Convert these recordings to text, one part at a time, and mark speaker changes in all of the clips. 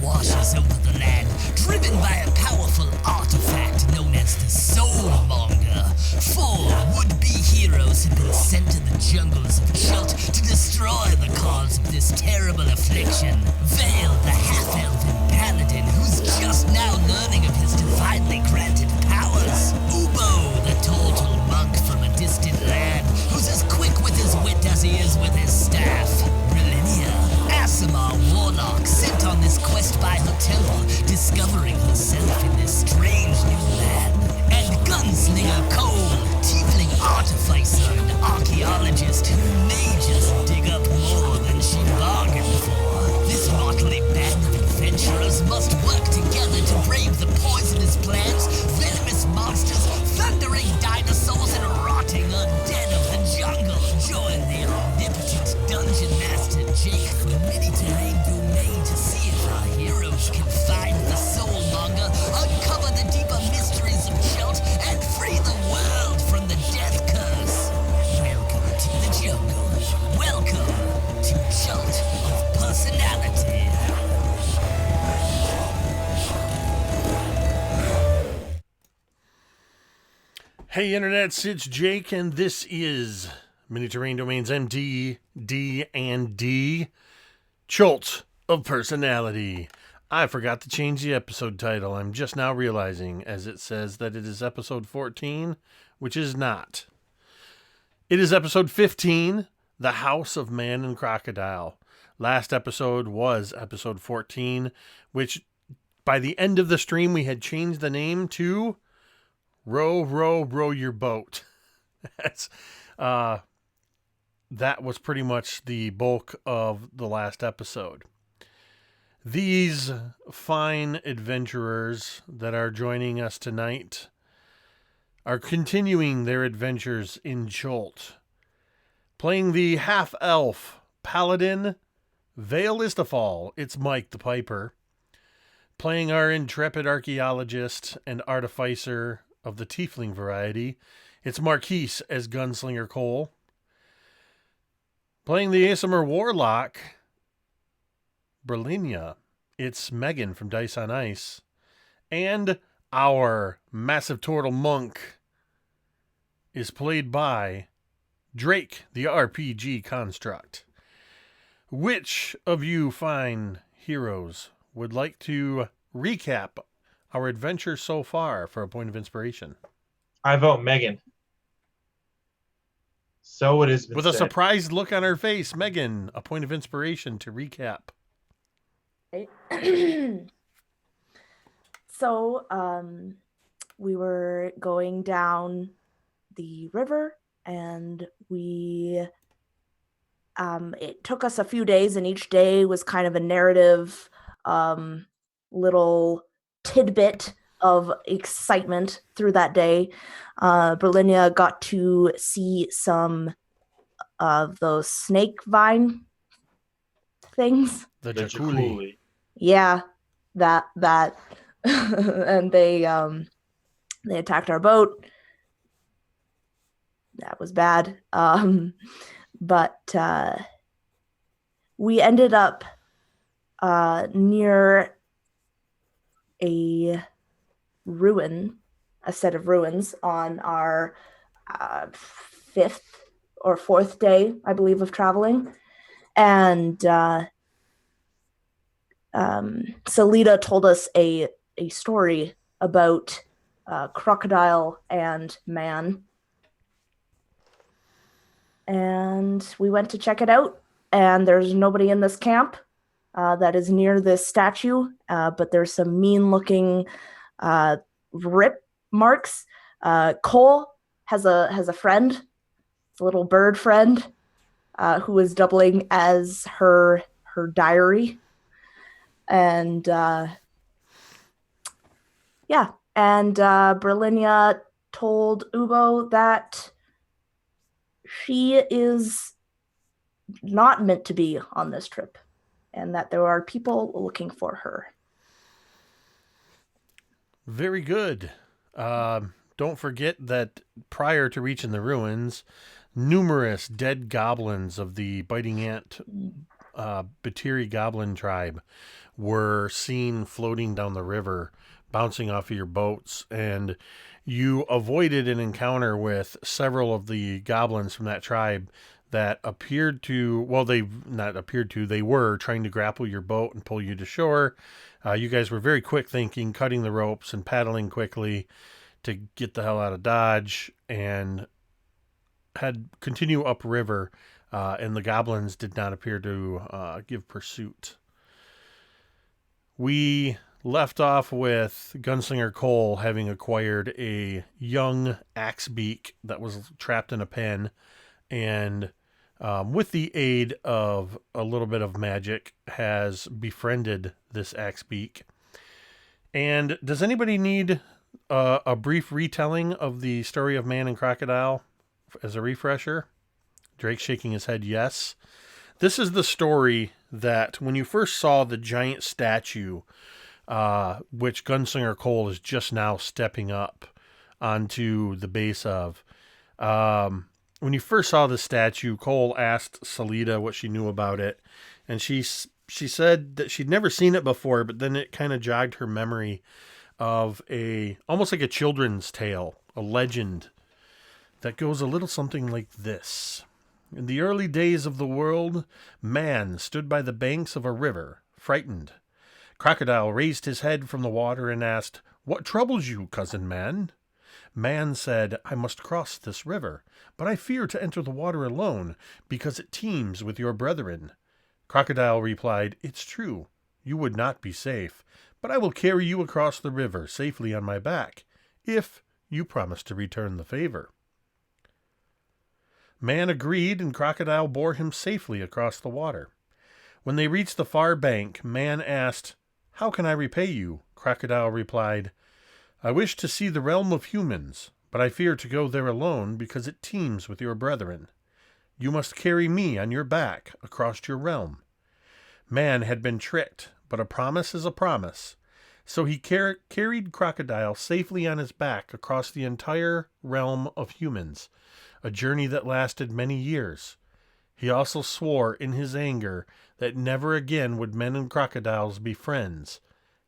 Speaker 1: washes over the land, driven by a powerful artifact known as the Soulmonger. 4 would-be heroes have been sent to the jungles of Chult to destroy the cause of this terrible affliction. Vale, the half-elven paladin, who's just now learning of his divinely granted powers. Ubo, the total monk from a distant land, who's as quick with his wit as he is with his staff. Brilinya, Aasimar warlock, sent on this quest by her temple, discovering herself in this strange new land. And Gunslinger Cole, tiefling artificer and archaeologist who may just dig up more than she bargained for. This motley band of adventurers must work together to brave the poisonous plants, venomous monsters, thundering dinosaurs, and rotting undead of the jungle. Join the omnipotent dungeon master Jake from many-terrain domain to see if our heroes can find the Soulmonger, uncover the deeper mysteries of Chult, and free the world from the death curse. Welcome to the jungle. Welcome to Chult of Personality.
Speaker 2: Hey internets, it's Jake, and this is Mini Terrain Domains MD, D, and D, Chult of Personality. I forgot to change the episode title. I'm just now realizing, as it says that it is episode 14, which is not. It is episode 15, The House of Man and Crocodile. Last episode was episode 14, which by the end of the stream we had changed the name to Row, Row, Row Your Boat. That was pretty much the bulk of the last episode. These fine adventurers that are joining us tonight are continuing their adventures in Chult, playing the half-elf paladin Vale Istafall. It's Mike the Piper, playing our intrepid archaeologist and artificer of the tiefling variety. It's Marquise as Gunslinger Cole, playing the Aasimar warlock Brilinya. It's Megan from Dice on Ice, and our massive turtle monk is played by Drake, the RPG construct. Which of you fine heroes would like to recap our adventure so far for a point of inspiration?
Speaker 3: I vote Megan. So it is.
Speaker 2: With a surprised look on her face, Megan, a point of inspiration to recap.
Speaker 4: So, we were going down the river, and it took us a few days, and each day was kind of a narrative, little tidbit of excitement through that day. Brilinya got to see some of those snake vine things.
Speaker 2: The Jaculi.
Speaker 4: Yeah, that and they attacked our boat. That was bad. But we ended up near a set of ruins on our 5th or 4th day, I believe, of traveling. And Salida told us a story about Crocodile and man. And we went to check it out, and there's nobody in this camp that is near this statue, but there's some mean-looking rip marks. Cole has a friend, a little bird friend, who is doubling as her diary. And Brilinya told Ubo that she is not meant to be on this trip, and that there are people looking for her.
Speaker 2: Very good. Don't forget that prior to reaching the ruins, numerous dead goblins of the biting ant BADASSERY goblin tribe were seen floating down the river, bouncing off of your boats, and you avoided an encounter with several of the goblins from that tribe that appeared to, well, they not appeared to, they were trying to grapple your boat and pull you to shore. You guys were very quick thinking, cutting the ropes and paddling quickly to get the hell out of Dodge, and had continue upriver, and the goblins did not appear to give pursuit. We left off with Gunslinger Cole having acquired a young axebeak that was trapped in a pen, and with the aid of a little bit of magic, has befriended this axebeak. And does anybody need a brief retelling of the story of Man and Crocodile as a refresher? Drake's shaking his head yes. This is the story that when you first saw the giant statue, which Gunslinger Cole is just now stepping up onto the base of, when you first saw the statue, Cole asked Salida what she knew about it, and she said that she'd never seen it before, but then it kind of jogged her memory of almost like a children's tale, a legend that goes a little something like this. In the early days of the world, man stood by the banks of a river, frightened. Crocodile raised his head from the water and asked, "What troubles you, cousin man?" Man said, "I must cross this river, but I fear to enter the water alone, because it teems with your brethren." Crocodile replied, "It's true, you would not be safe, but I will carry you across the river safely on my back, if you promise to return the favor." Man agreed, and Crocodile bore him safely across the water. When they reached the far bank, Man asked, "How can I repay you?" Crocodile replied, "I wish to see the realm of humans, but I fear to go there alone because it teems with your brethren. You must carry me on your back across your realm." Man had been tricked, but a promise is a promise. So he carried Crocodile safely on his back across the entire realm of humans, a journey that lasted many years. He also swore in his anger that never again would men and crocodiles be friends,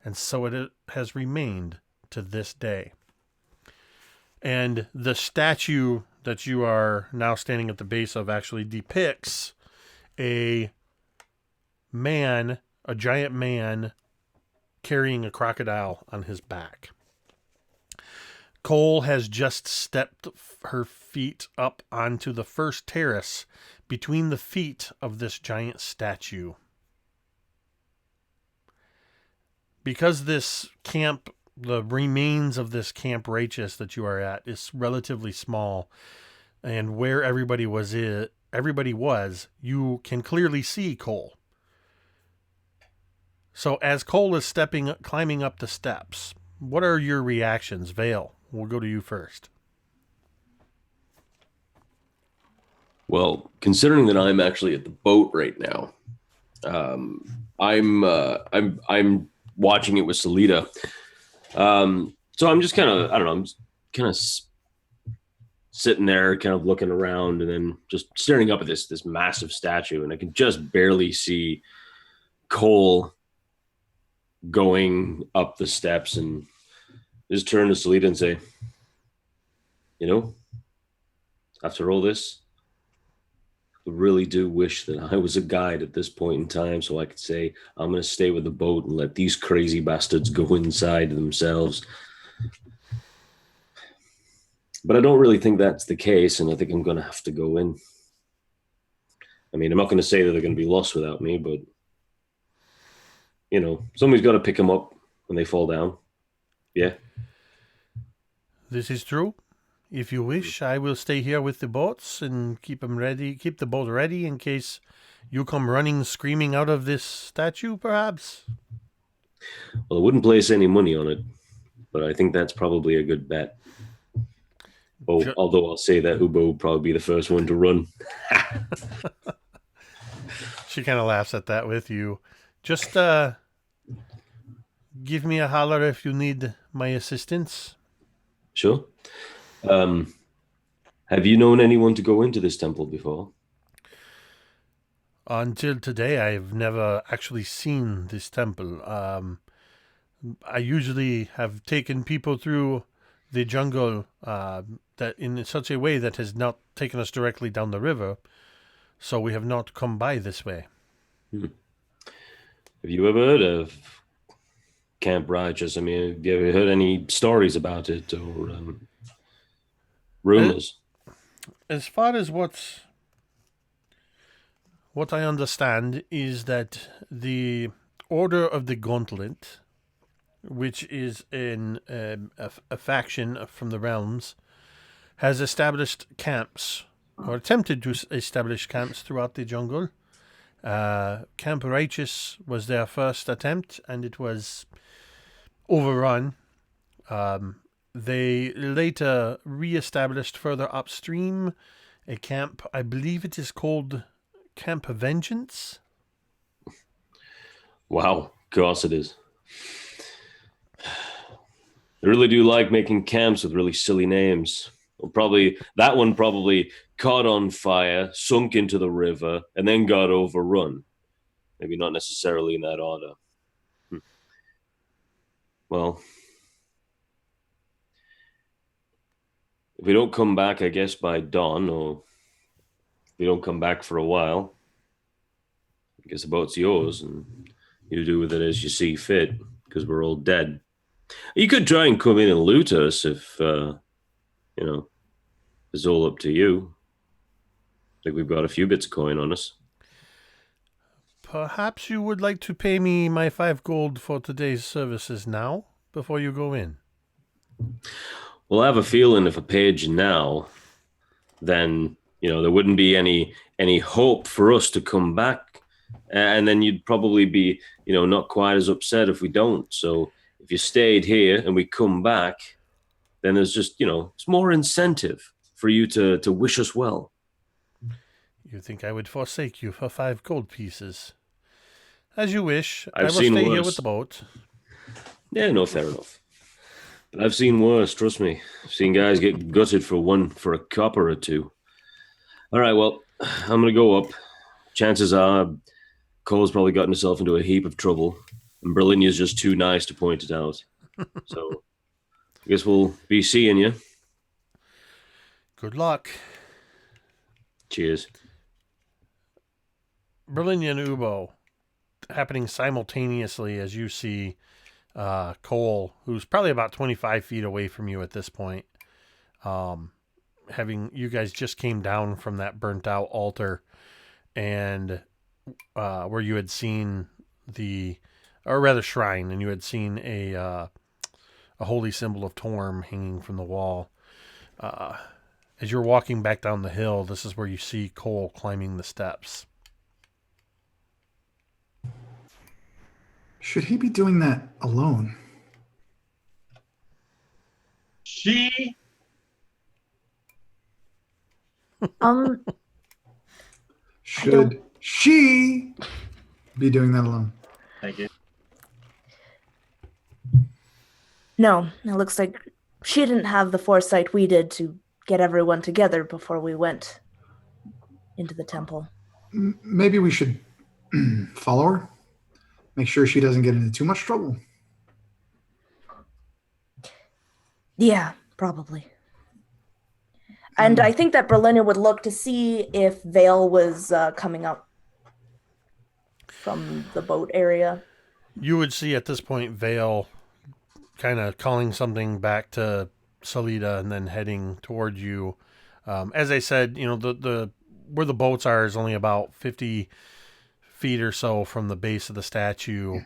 Speaker 2: and so it has remained to this day. And the statue that you are now standing at the base of actually depicts a man, a giant man, carrying a crocodile on his back. Cole has just stepped her feet up onto the first terrace between the feet of this giant statue. Because this camp, the remains of this Camp Righteous that you are at, is relatively small, and where everybody was, you can clearly see Cole. So as Cole is climbing up the steps, what are your reactions? Vale, we'll go to you first.
Speaker 5: Well, considering that I'm actually at the boat right now, I'm watching it with Salida. So I'm just kind of, I don't know, I'm just kind of sitting there, kind of looking around, and then just staring up at this massive statue, and I can just barely see Cole going up the steps, and just turn to Salida and say, "You know, after all this, I really do wish that I was a guide at this point in time, so I could say, I'm going to stay with the boat and let these crazy bastards go inside themselves. But I don't really think that's the case, and I think I'm going to have to go in. I mean, I'm not going to say that they're going to be lost without me, but, you know, somebody's got to pick them up when they fall down. Yeah.
Speaker 2: This is true. If you wish, I will stay here with the boats and keep the boat ready in case you come running, screaming out of this statue, perhaps.
Speaker 5: Well, I wouldn't place any money on it, but I think that's probably a good bet. Although I'll say that Hubo will probably be the first one to run.
Speaker 2: She kind of laughs at that with you. Just give me a holler if you need my assistance.
Speaker 5: Sure. Have you known anyone to go into this temple before?
Speaker 2: Until today, I've never actually seen this temple. I usually have taken people through the jungle that in such a way that has not taken us directly down the river, so we have not come by this way.
Speaker 5: Have you ever heard of Camp Righteous? I mean, have you ever heard any stories about it or rumors?
Speaker 2: As far as what I understand is that the Order of the Gauntlet, which is a faction from the realms, has established camps, or attempted to establish camps throughout the jungle. Camp Righteous was their first attempt, and it was overrun. They later re-established further upstream a camp, I believe it is called Camp Vengeance.
Speaker 5: Wow, of course it is. They really do like making camps with really silly names. Well, probably that one probably caught on fire, sunk into the river, and then got overrun. Maybe not necessarily in that order. Well, if we don't come back, I guess, by dawn, or if we don't come back for a while, I guess the boat's yours, and you do with it as you see fit, because we're all dead. You could try and come in and loot us if, it's all up to you. I think we've got a few bits of coin on us.
Speaker 2: Perhaps you would like to pay me my 5 gold for today's services now, before you go in.
Speaker 5: Well, I have a feeling if I paid you now, then, there wouldn't be any hope for us to come back. And then you'd probably be, not quite as upset if we don't. So if you stayed here and we come back, then there's just, it's more incentive for you to wish us well.
Speaker 2: You think I would forsake you for 5 gold pieces? As you wish.
Speaker 5: I've
Speaker 2: I will
Speaker 5: seen
Speaker 2: stay here
Speaker 5: worse.
Speaker 2: with the boat.
Speaker 5: Yeah, no, fair enough. But I've seen worse, trust me. I've seen guys get gutted for a copper or two. All right, well, I'm going to go up. Chances are Cole's probably gotten himself into a heap of trouble, and Brilinya's just too nice to point it out. So I guess we'll be seeing you.
Speaker 2: Good luck.
Speaker 5: Cheers.
Speaker 2: Brilinya and Ubo, happening simultaneously as you see Cole, who's probably about 25 feet away from you at this point. You guys just came down from that burnt out altar, and where you had seen shrine, and you had seen a holy symbol of Torm hanging from the wall. As you're walking back down the hill, this is where you see Cole climbing the steps.
Speaker 6: Should he be doing that alone?
Speaker 3: She
Speaker 6: Should she be doing that alone?
Speaker 3: Thank you.
Speaker 4: No, it looks like she didn't have the foresight we did to get everyone together before we went into the temple.
Speaker 6: Maybe we should follow her. Make sure she doesn't get into too much trouble.
Speaker 4: Yeah, probably. And I think that Brilinya would look to see if Vale was coming up from the boat area.
Speaker 2: You would see at this point Vale kind of calling something back to Salida and then heading towards you. As I said, the where the boats are is only about 50 feet or so from the base of the statue.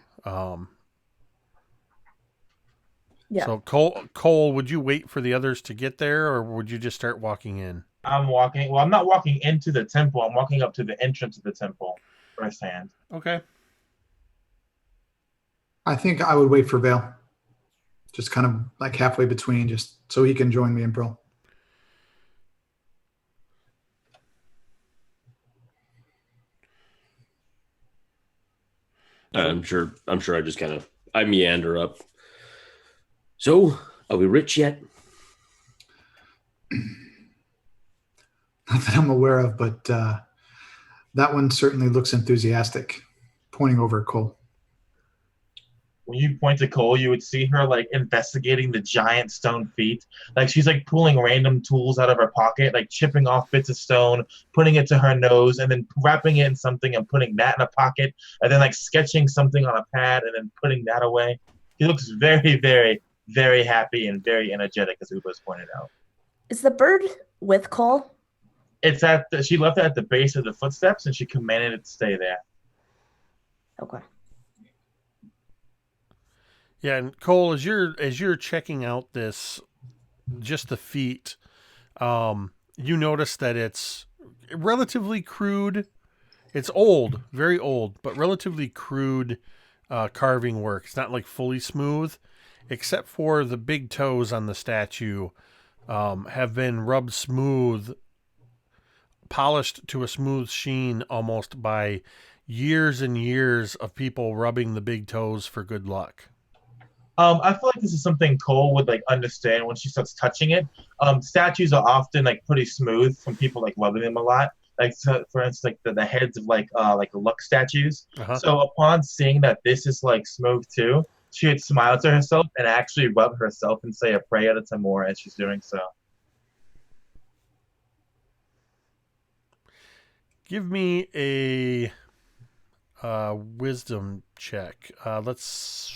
Speaker 4: Yeah.
Speaker 2: So Cole, would you wait for the others to get there, or would you just start walking in?
Speaker 3: I'm walking. Well, I'm not walking into the temple. I'm walking up to the entrance of the temple where I stand.
Speaker 2: Okay.
Speaker 6: I think I would wait for Vale. Just kind of like halfway between, just so he can join me in Brill.
Speaker 5: I'm sure I just I meander up. So, are we rich yet?
Speaker 6: Not that I'm aware of, but That one certainly looks enthusiastic, pointing over at Cole.
Speaker 3: When you point to Cole, you would see her like investigating the giant stone feet. Like she's like pulling random tools out of her pocket, like chipping off bits of stone, putting it to her nose, and then wrapping it in something and putting that in a pocket, and then like sketching something on a pad and then putting that away. He looks very, very, very happy and very energetic, as Uba's pointed out.
Speaker 4: Is the bird with Cole?
Speaker 3: It's she left it at the base of the footsteps, and she commanded it to stay there.
Speaker 4: Okay.
Speaker 2: Yeah, and Cole, as you're checking out this, just the feet, you notice that it's relatively crude. It's old, very old, but relatively crude carving work. It's not like fully smooth, except for the big toes on the statue have been rubbed smooth, polished to a smooth sheen almost by years and years of people rubbing the big toes for good luck.
Speaker 3: I feel like this is something Cole would like understand when she starts touching it. Statues are often like pretty smooth from people like rubbing them a lot. Like for instance, like the heads of like luck statues.
Speaker 2: Uh-huh.
Speaker 3: So upon seeing that this is like smooth too, she would smile to herself and actually rub herself and say a prayer to Tamora as she's doing so.
Speaker 2: Give me a wisdom check. Let's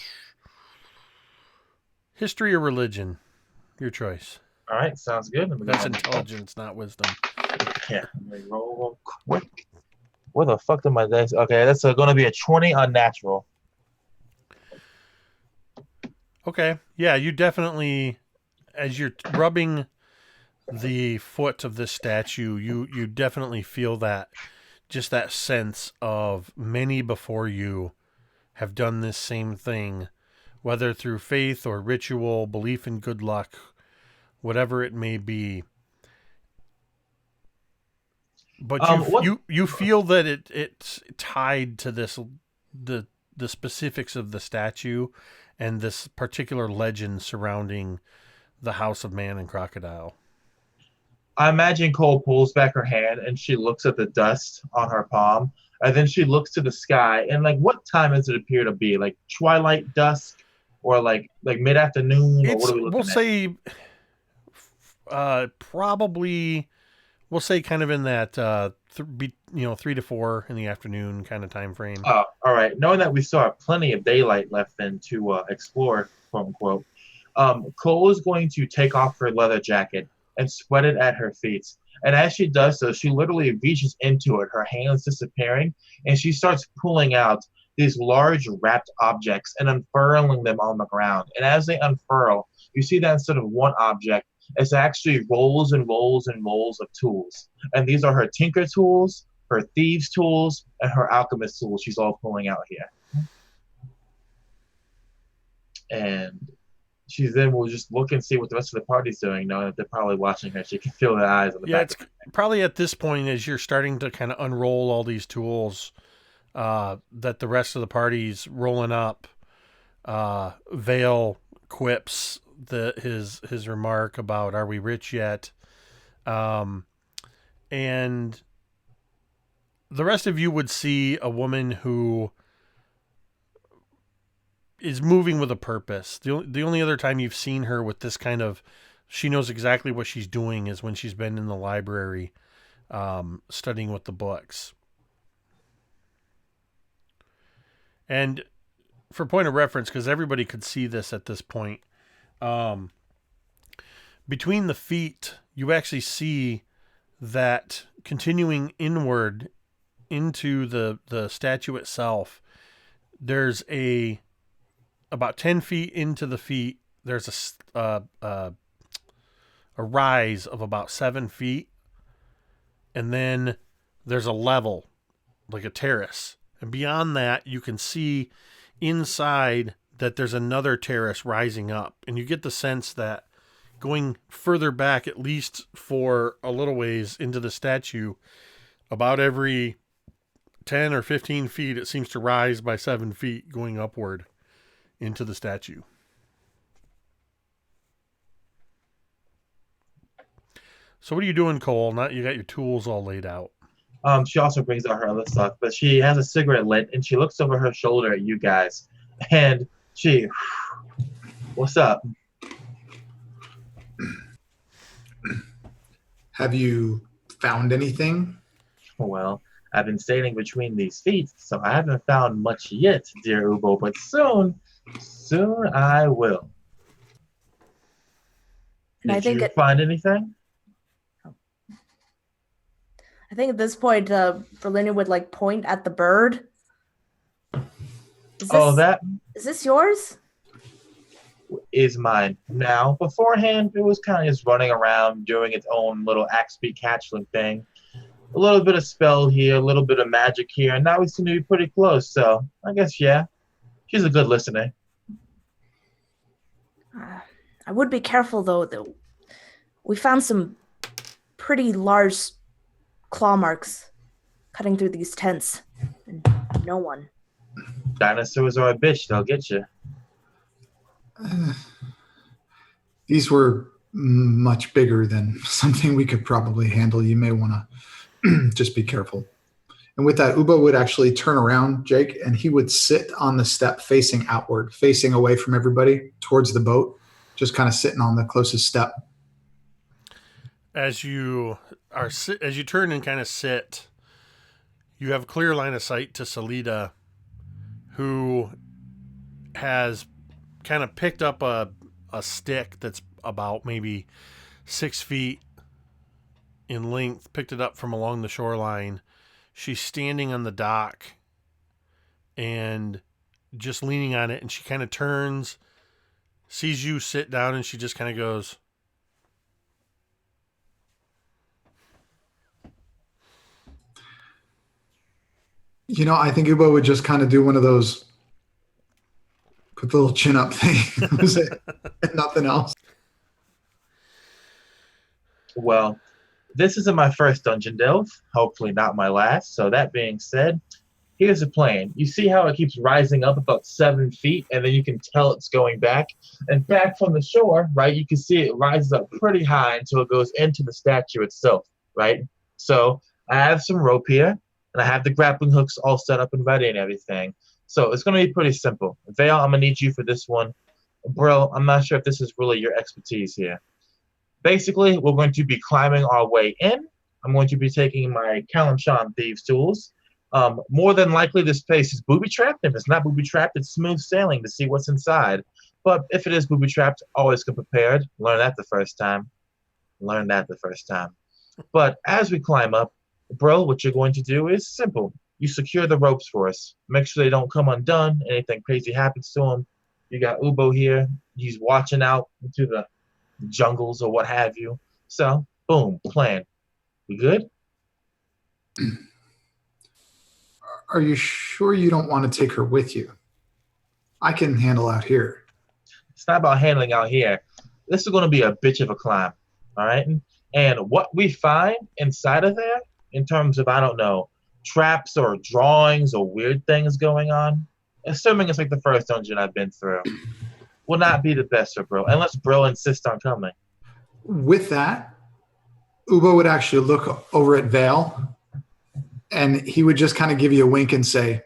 Speaker 2: history or religion, your choice.
Speaker 3: All right, sounds good.
Speaker 2: That's intelligence, not wisdom.
Speaker 3: Yeah, let me roll real quick. Where the fuck did my dice? Okay, that's going to be a 20 unnatural.
Speaker 2: Okay, yeah, you definitely, as you're rubbing the foot of this statue, you definitely feel that, just that sense of many before you have done this same thing, whether through faith or ritual, belief in good luck, whatever it may be. But you feel that it's tied to this the specifics of the statue and this particular legend surrounding the House of Man and Crocodile.
Speaker 3: I imagine Cole pulls back her hand and she looks at the dust on her palm, and then she looks to the sky. And like, what time does it appear to be? Like twilight, dusk, or like mid afternoon? Or what are we looking
Speaker 2: we'll say probably. We'll say kind of in that 3 to 4 in the afternoon kind of time frame.
Speaker 3: Oh, all right. Knowing that we still have plenty of daylight left then to explore, quote unquote, Cole is going to take off her leather jacket and spread it at her feet. And as she does so, she literally reaches into it, her hands disappearing, and she starts pulling out these large wrapped objects and unfurling them on the ground. And as they unfurl, you see that instead of one object, it's actually rolls and rolls and rolls of tools. And these are her tinker tools, her thieves tools, and her alchemist tools she's all pulling out here. And she then will just look and see what the rest of the party's doing, knowing that they're probably watching her. She can feel their eyes on the back.
Speaker 2: It's probably at this point, as you're starting to kind of unroll all these tools, that the rest of the party's rolling up. Vale quips his remark about, "Are we rich yet?" And the rest of you would see a woman who is moving with a purpose. The only other time you've seen her with this kind of, she knows exactly what she's doing, is when she's been in the library studying with the books. And for point of reference, because everybody could see this at this point, between the feet, you actually see that continuing inward into the statue itself, there's about 10 feet into the feet, there's a rise of about 7 feet, and then there's a level, like a terrace. And beyond that, you can see inside that there's another terrace rising up. And you get the sense that going further back, at least for a little ways into the statue, about every 10 or 15 feet, it seems to rise by 7 feet going upward into the statue. So what are you doing, Cole? Now you got your tools all laid out.
Speaker 3: She also brings out her other stuff, but she has a cigarette lit, and she looks over her shoulder at you guys, and she, what's up?
Speaker 6: Have you found anything?
Speaker 3: Well, I've been sailing between these feet, so I haven't found much yet, dear Ubo, but soon I will.
Speaker 4: And
Speaker 3: Did you find anything?
Speaker 4: I think at this point, Brilinya would like point at the bird. Is this yours?
Speaker 3: Is mine. Now, beforehand, it was kind of just running around doing its own little axe beat catchling thing. A little bit of spell here, a little bit of magic here, and now we seem to be pretty close, so I guess, yeah. She's a good listener.
Speaker 4: I would be careful, though. We found some pretty large claw marks cutting through these tents. And no one.
Speaker 3: Dinosaurs are a bitch, they'll get you.
Speaker 6: These were much bigger than something we could probably handle. You may want to just be careful. And with that, Ubo would actually turn around, Jake, and he would sit on the step facing outward, facing away from everybody towards the boat, just kind of sitting on the closest step.
Speaker 2: As you turn and kind of sit, you have a clear line of sight to Salida, who has kind of picked up a stick that's about maybe 6 feet in length, picked it up from along the shoreline. She's standing on the dock and just leaning on it, and she kind of turns, sees you sit down, and she just kind of goes,
Speaker 6: I think Ubo would just kind of do one of those, put the little chin up thing. Was it? Nothing else.
Speaker 3: Well, this isn't my first dungeon delve, hopefully not my last. So that being said, here's the plan. You see how it keeps rising up about 7 feet, and then you can tell it's going back. And back from the shore, right, you can see it rises up pretty high until it goes into the statue itself, right? So I have some rope here, and I have the grappling hooks all set up and ready and everything. So it's going to be pretty simple. Vale, I'm going to need you for this one. Bro, I'm not sure if this is really your expertise here. Basically, we're going to be climbing our way in. I'm going to be taking my Kalimshan Thieves tools. More than likely, this place is booby-trapped. If it's not booby-trapped, it's smooth sailing to see what's inside. But if it is booby-trapped, always come prepared. Learn that the first time. But as we climb up, bro, what you're going to do is simple. You secure the ropes for us. Make sure they don't come undone. Anything crazy happens to them. You got Ubo here. He's watching out into the jungles or what have you. So, boom, plan. We good?
Speaker 6: Are you sure you don't want to take her with you? I can handle out here.
Speaker 3: It's not about handling out here. This is going to be a bitch of a climb, all right? And what we find inside of there, in terms of, I don't know, traps or drawings or weird things going on, assuming it's like the first dungeon I've been through, will not be the best for Bro, unless Bro insists on coming.
Speaker 6: With that, Ubo would actually look over at Vale, and he would just kind of give you a wink and say,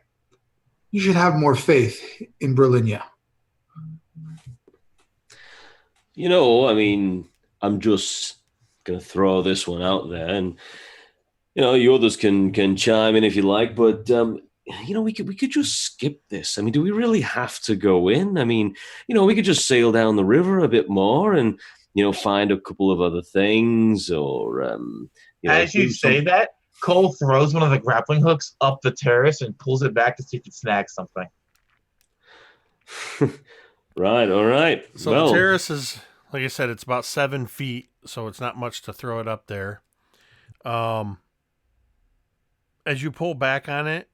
Speaker 6: you should have more faith in Brilinya.
Speaker 5: I'm just going to throw this one out there, and you others can chime in if you like, but we could just skip this. Do we really have to go in? We could just sail down the river a bit more and find a couple of other things, or
Speaker 3: as you say that, Cole throws one of the grappling hooks up the terrace and pulls it back to see if it snags something.
Speaker 5: Right, all right.
Speaker 2: So the terrace is, like I said, it's about 7 feet, so it's not much to throw it up there. As you pull back on it,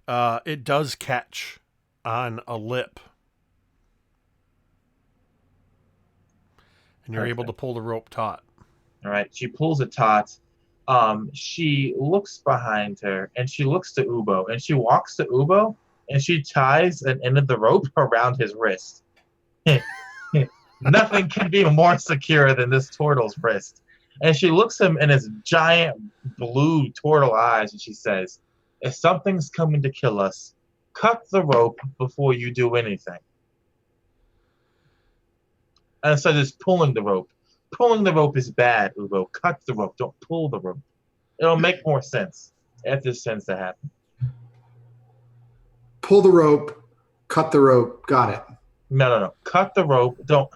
Speaker 2: it does catch on a lip. And you're able to pull the rope taut.
Speaker 3: All right, she pulls it taut. She looks behind her, and she looks to Ubo, and she walks to Ubo, and she ties an end of the rope around his wrist. Nothing can be more secure than this turtle's wrist. And she looks him in his giant blue turtle eyes, and she says, "If something's coming to kill us, cut the rope before you do anything." And instead of just pulling the rope. Pulling the rope is bad, Ubo. Cut the rope. Don't pull the rope. It'll make more sense if this tends to happen.
Speaker 6: Pull the rope, cut the rope. Got it.
Speaker 3: No. Cut the rope. Don't.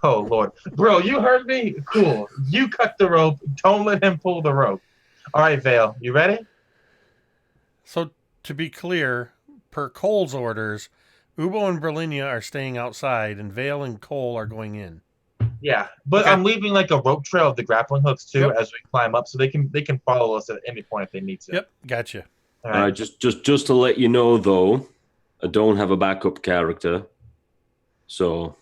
Speaker 3: Oh, Lord. Bro, you heard me? Cool. You cut the rope. Don't let him pull the rope. All right, Vale. You ready?
Speaker 2: So, to be clear, per Cole's orders, Ubo and Brilinya are staying outside, and Vale and Cole are going in.
Speaker 3: Yeah, but
Speaker 2: Okay.
Speaker 3: I'm leaving like a rope trail of the grappling hooks too
Speaker 2: Yep.
Speaker 3: as we climb up, so they can follow us at any point if they need to.
Speaker 2: Yep, gotcha.
Speaker 3: All right.
Speaker 5: Just to let you know, though, I don't have a backup character, so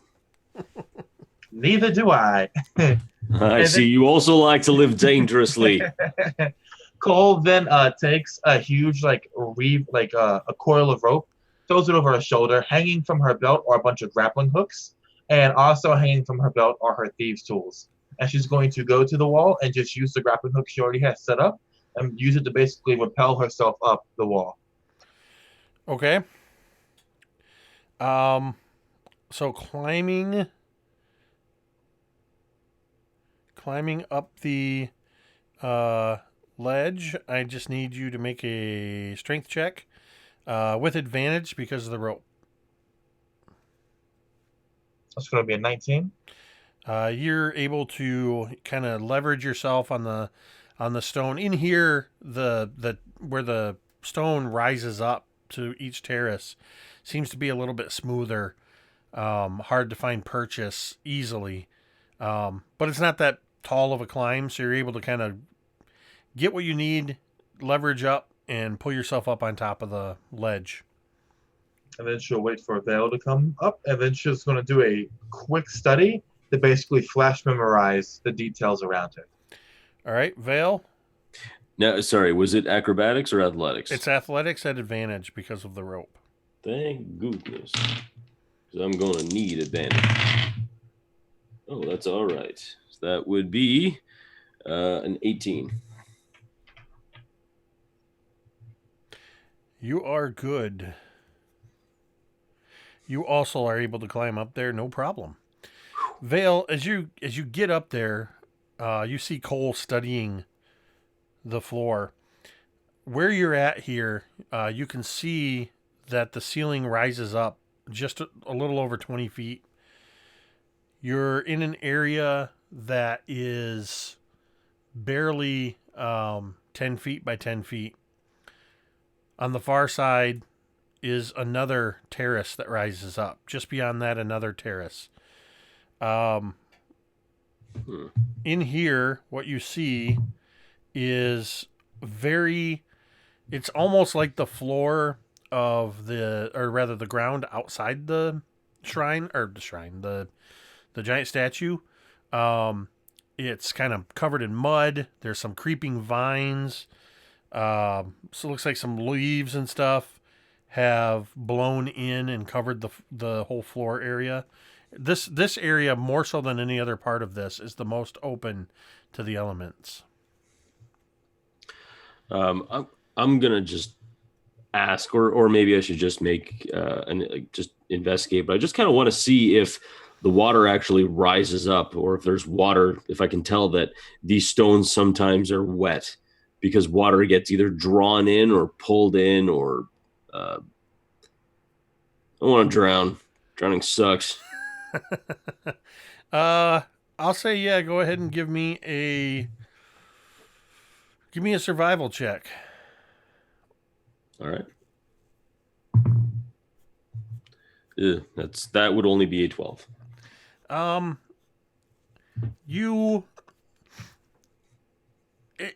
Speaker 3: Neither do I.
Speaker 5: I see you also like to live dangerously.
Speaker 3: Cole then takes a huge a coil of rope, throws it over her shoulder. Hanging from her belt are a bunch of grappling hooks, and also hanging from her belt are her thieves' tools. And she's going to go to the wall and just use the grappling hook she already has set up and use it to basically rappel herself up the wall.
Speaker 2: Okay. So climbing up the ledge, I just need you to make a strength check with advantage because of the rope.
Speaker 3: That's going to be a 19.
Speaker 2: You're able to kind of leverage yourself on the stone. In here, the where the stone rises up to each terrace seems to be a little bit smoother, hard to find purchase easily, but it's not that tall of a climb, so you're able to kind of get what you need, leverage up, and pull yourself up on top of the ledge.
Speaker 3: And then she'll wait for Vale to come up, and then she's going to do a quick study to basically flash memorize the details around her.
Speaker 2: All right, Vale.
Speaker 5: No, sorry, was it acrobatics or athletics?
Speaker 2: It's athletics at advantage because of the rope.
Speaker 5: Thank goodness. 'Cause I'm going to need advantage. Oh, that's all right. So that would be an 18.
Speaker 2: You are good. You also are able to climb up there, no problem. Vale, as you get up there, you see Cole studying the floor. Where you're at here, you can see that the ceiling rises up just a little over 20 feet. You're in an area that is barely 10 feet by 10 feet. On the far side is another terrace that rises up. Just beyond that, another terrace. In here, what you see is it's almost like the floor of the ground outside the giant statue. It's kind of covered in mud. There's some creeping vines. So it looks like some leaves and stuff have blown in and covered the whole floor area. This area, more so than any other part of this, is the most open to the elements.
Speaker 5: I'm gonna just ask, or maybe I should just make just investigate. But I just kind of want to see if the water actually rises up, or if there's water. If I can tell that these stones sometimes are wet because water gets either drawn in or pulled in, or I don't want to drown. Drowning sucks.
Speaker 2: I'll say yeah. Go ahead and give me a survival check.
Speaker 5: All right. That would only be a 12.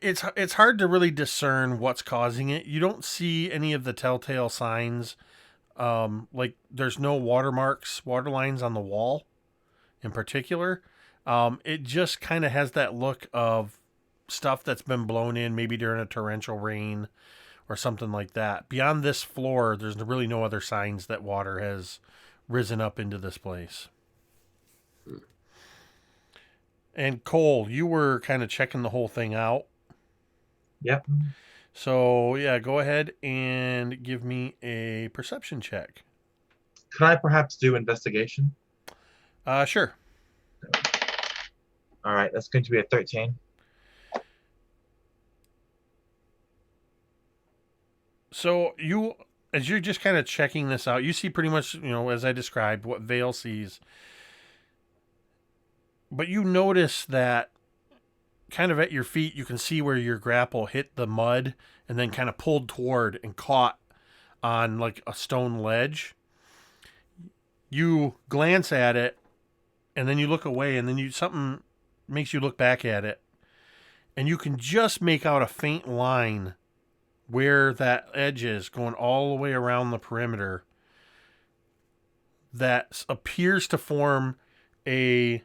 Speaker 2: It's hard to really discern what's causing it. You don't see any of the telltale signs. Like there's no water lines on the wall in particular. It just kind of has that look of stuff that's been blown in maybe during a torrential rain or something like that. Beyond this floor, there's really no other signs that water has risen up into this place. And Cole, you were kind of checking the whole thing out.
Speaker 3: Yep.
Speaker 2: So, yeah, go ahead and give me a perception check.
Speaker 3: Could I perhaps do investigation?
Speaker 2: Sure.
Speaker 3: All right, that's going to be a 13.
Speaker 2: So, as you're just kind of checking this out, you see pretty much, as I described, what Vale sees. But you notice that kind of at your feet, you can see where your grapple hit the mud and then kind of pulled toward and caught on like a stone ledge. You glance at it and then you look away and then something makes you look back at it. And you can just make out a faint line where that edge is going all the way around the perimeter that appears to form a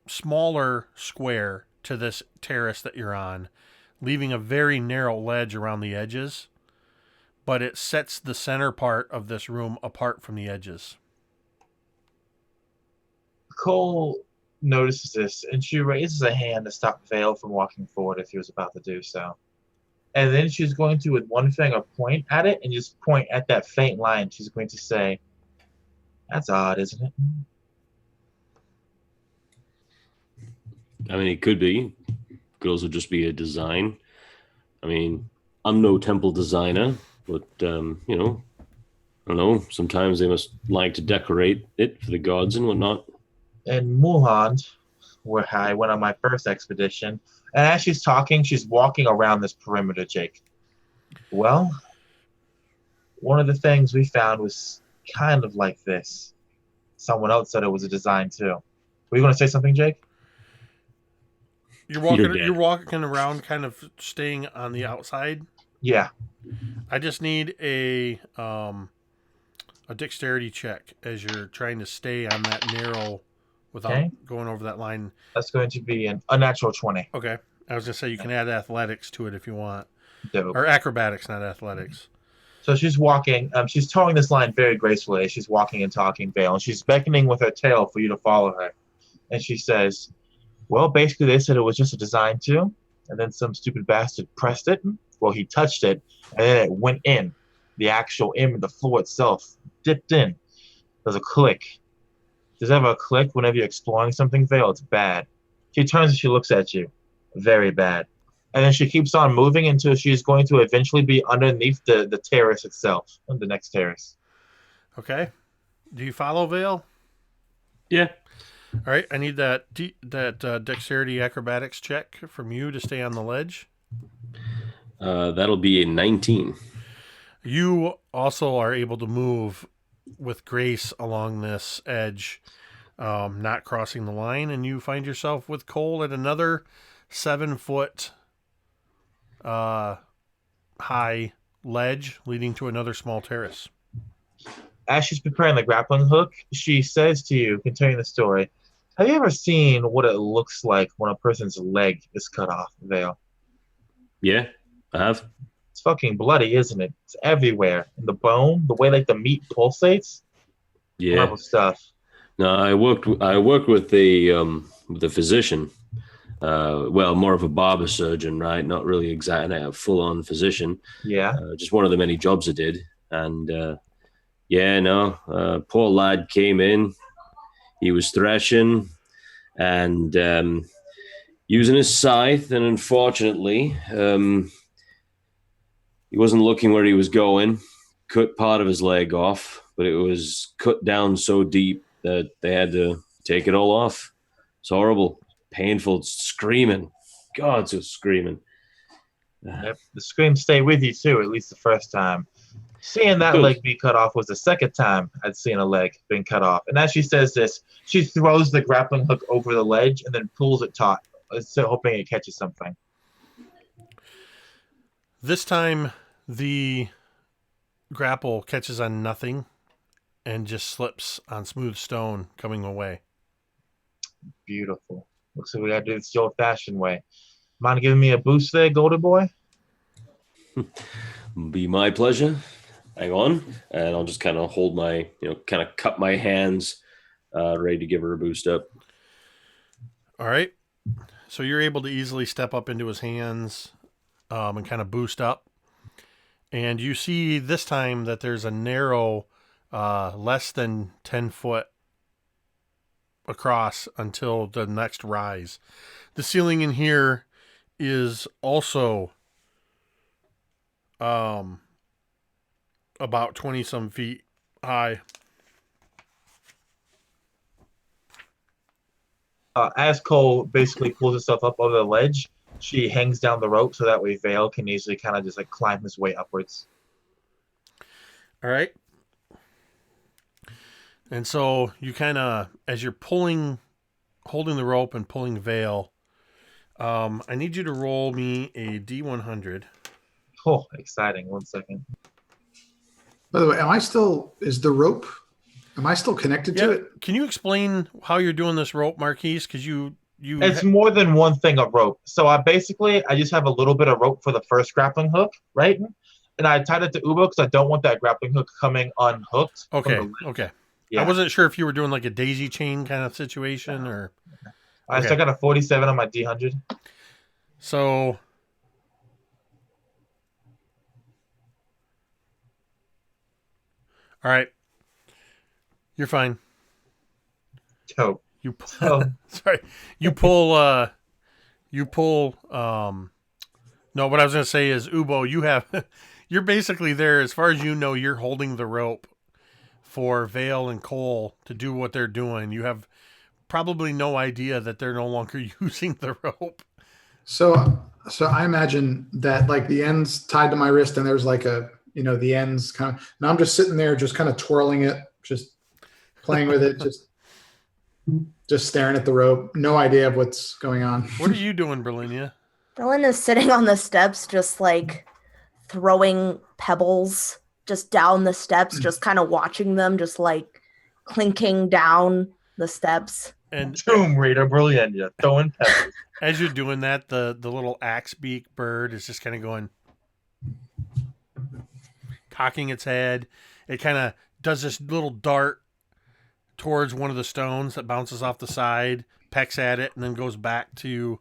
Speaker 2: smaller square to this terrace that you're on, leaving a very narrow ledge around the edges, but it sets the center part of this room apart from the edges.
Speaker 3: Cole notices this, and she raises a hand to stop Vale from walking forward if he was about to do so. And then she's going to, with one finger, point at it and just point at that faint line. She's going to say, "That's odd, isn't it?"
Speaker 5: I mean, it could be. It could also just be a design. I mean, I'm no temple designer, but, I don't know. Sometimes they must like to decorate it for the gods and whatnot.
Speaker 3: In Mulhand, where I went on my first expedition, and as she's talking, she's walking around this perimeter, Jake. Well, one of the things we found was kind of like this. Someone else said it was a design, too. Were you going to say something, Jake?
Speaker 2: You're walking around kind of staying on the outside?
Speaker 3: Yeah.
Speaker 2: I just need a dexterity check as you're trying to stay on that narrow without going over that line.
Speaker 3: That's going to be an unnatural 20.
Speaker 2: Okay. I was going to say you can add athletics to it if you want.
Speaker 3: Dope.
Speaker 2: Or acrobatics, not athletics.
Speaker 3: So she's walking. She's towing this line very gracefully as she's walking and talking, Vale. And she's beckoning with her tail for you to follow her. And she says, "Well, basically they said it was just a design too. And then some stupid bastard pressed it. Well, he touched it. And then it went in. The actual the floor itself dipped in. There's a click. There's ever a click whenever you're exploring something, Vale? It's bad." She turns and she looks at you. Very bad. And then she keeps on moving until she's going to eventually be underneath the terrace itself, the next terrace.
Speaker 2: Okay. Do you follow, Vale?
Speaker 5: Yeah.
Speaker 2: All right. I need that dexterity acrobatics check from you to stay on the ledge.
Speaker 5: That'll be a 19.
Speaker 2: You also are able to move with grace along this edge, not crossing the line, and you find yourself with Cole at another 7-foot high ledge leading to another small terrace.
Speaker 3: As she's preparing the grappling hook, she says to you, continuing the story, "Have you ever seen what it looks like when a person's leg is cut off, Vale?"
Speaker 5: Yeah, I have.
Speaker 3: It's fucking bloody, isn't it? It's everywhere. And the bone, the way like the meat pulsates.
Speaker 5: Yeah.
Speaker 3: Horrible stuff.
Speaker 5: No, I worked with the physician. Well, more of a barber surgeon, right? Not really exactly a full-on physician.
Speaker 3: Yeah.
Speaker 5: Just one of the many jobs I did. And poor lad came in. He was threshing and using his scythe, and unfortunately, he wasn't looking where he was going. Cut part of his leg off, but it was cut down so deep that they had to take it all off. It's horrible. Painful, screaming. God, so screaming.
Speaker 3: Yep. The screams stay with you too, at least the first time. Seeing that leg be cut off was the second time I'd seen a leg being cut off. And as she says this, she throws the grappling hook over the ledge and then pulls it taut, hoping it catches something.
Speaker 2: This time, the grapple catches on nothing and just slips on smooth stone coming away.
Speaker 3: Beautiful. Looks like we got to do this the old-fashioned way. Mind giving me a boost there, Golden Boy?
Speaker 5: Be my pleasure. Hang on. And I'll just kind of hold my, kind of cup my hands, ready to give her a boost up.
Speaker 2: All right. So you're able to easily step up into his hands and kind of boost up. And you see this time that there's a narrow, less than 10 foot across until the next rise. The ceiling in here is also about 20 some feet high.
Speaker 3: As Cole basically pulls herself up over the ledge, she hangs down the rope so that way Vale can easily kind of just like climb his way upwards.
Speaker 2: All right. And so you kind of, as you're holding the rope and pulling Vale, I need you to roll me a D100.
Speaker 3: Oh, exciting. 1 second.
Speaker 6: By the way, is the rope, am I still connected to it?
Speaker 2: Can you explain how you're doing this rope, Marquise? Because
Speaker 3: It's more than one thing of rope. So I just have a little bit of rope for the first grappling hook, right? And I tied it to Ubo because I don't want that grappling hook coming unhooked.
Speaker 2: Okay.
Speaker 3: Yeah.
Speaker 2: I wasn't sure if you were doing like a daisy chain kind of situation or.
Speaker 3: I still got a 47 on my D100.
Speaker 2: So. All right. You're fine.
Speaker 3: Dope.
Speaker 2: Sorry. You pull no, what I was going to say is Ubo, you're basically there as far as you know, you're holding the rope for Vale and Cole to do what they're doing. You have probably no idea that they're no longer using the rope.
Speaker 6: So I imagine that like the end's tied to my wrist and there's like the ends kind of, and I'm just sitting there just kind of twirling it, just playing with it, just staring at the rope. No idea of what's going on.
Speaker 2: What are you doing, Brilinya?
Speaker 4: Brilinya is sitting on the steps, just like throwing pebbles just down the steps, just kind of watching them, just like clinking down the steps.
Speaker 2: And
Speaker 3: Tomb Raider, Brilinya, throwing pebbles.
Speaker 2: As you're doing that, the little axe beak bird is just kind of going, cocking its head. It kind of does this little dart towards one of the stones that bounces off the side, pecks at it, and then goes back to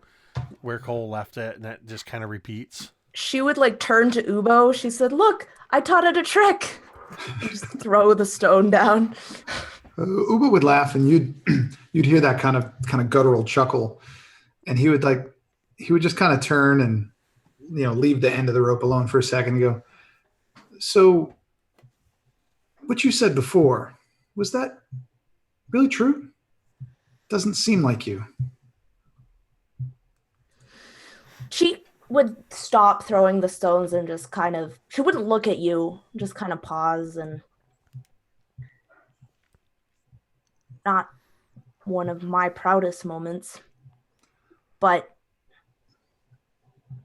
Speaker 2: where Cole left it, and that just kind of repeats.
Speaker 4: She would like turn to Ubo. She said, "Look, I taught it a trick." Just throw the stone down.
Speaker 6: Ubo would laugh, and you'd hear that kind of guttural chuckle, and he would just kind of turn and leave the end of the rope alone for a second and go, "So, what you said before, was that really true? Doesn't seem like you."
Speaker 4: She would stop throwing the stones and just she wouldn't look at you, just kind of pause. And not one of my proudest moments, but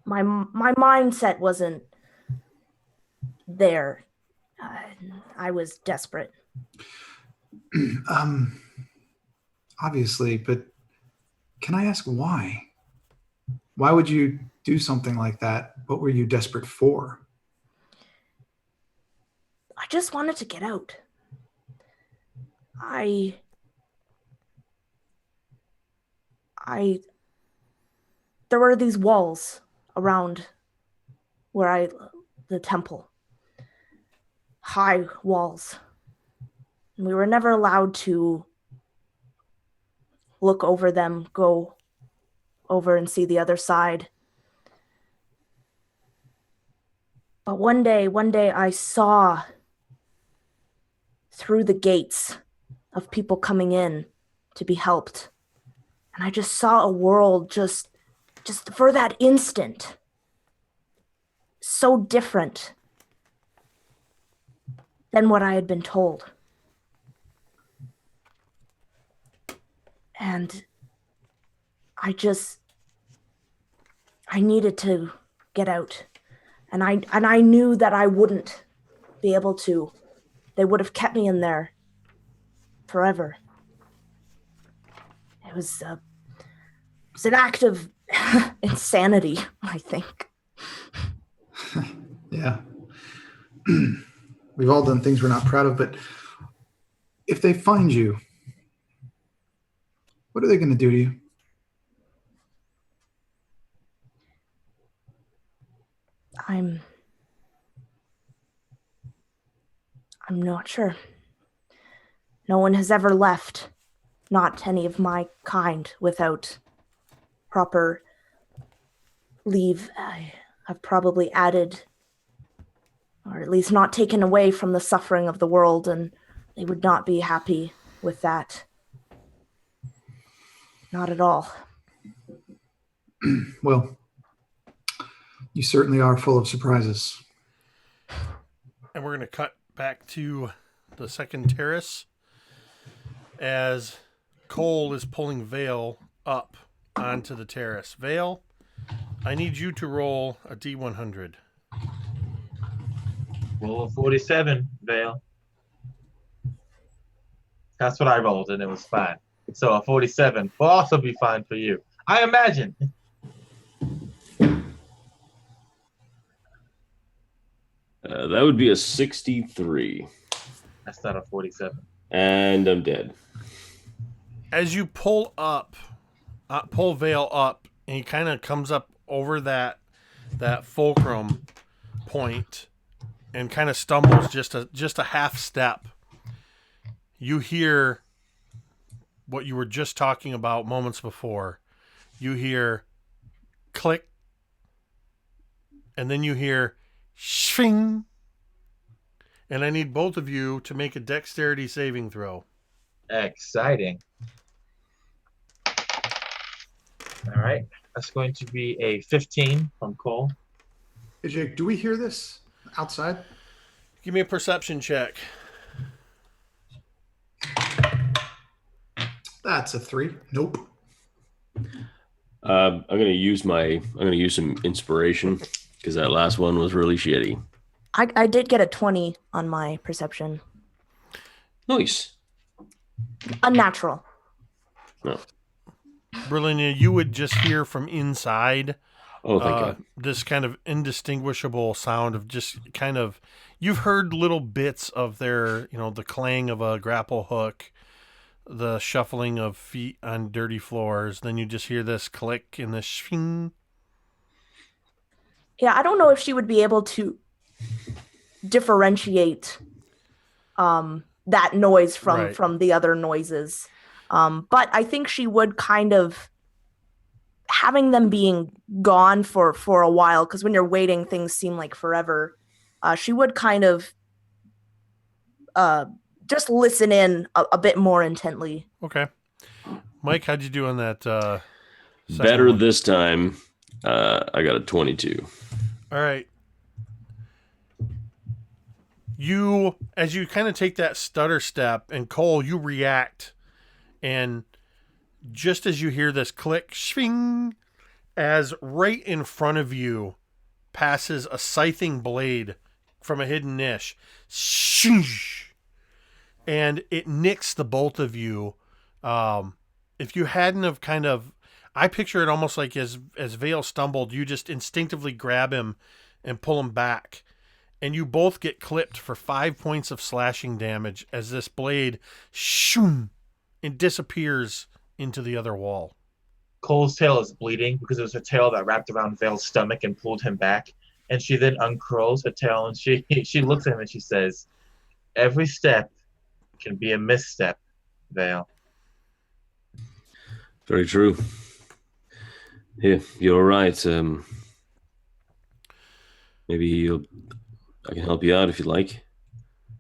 Speaker 4: my mindset wasn't there. I was desperate.
Speaker 6: Obviously, but can I ask why? Why would you do something like that? What were you desperate for?
Speaker 4: I just wanted to get out. There were these walls around the temple. High walls. And we were never allowed to look over them, go over and see the other side. But one day I saw through the gates of people coming in to be helped. And I just saw a world just for that instant, so different than what I had been told. And I needed to get out. And I knew that I wouldn't be able to. They would have kept me in there forever. It was an act of insanity, I think.
Speaker 6: Yeah. We've all done things we're not proud of, but if they find you, what are they going to do to you?
Speaker 4: I'm not sure. No one has ever left, not any of my kind, without proper leave. I've probably added, or at least not taken away from the suffering of the world, and they would not be happy with that. Not at all.
Speaker 6: Well, you certainly are full of surprises.
Speaker 2: And we're going to cut back to the second terrace as Cole is pulling Vale up onto the terrace. Vale, I need you to roll a D100.
Speaker 3: Roll a 47, Vale. That's what I rolled, and it was fine. So a 47 will also be fine for you, I imagine.
Speaker 5: That would be a 63.
Speaker 3: That's not a 47.
Speaker 5: And I'm dead.
Speaker 2: As you pull Vale up, and he kind of comes up over that fulcrum point and kind of stumbles just a half step, you hear what you were just talking about moments before. You hear click, and then you hear shing. And I need both of you to make a dexterity saving throw.
Speaker 3: Exciting. All right. That's going to be a 15 from Cole.
Speaker 6: Hey, Jake, do we hear this outside?
Speaker 2: Give me a perception check.
Speaker 6: That's a 3. Nope.
Speaker 5: I'm gonna use some inspiration because that last one was really shitty.
Speaker 4: I did get a 20 on my perception.
Speaker 5: Nice.
Speaker 4: Unnatural.
Speaker 5: No.
Speaker 2: Brilinya, you would just hear from inside
Speaker 5: Oh, thank God.
Speaker 2: this kind of indistinguishable sound of just kind of, you've heard little bits of their, the clang of a grapple hook, the shuffling of feet on dirty floors. Then you just hear this click and this shing.
Speaker 4: Yeah, I don't know if she would be able to differentiate that noise from the other noises. But I think she would kind of, having them being gone for a while, because when you're waiting, things seem like forever. She would kind of just listen in a bit more intently.
Speaker 2: Okay. Mike, how'd you do on that?
Speaker 5: Better
Speaker 2: one?
Speaker 5: this time. I got a 22.
Speaker 2: All right. As you kind of take that stutter step, and Cole, you react, and just as you hear this click, swing, as right in front of you passes a scything blade from a hidden niche, and it nicks the both of you. If you hadn't have kind of, I picture it almost like as Vale stumbled, you just instinctively grab him and pull him back. And you both get clipped for 5 points of slashing damage as this blade shoom, it disappears into the other wall.
Speaker 3: Cole's tail is bleeding because it was her tail that wrapped around Vale's stomach and pulled him back. And she then uncurls her tail and she looks at him and she says, "Every step can be a misstep, Vale."
Speaker 5: Very true. Yeah, you're right. Maybe I can help you out if you'd like.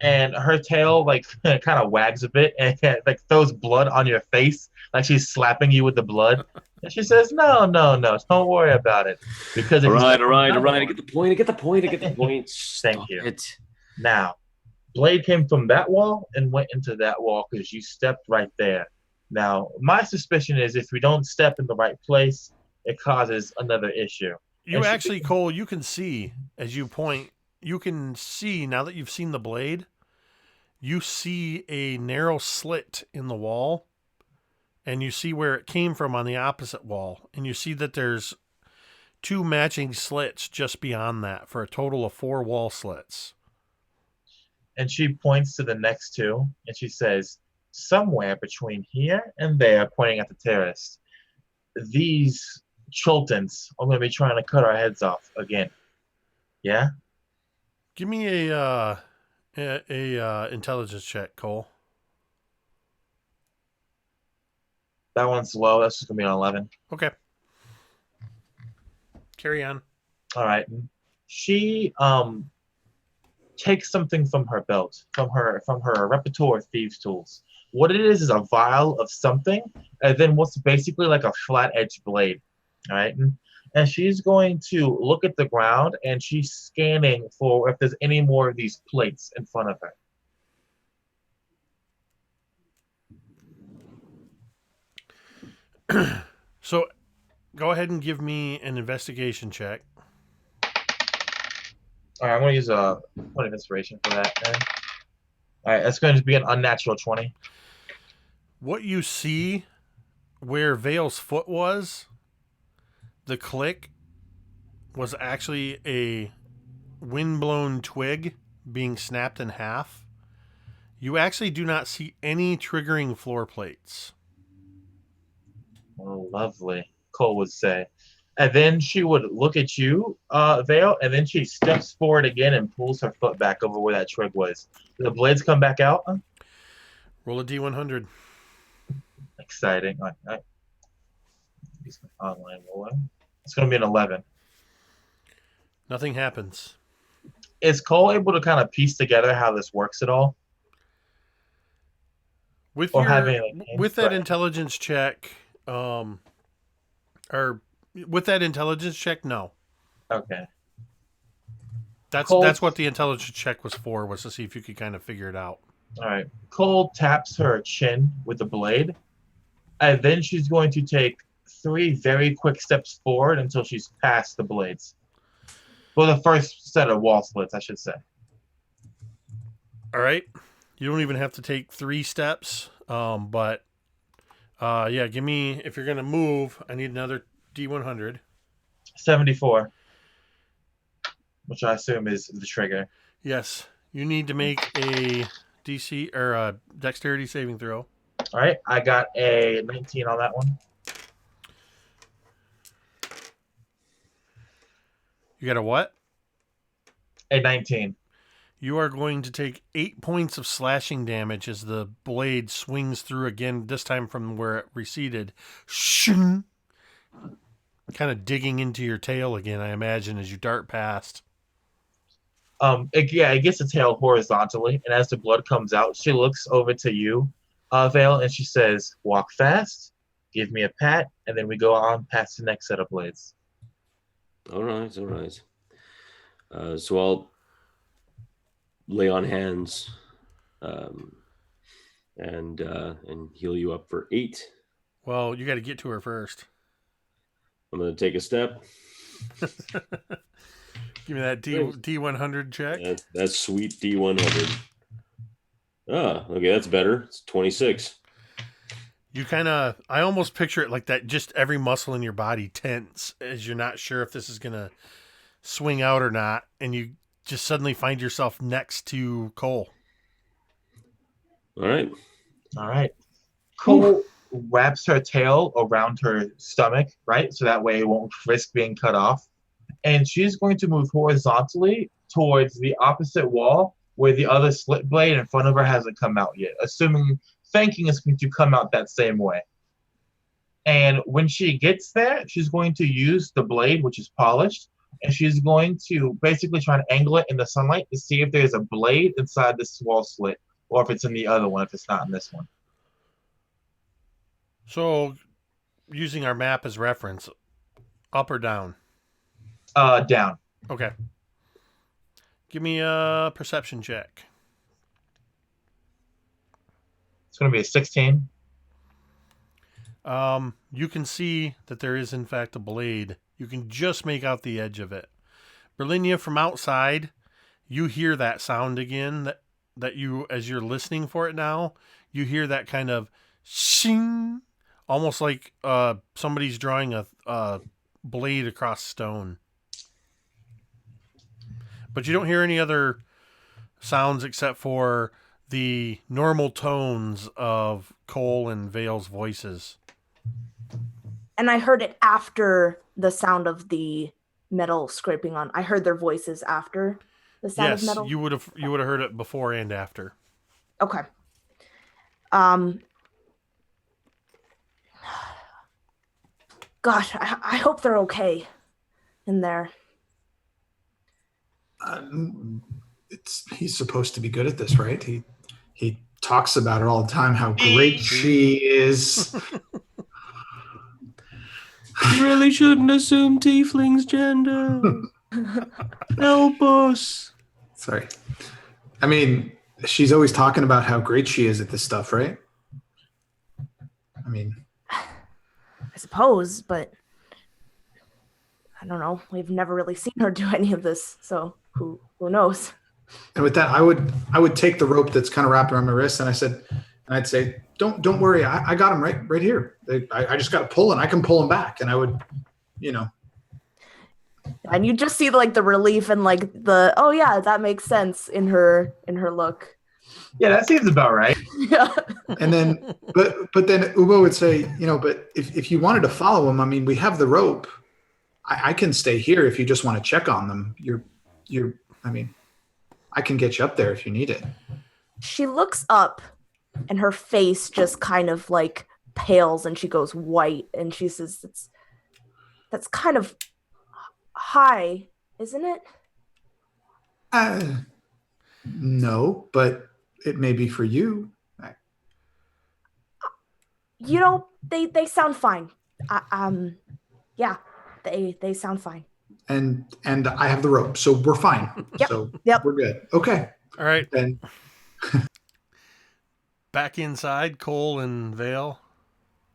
Speaker 3: And her tail kind of wags a bit and throws blood on your face, like she's slapping you with the blood. And she says, "No, don't worry about it." Because
Speaker 5: all right. I get the point.
Speaker 3: Thank you. Now, blade came from that wall and went into that wall because you stepped right there. Now, my suspicion is if we don't step in the right place, it causes another issue.
Speaker 2: You actually, Cole, you can see as you point. You can see, now that you've seen the blade, you see a narrow slit in the wall, and you see where it came from on the opposite wall, and you see that there's 2 matching slits just beyond that for a total of 4 wall slits.
Speaker 3: And she points to the next 2, and she says, "Somewhere between here and there," pointing at the terrace, "these Chultans are going to be trying to cut our heads off again." Yeah,
Speaker 2: Give me a intelligence check, Cole.
Speaker 3: that one's low. That's just gonna be an 11.
Speaker 2: Okay. Carry on.
Speaker 3: All right. She takes something from her belt, from her repertoire of thieves' tools. What it is a vial of something, and then what's basically like a flat edged blade. All right. And she's going to look at the ground and she's scanning for if there's any more of these plates in front of her.
Speaker 2: So go ahead and give me an investigation check.
Speaker 3: All right, I'm going to use a point of inspiration for that. Then. All right, that's going to be an unnatural 20.
Speaker 2: What you see where Vale's foot was, the click was actually a windblown twig being snapped in half. You actually do not see any triggering floor plates.
Speaker 3: Oh, lovely, Cole would say. And then she would look at you, Vale, and then she steps forward again and pulls her foot back over where that twig was. The blades come back out.
Speaker 2: Roll a D100.
Speaker 3: Exciting. All right. Use my online roller. It's going to be an 11.
Speaker 2: Nothing happens.
Speaker 3: Is Cole able to kind of piece together how this works at all?
Speaker 2: With
Speaker 3: Or
Speaker 2: your,
Speaker 3: having
Speaker 2: with that intelligence check, or with that intelligence check, no.
Speaker 3: Okay.
Speaker 2: That's what the intelligence check was for, was to see if you could kind of figure it out.
Speaker 3: All right. Cole taps her chin with the blade, and then she's going to take 3 very quick steps forward until she's past the blades. Well, the first set of wall splits, I should say.
Speaker 2: All right. You don't even have to take 3 steps. But yeah, give me, if you're going to move, I need another D100.
Speaker 3: 74, which I assume is the trigger.
Speaker 2: Yes. You need to make a DC or a dexterity saving throw.
Speaker 3: All right. I got a 19 on that one.
Speaker 2: You got a what?
Speaker 3: A 19.
Speaker 2: You are going to take 8 points of slashing damage as the blade swings through again, this time from where it receded. Shing! Kind of digging into your tail again, I imagine, as you dart past.
Speaker 3: It gets the tail horizontally, and as the blood comes out, she looks over to you, Vale, and she says, "Walk fast, give me a pat," and then we go on past the next set of blades.
Speaker 5: All right. So I'll lay on hands, and heal you up for 8.
Speaker 2: Well, you got to get to her first.
Speaker 5: I'm going to take a step.
Speaker 2: Give me that D100 check.
Speaker 5: That's sweet D100. Ah, okay, that's better. It's 26.
Speaker 2: You I almost picture it like that, just every muscle in your body tense as you're not sure if this is going to swing out or not, and you just suddenly find yourself next to Cole.
Speaker 5: All right.
Speaker 3: Cole wraps her tail around her stomach, right? So that way it won't risk being cut off. And she's going to move horizontally towards the opposite wall where the other slit blade in front of her hasn't come out yet, assuming thinking is going to come out that same way. And when she gets there, she's going to use the blade, which is polished, and she's going to basically try and angle it in the sunlight to see if there's a blade inside this wall slit, or if it's in the other one, if it's not in this one.
Speaker 2: So, using our map as reference, up or down?
Speaker 3: Down.
Speaker 2: Okay. Give me a perception check.
Speaker 3: It's going to be a 16.
Speaker 2: You can see that there is, in fact, a blade. You can just make out the edge of it. Brilinya, from outside, you hear that sound again, that you, as you're listening for it now, you hear that kind of shing, almost like somebody's drawing a blade across stone. But you don't hear any other sounds except for the normal tones of Cole and Vale's voices.
Speaker 4: And I heard it after the sound of the metal scraping on. I heard their voices after the sound of
Speaker 2: Yes,
Speaker 4: metal.
Speaker 2: you would have heard it before and after.
Speaker 4: Okay. Gosh, I hope they're okay in there.
Speaker 6: He's supposed to be good at this, right? He talks about it all the time, how great she is.
Speaker 5: You really shouldn't assume tiefling's gender. Help us.
Speaker 6: Sorry. I mean, she's always talking about how great she is at this stuff, right? I mean,
Speaker 4: I suppose, but I don't know. We've never really seen her do any of this, so who knows?
Speaker 6: and with that, I would take the rope that's kind of wrapped around my wrist, and I'd say, don't worry, I got him right here. I just got to pull, and I can pull him back, and I would,
Speaker 4: And you just see like the relief and like the oh yeah, that makes sense in her look.
Speaker 3: Yeah, that seems about right.
Speaker 4: Yeah.
Speaker 6: And then, but then Ubo would say, but if you wanted to follow him, I mean, we have the rope. I can stay here if you just want to check on them. I mean, I can get you up there if you need it.
Speaker 4: She looks up and her face just kind of like pales and she goes white and she says, that's kind of high, isn't it?
Speaker 6: No, but it may be for you.
Speaker 4: They sound fine. Yeah, they sound fine.
Speaker 6: And I have the rope, so we're fine.
Speaker 4: Yep.
Speaker 6: So
Speaker 4: Yep.
Speaker 6: We're good. Okay.
Speaker 2: All right.
Speaker 6: Then
Speaker 2: back inside, Cole and Vale.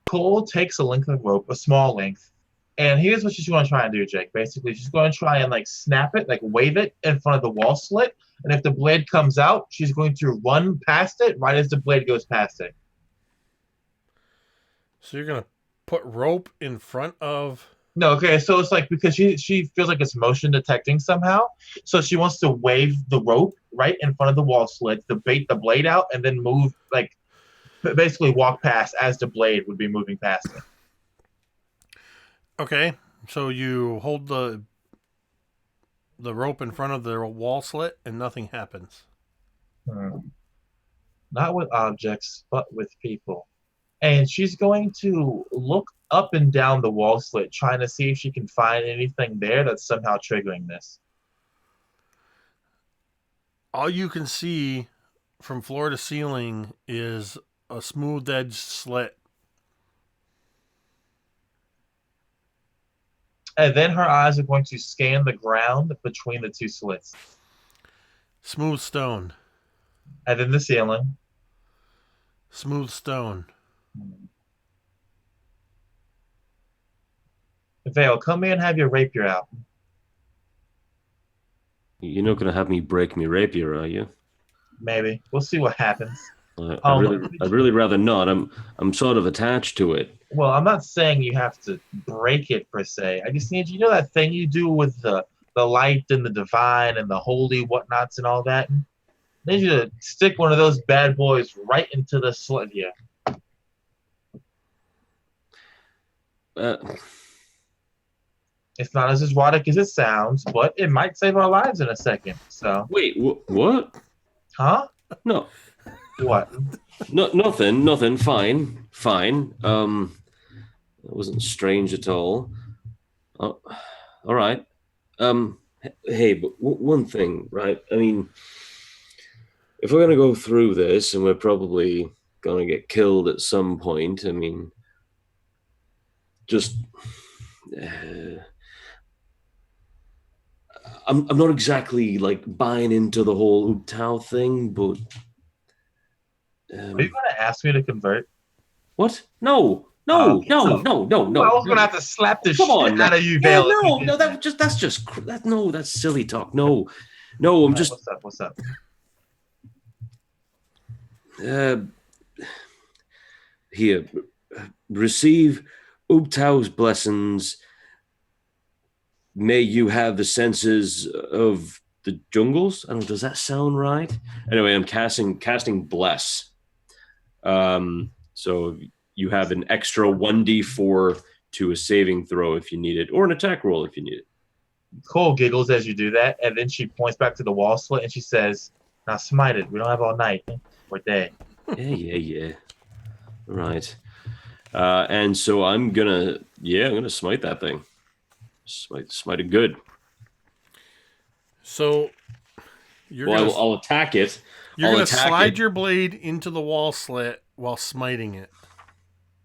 Speaker 3: Cole takes a length of rope, a small length, and here's what she's going to try and do, Jake. Basically, she's going to try and like snap it, like wave it in front of the wall slit, and if the blade comes out, she's going to run past it right as the blade goes past it.
Speaker 2: So you're gonna put rope in front of.
Speaker 3: No, okay, so it's like because she feels like it's motion detecting somehow, so she wants to wave the rope right in front of the wall slit to bait the blade out, and then move like basically walk past as the blade would be moving past it.
Speaker 2: Okay, so you hold the rope in front of the wall slit, and nothing happens.
Speaker 3: Not with objects, but with people. And she's going to look up and down the wall slit, trying to see if she can find anything there that's somehow triggering this.
Speaker 2: All you can see from floor to ceiling is a smooth edged slit.
Speaker 3: And then her eyes are going to scan the ground between the two slits.
Speaker 2: Smooth stone.
Speaker 3: And then the ceiling.
Speaker 2: Smooth stone.
Speaker 3: Vale, come here and have your rapier out.
Speaker 5: You're not going to have me break me rapier, are you?
Speaker 3: Maybe. We'll see what happens.
Speaker 5: I'd really rather not. I'm sort of attached to it.
Speaker 3: Well, I'm not saying you have to break it per se. I just need that thing you do with the light and the divine and the holy whatnots and all that. I need you to stick one of those bad boys right into the slit here. It's not as erotic as it sounds, but it might save our lives in a second. So
Speaker 5: wait, what?
Speaker 3: Huh?
Speaker 5: No.
Speaker 3: What?
Speaker 5: No, nothing. Fine. That wasn't strange at all. All right. Hey, but one thing, right? I mean, if we're gonna go through this, and we're probably gonna get killed at some point, I mean, just. I'm not exactly like buying into the whole Ubtao thing, but
Speaker 3: are you going to ask me to convert?
Speaker 5: What? No. I was
Speaker 3: going to have to slap the shit out of you, Vale.
Speaker 5: That's silly talk. No, I'm just.
Speaker 3: What's up?
Speaker 5: Here, receive Ubtao's blessings. May you have the senses of the jungles. I don't know. Does that sound right? Anyway, I'm casting bless. So you have an extra 1d4 to a saving throw if you need it, or an attack roll if you need it.
Speaker 3: Cole giggles as you do that, and then she points back to the wall slit and she says, "Now smite it. We don't have all night or day."
Speaker 5: Yeah. All right. And so I'm gonna smite that thing. Smite it good.
Speaker 2: So
Speaker 5: I'll attack it.
Speaker 2: You're going to slide your blade into the wall slit while smiting it.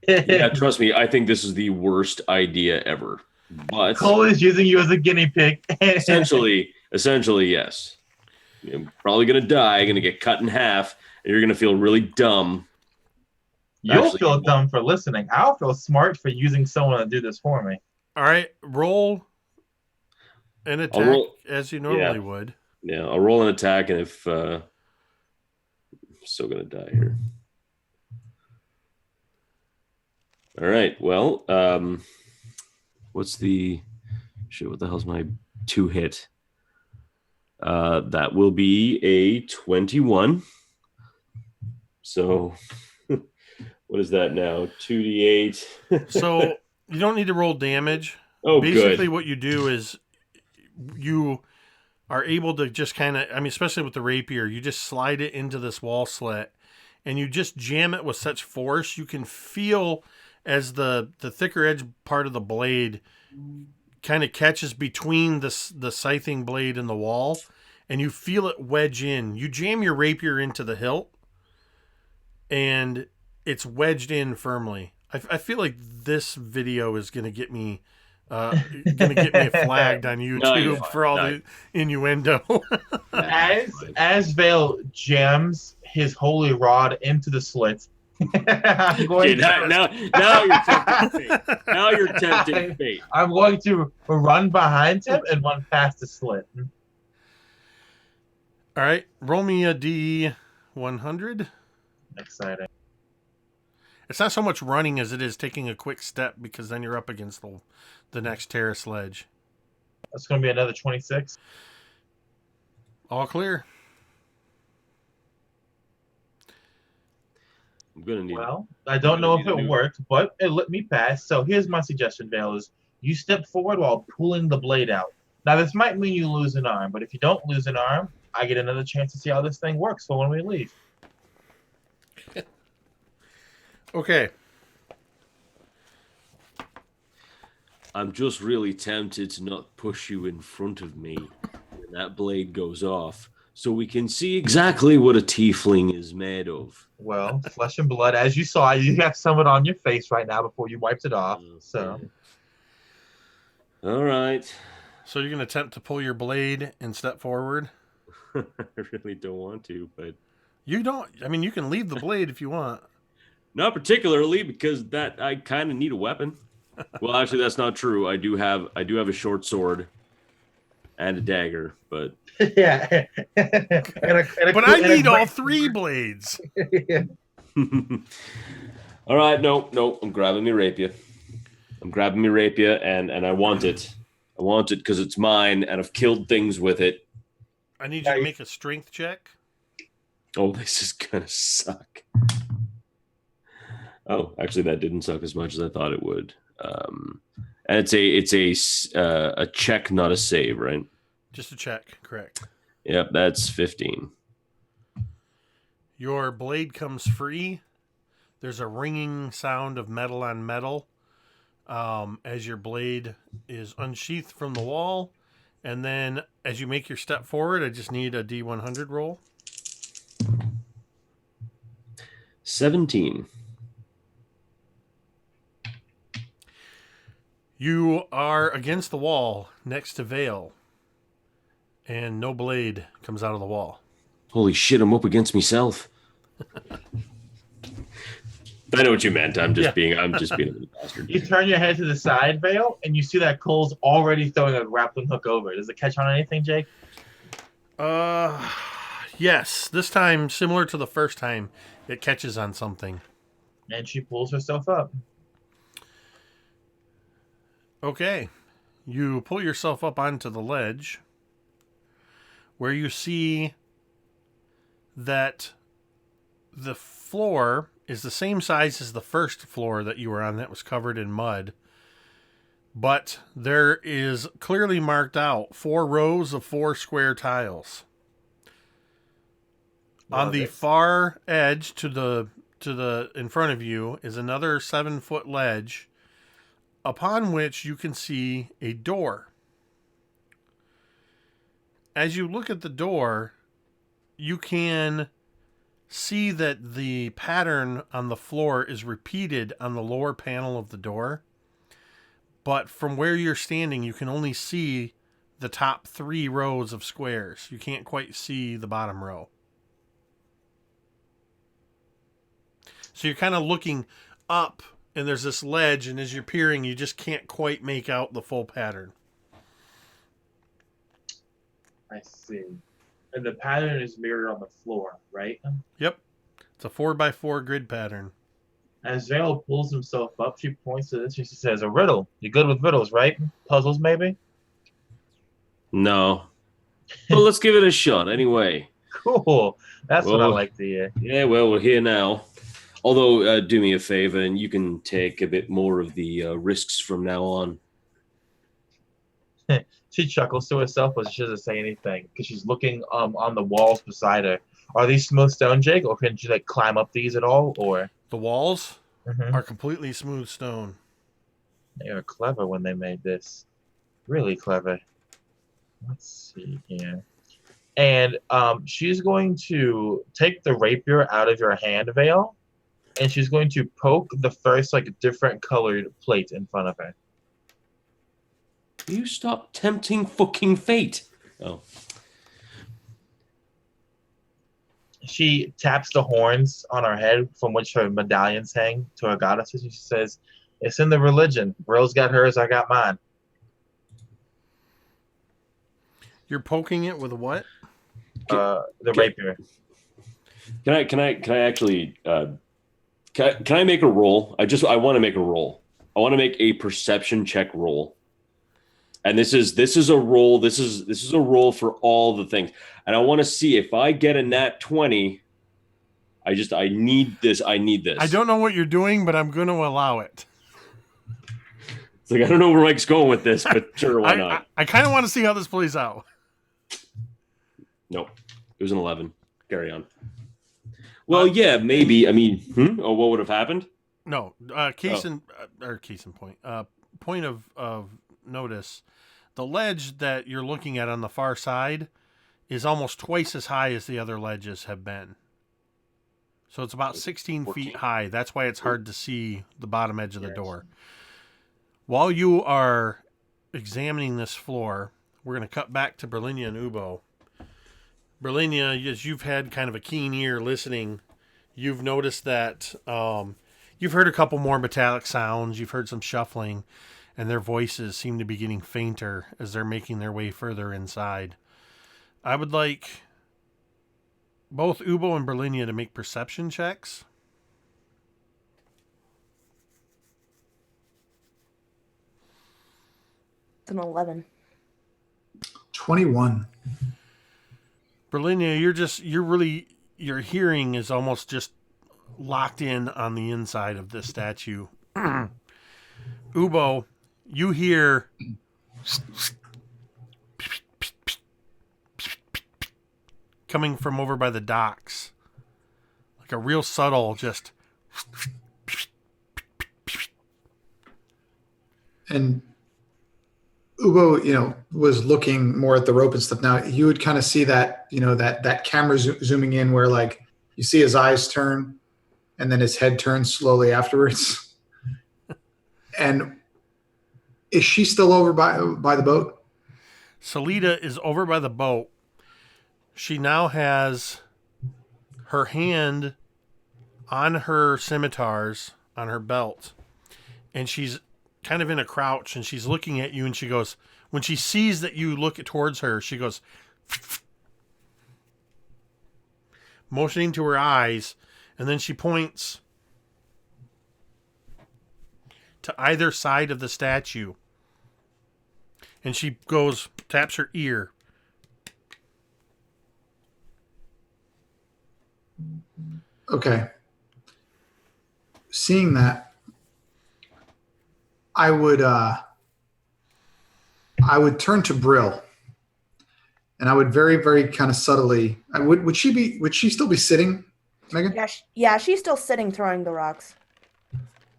Speaker 5: Yeah, trust me. I think this is the worst idea ever. But
Speaker 3: Cole is using you as a guinea pig.
Speaker 5: essentially, yes. You're probably gonna die. Gonna get cut in half, and you're gonna feel really dumb.
Speaker 3: You'll feel dumb for listening. I'll feel smart for using someone to do this for me.
Speaker 2: All right, roll an attack as you normally would.
Speaker 5: Yeah, I'll roll an attack, and if I'm still gonna die here. All right. Well, what's the shit? What the hell's my 2 hit? That will be a 21. So, what is that now? 2d8.
Speaker 2: So you don't need to roll damage.
Speaker 5: Oh,
Speaker 2: basically,
Speaker 5: good.
Speaker 2: what you do is you are able to just kind of, especially with the rapier, you just slide it into this wall slit, and you just jam it with such force you can feel as the thicker edge part of the blade kind of catches between the scything blade and the wall, and you feel it wedge in. You jam your rapier into the hilt, and it's wedged in firmly. I feel like this video is going to get me flagged on YouTube for all the innuendo.
Speaker 3: as Vale jams his holy rod into the slits.
Speaker 5: Now you're tempting fate.
Speaker 3: I'm going to run behind him and run past the slit.
Speaker 2: All right, roll me a D100.
Speaker 3: Exciting.
Speaker 2: It's not so much running as it is taking a quick step, because then you're up against the next terrace ledge.
Speaker 3: That's going to be another 26.
Speaker 2: All clear.
Speaker 5: I'm gonna need.
Speaker 3: Well, I don't know if it worked, but it let me pass. So here's my suggestion, Vale, is you step forward while pulling the blade out. Now, this might mean you lose an arm, but if you don't lose an arm, I get another chance to see how this thing works for when we leave.
Speaker 2: Okay.
Speaker 5: I'm just really tempted to not push you in front of me when that blade goes off, so we can see exactly what a tiefling is made of.
Speaker 3: Well, flesh and blood, as you saw, you have some of it on your face right now before you wiped it off. So,
Speaker 5: all right.
Speaker 2: So you're going to attempt to pull your blade and step forward?
Speaker 5: I really don't want to, but
Speaker 2: you don't. You can leave the blade if you want.
Speaker 5: Not particularly, because that I kind of need a weapon. Well, actually, that's not true. I do have a short sword and a dagger, but
Speaker 3: yeah.
Speaker 2: But I need all 3 blades.
Speaker 5: All right, no, I'm grabbing my rapier. And I want it. I want it because it's mine, and I've killed things with it.
Speaker 2: I need you to make a strength check.
Speaker 5: Oh, this is gonna suck. Oh, actually, that didn't suck as much as I thought it would. And it's a check, not a save, right?
Speaker 2: Just a check, correct.
Speaker 5: Yep, that's 15.
Speaker 2: Your blade comes free. There's a ringing sound of metal on metal as your blade is unsheathed from the wall. And then as you make your step forward, I just need a D100 roll.
Speaker 5: 17.
Speaker 2: You are against the wall next to Vale, and no blade comes out of the wall.
Speaker 5: Holy shit, I'm up against myself. I know what you meant. I'm just being a little bastard.
Speaker 3: You turn your head to the side, Vale, and you see that Cole's already throwing a grappling hook over. Does it catch on anything, Jake?
Speaker 2: Yes. This time, similar to the first time, it catches on something.
Speaker 3: And she pulls herself up.
Speaker 2: Okay. You pull yourself up onto the ledge, where you see that the floor is the same size as the first floor that you were on that was covered in mud. But there is clearly marked out 4 rows of 4 square tiles. On the far edge to the in front of you is another 7-foot ledge upon which you can see a door. As you look at the door, you can see that the pattern on the floor is repeated on the lower panel of the door. But from where you're standing, you can only see the top 3 rows of squares. You can't quite see the bottom row. So you're kind of looking up, and there's this ledge, and as you're peering, you just can't quite make out the full pattern.
Speaker 3: I see. And the pattern is mirrored on the floor, right?
Speaker 2: Yep. It's a 4x4 grid pattern.
Speaker 3: As Vale pulls himself up, she points to this and she says, "A riddle. You're good with riddles, right? Puzzles, maybe?"
Speaker 5: No. Well, let's give it a shot anyway.
Speaker 3: Cool. That's what I like to hear.
Speaker 5: Yeah, well, we're here now. Although, do me a favor, and you can take a bit more of the risks from now on.
Speaker 3: She chuckles to herself, but she doesn't say anything because she's looking on the walls beside her. Are these smooth stone, Jake, or can she climb up these at all? Or
Speaker 2: the walls are completely smooth stone.
Speaker 3: They are clever when they made this. Really clever. Let's see here. And she's going to take the rapier out of your hand, Vale, and she's going to poke the first different colored plate in front of her.
Speaker 5: You stop tempting fucking fate. Oh.
Speaker 3: She taps the horns on her head from which her medallions hang to her goddesses. She says, "It's in the religion. Bro's got hers, I got mine."
Speaker 2: You're poking it with what?
Speaker 3: The rapier.
Speaker 5: Can I actually can I make a roll? I want to make a roll. I want to make a perception check roll. And this is a roll. This is a roll for all the things. And I want to see if I get a nat 20. I need this. I
Speaker 2: don't know what you're doing, but I'm going to allow it.
Speaker 5: It's I don't know where Mike's going with this, but sure, why not?
Speaker 2: I kind of want to see how this plays out.
Speaker 5: Nope. It was an 11. Carry on. Well, yeah, maybe. I mean, oh, what would have happened?
Speaker 2: No. Case in point. Point of notice. The ledge that you're looking at on the far side is almost twice as high as the other ledges have been. So it's about 16 feet high. That's why it's hard to see the bottom edge of the door. While you are examining this floor, we're going to cut back to Brilinya and Ubo. Brilinya, as you've had kind of a keen ear listening, you've noticed that you've heard a couple more metallic sounds. You've heard some shuffling. And their voices seem to be getting fainter as they're making their way further inside. I would like both Ubo and Brilinya to make perception checks.
Speaker 4: It's an 11.
Speaker 6: 21.
Speaker 2: Brilinya, your hearing is almost just locked in on the inside of this statue. Ubo, you hear coming from over by the docks. Like a real subtle just.
Speaker 6: And Ubo, was looking more at the rope and stuff. Now you would kind of see that, that camera zooming in where you see his eyes turn and then his head turns slowly afterwards. And is she still over by the boat?
Speaker 2: Salida is over by the boat. She now has her hand on her scimitars on her belt. And she's kind of in a crouch and she's looking at you and she goes, when she sees that you look towards her, she goes, motioning to her eyes. And then she points to either side of the statue. And she taps her ear.
Speaker 6: Okay. Seeing that, I would I would turn to Brill, and I would very, very kind of subtly. Would she still be sitting, Megan?
Speaker 4: Yeah, she's still sitting throwing the rocks.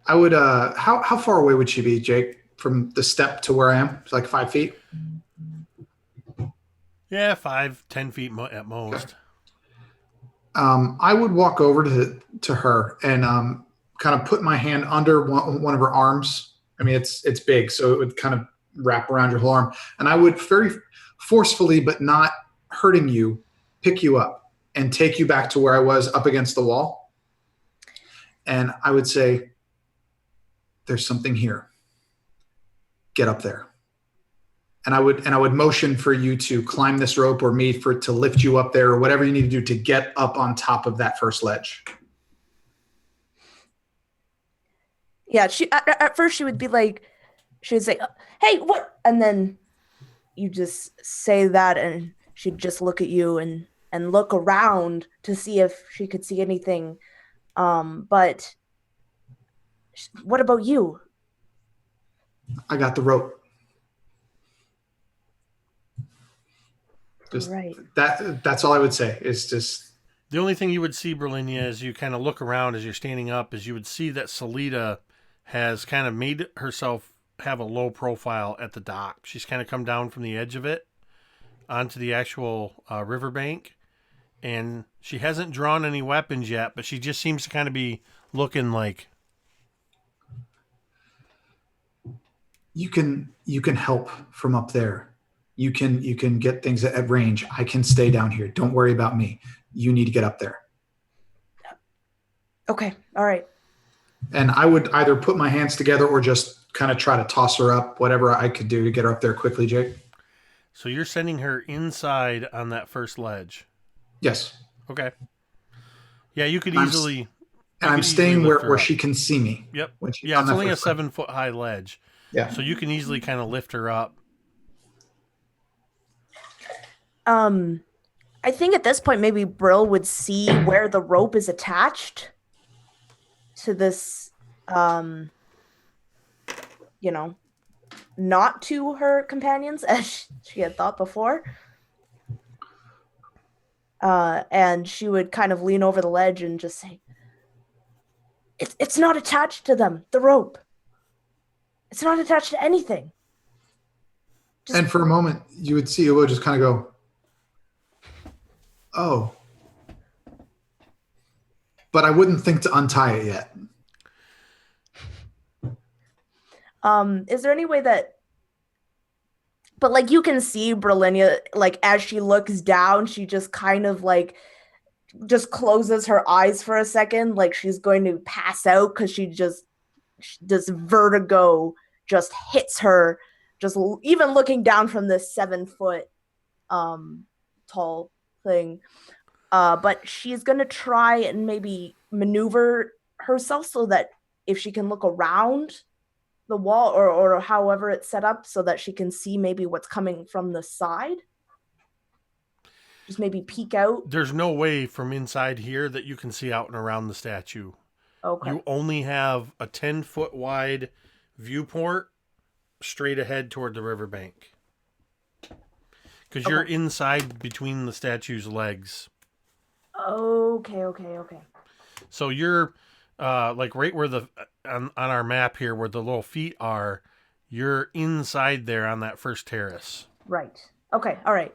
Speaker 6: I would. How far away would she be, Jake, from the step to where I am? It's like 5 feet.
Speaker 2: Yeah, 5-10 feet at most.
Speaker 6: I would walk over to her and kind of put my hand under one of her arms. I mean, it's big, so it would kind of wrap around your whole arm. And I would very forcefully, but not hurting you, pick you up and take you back to where I was up against the wall. And I would say, there's something here. Get up there. And I would motion for you to climb this rope, or me to lift you up there, or whatever you need to do to get up on top of that first ledge.
Speaker 4: Yeah, at first she would say, "Hey, what?" And then you just say that, and she'd just look at you and look around to see if she could see anything. But what about you?
Speaker 6: I got the rope. Just
Speaker 4: right.
Speaker 6: That's all I would say. It's just
Speaker 2: the only thing you would see, Brilinya, as you kind of look around as you're standing up, is you would see that Salida has kind of made herself have a low profile at the dock. She's kind of come down from the edge of it onto the actual riverbank, and she hasn't drawn any weapons yet, but she just seems to kind of be looking like.
Speaker 6: You can help from up there. You can get things at range. I can stay down here. Don't worry about me. You need to get up there.
Speaker 4: Okay. All right.
Speaker 6: And I would either put my hands together or just kind of try to toss her up, whatever I could do to get her up there quickly, Jake.
Speaker 2: So you're sending her inside on that first ledge?
Speaker 6: Yes.
Speaker 2: Okay. Yeah, you could easily...
Speaker 6: And I'm staying where she can see me.
Speaker 2: Yep. Yeah, it's only a 7-foot high ledge.
Speaker 6: Yeah.
Speaker 2: So you can easily kind of lift her up.
Speaker 4: I think at this point maybe Brill would see where the rope is attached to this, not to her companions as she had thought before. And she would kind of lean over the ledge and just say, It's not attached to them, the rope. It's not attached to anything.
Speaker 6: And for a moment, you would see Ubo just kind of go, oh. But I wouldn't think to untie it yet.
Speaker 4: Is there any way that... But, like, you can see Brilinya, like, as she looks down, she just kind of, like, just closes her eyes for a second, like she's going to pass out because this vertigo just hits her, just even looking down from this 7-foot tall thing. But she's going to try and maybe maneuver herself so that if she can look around the wall or however it's set up so that she can see maybe what's coming from the side. Just maybe peek out.
Speaker 2: There's no way from inside here that you can see out and around the statue.
Speaker 4: Okay.
Speaker 2: You only have a 10-foot wide viewport straight ahead toward the riverbank. Because you're inside between the statue's legs.
Speaker 4: Okay.
Speaker 2: So you're like right where on our map here where the little feet are, you're inside there on that first terrace.
Speaker 4: Right. Okay. All right.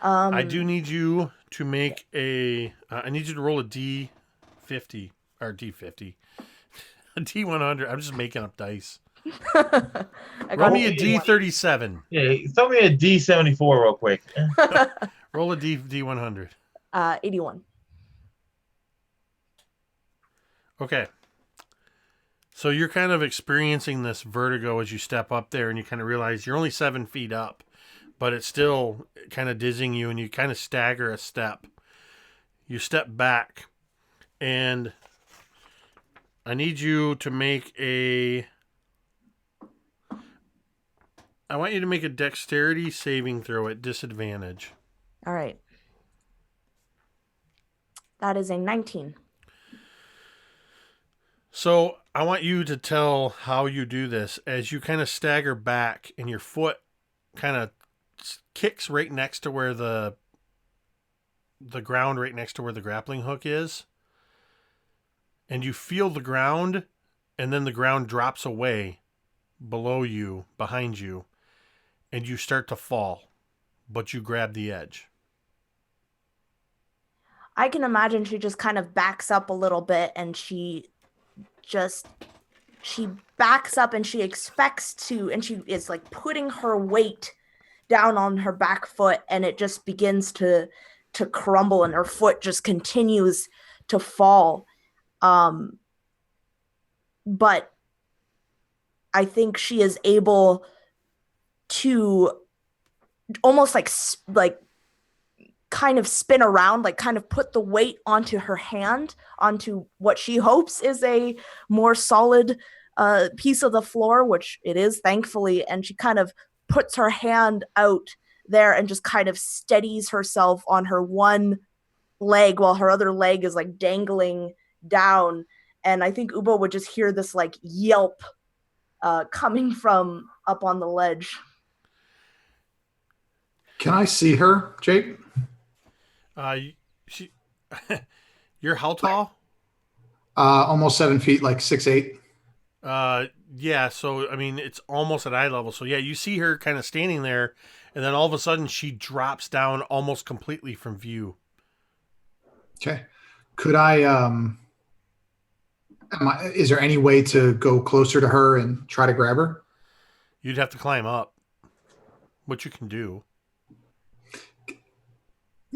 Speaker 2: I do need you to make I need you to roll a D50 or D50. A D100. I'm just making up dice. Roll me a D37.
Speaker 3: Yeah, throw me a D74 real quick.
Speaker 2: Roll a D100.
Speaker 4: 81.
Speaker 2: Okay. So you're kind of experiencing this vertigo as you step up there, and you kind of realize you're only 7 feet up, but it's still kind of dizzying you, and you kind of stagger a step. You step back, and I need you to make I want you to make a dexterity saving throw at disadvantage.
Speaker 4: All right. That is a 19.
Speaker 2: So I want you to tell how you do this as you kind of stagger back and your foot kind of kicks right next to where the ground right next to where the grappling hook is. And you feel the ground, and then the ground drops away below you, behind you, and you start to fall, but you grab the edge.
Speaker 4: I can imagine she just kind of backs up a little bit, and she backs up, and she expects to, and she is like putting her weight down on her back foot, and it just begins to crumble, and her foot just continues to fall. But I think she is able to almost like kind of spin around, like kind of put the weight onto her hand, onto what she hopes is a more solid piece of the floor, which it is, thankfully. And she kind of puts her hand out there and just kind of steadies herself on her one leg while her other leg is like dangling down. And I think Ubo would just hear this like yelp coming from up on the ledge.
Speaker 6: Can I see her, Jake?
Speaker 2: You're how tall?
Speaker 6: Almost 7 feet, like 6'8".
Speaker 2: Yeah. So I mean, it's almost at eye level. So yeah, you see her kind of standing there, and then all of a sudden she drops down almost completely from view.
Speaker 6: Okay. Could I? Is there any way to go closer to her and try to grab her?
Speaker 2: You'd have to climb up, which you can do.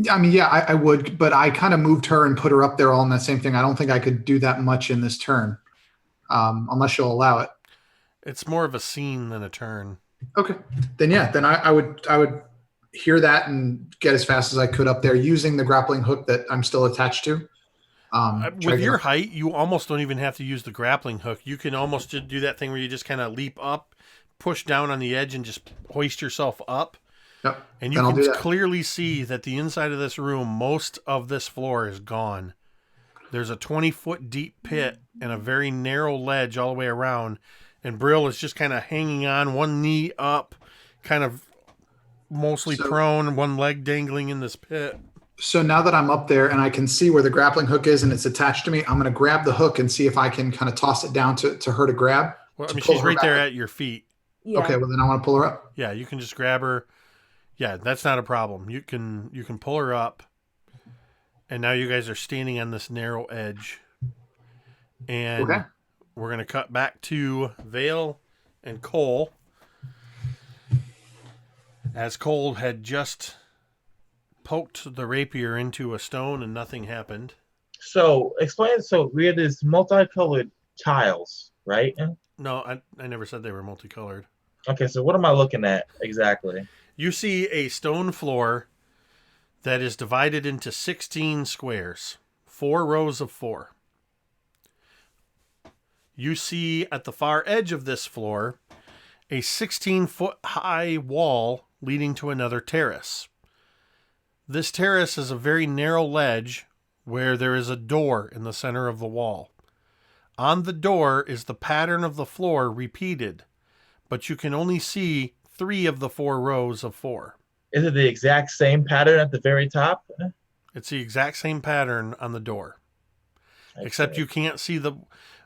Speaker 6: I mean, yeah, I would, but I kind of moved her and put her up there all in that same thing. I don't think I could do that much in this turn, unless you'll allow it.
Speaker 2: It's more of a scene than a turn.
Speaker 6: Okay, then yeah, then I would hear that and get as fast as I could up there using the grappling hook that I'm still attached to.
Speaker 2: With your height, you almost don't even have to use the grappling hook. You can almost just do that thing where you just kind of leap up, push down on the edge, and just hoist yourself up.
Speaker 6: Yep.
Speaker 2: And you can clearly see that the inside of this room, most of this floor is gone. There's a 20-foot deep pit and a very narrow ledge all the way around. And Brill is just kind of hanging on, one knee up, kind of mostly prone, one leg dangling in this pit.
Speaker 6: So now that I'm up there and I can see where the grappling hook is and it's attached to me, I'm going to grab the hook and see if I can kind of toss it down to her to grab.
Speaker 2: Well, I mean, she's right there at your feet.
Speaker 4: Yeah.
Speaker 6: Okay, well then I want to pull her up.
Speaker 2: Yeah, you can just grab her. Yeah, that's not a problem. You can pull her up. And now you guys are standing on this narrow edge. And we're going to cut back to Vale and Cole. As Cole had just poked the rapier into a stone and nothing happened.
Speaker 3: So explain. So we had these multicolored tiles, right?
Speaker 2: No, I never said they were multicolored.
Speaker 3: Okay, so what am I looking at exactly?
Speaker 2: You see a stone floor that is divided into 16 squares, 4 rows of 4. You see at the far edge of this floor a 16-foot high wall leading to another terrace. This terrace is a very narrow ledge where there is a door in the center of the wall. On the door is the pattern of the floor repeated, but you can only see 3 of the 4 rows of 4.
Speaker 3: Is it the exact same pattern at the very top?
Speaker 2: It's the exact same pattern on the door. Except you can't see the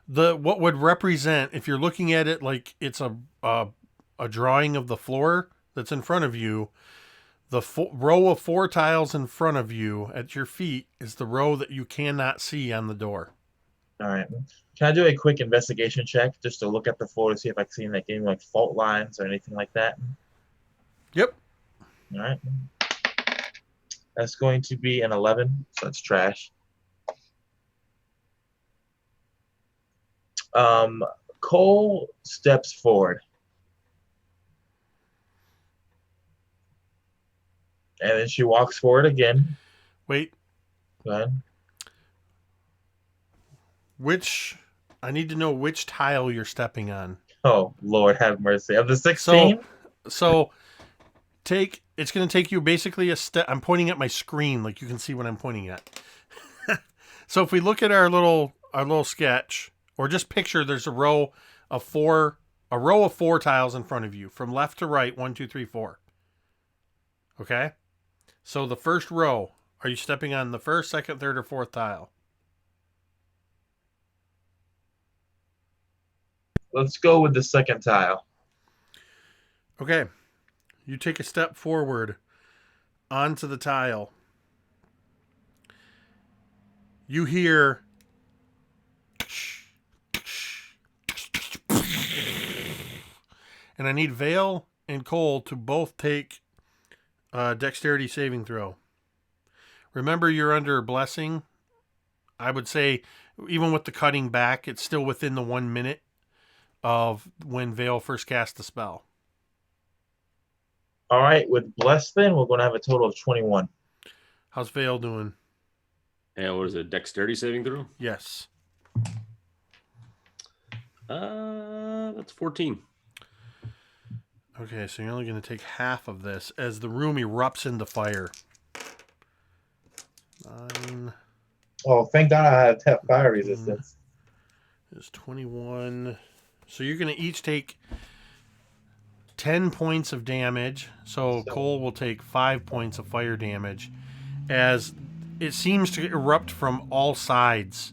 Speaker 2: what would represent, if you're looking at it like it's a drawing of the floor that's in front of you, the row of 4 tiles in front of you at your feet is the row that you cannot see on the door.
Speaker 3: All right. Can I do a quick investigation check just to look at the floor to see if I can see any like fault lines or anything like that?
Speaker 2: Yep.
Speaker 3: All right. That's going to be an 11, so that's trash. Cole steps forward. And then she walks forward again.
Speaker 2: Wait.
Speaker 3: Go ahead.
Speaker 2: I need to know which tile you're stepping on.
Speaker 3: Oh, Lord have mercy. Of the 16?
Speaker 2: So it's going to take you basically a step. I'm pointing at my screen, like you can see what I'm pointing at. So if we look at our little sketch, or just picture there's a row of 4 tiles in front of you from left to right, 1, 2, 3, 4. Okay? So the first row, are you stepping on the first, second, third, or fourth tile?
Speaker 3: Let's go with the second tile.
Speaker 2: Okay. You take a step forward onto the tile. You hear and I need Vale and Cole to both take a dexterity saving throw. Remember, you're under blessing. I would say, even with the cutting back, it's still within the 1 minute of when Vale first cast the spell.
Speaker 3: All right, with bless, then we're going to have a total of 21.
Speaker 2: How's Vale doing?
Speaker 5: And what is it? Dexterity saving throw?
Speaker 2: Yes.
Speaker 5: That's 14.
Speaker 2: Okay, so you're only going to take half of this as the room erupts into fire. 9
Speaker 3: Oh, thank God I have fire resistance.
Speaker 2: is 21. So you're going to each take 10 points of damage. So Cole will take 5 points of fire damage as it seems to erupt from all sides.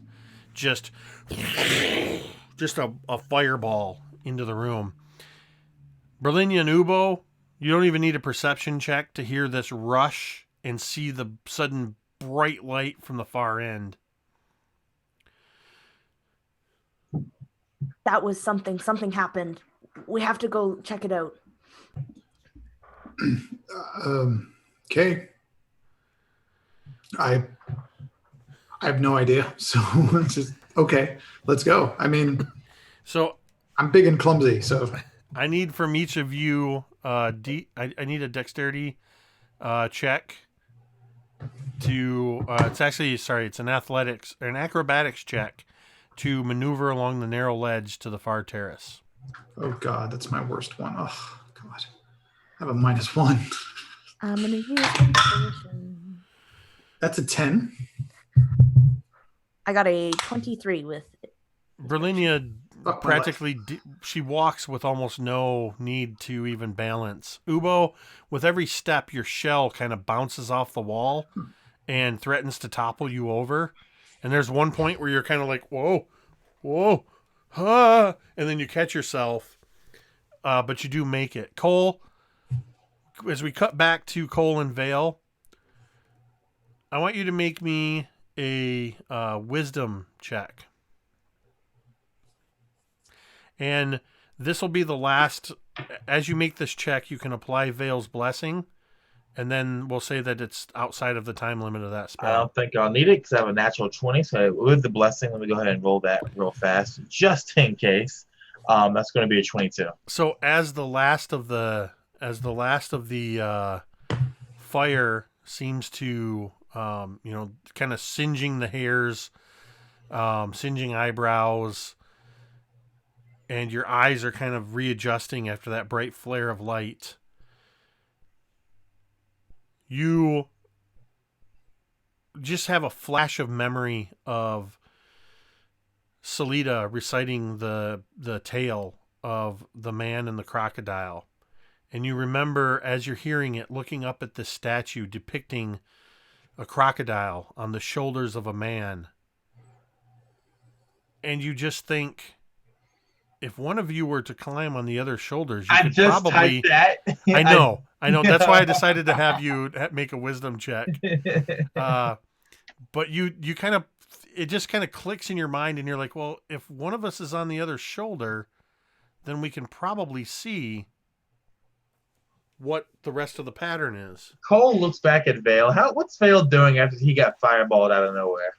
Speaker 2: Just a fireball into the room. Brilinya and Ubo, you don't even need a perception check to hear this rush and see the sudden bright light from the far end.
Speaker 4: That was something. Something happened. We have to go check it out.
Speaker 6: Okay. I have no idea. So it's just okay. Let's go. I mean,
Speaker 2: So
Speaker 6: I'm big and clumsy, so
Speaker 2: I need from each of you, I need a dexterity check to, it's an acrobatics check to maneuver along the narrow ledge to the far terrace.
Speaker 6: oh god, that's my worst one. Oh god, I have a -1.
Speaker 4: I'm gonna use inspiration.
Speaker 6: That's a 10.
Speaker 4: I got a 23 with it.
Speaker 2: Brilinya
Speaker 6: Fuck my
Speaker 2: practically, she walks with almost no need to even balance. Ubo, with every step, your shell kind of bounces off the wall and threatens to topple you over. And there's one point where you're kind of like, whoa, and then you catch yourself, but you do make it. Cole, as we cut back to Cole and Vale, I want you to make me a wisdom check. And this will be the last. As you make this check, you can apply Vale's blessing, and then we'll say that it's outside of the time limit of that
Speaker 3: I
Speaker 2: spell.
Speaker 3: don't think I'll need it because I have a natural 20. So with the blessing, let me go ahead and roll that real fast, just in case. That's going to be a 22.
Speaker 2: So as the last of the fire seems to kind of singeing the hairs, singeing eyebrows, and your eyes are kind of readjusting after that bright flare of light, you just have a flash of memory of Salida reciting the tale of the man and the crocodile. And you remember, as you're hearing it, looking up at this statue depicting a crocodile on the shoulders of a man. And you just think, if one of you were to climb on the other shoulders, you could probably...
Speaker 3: that.
Speaker 2: I know. That's why I decided to have you make a wisdom check. But you kind of... It just kind of clicks in your mind, and you're like, well, if one of us is on the other shoulder, then we can probably see what the rest of the pattern is.
Speaker 3: Cole looks back at Vale. What's Vale doing after he got fireballed out of nowhere?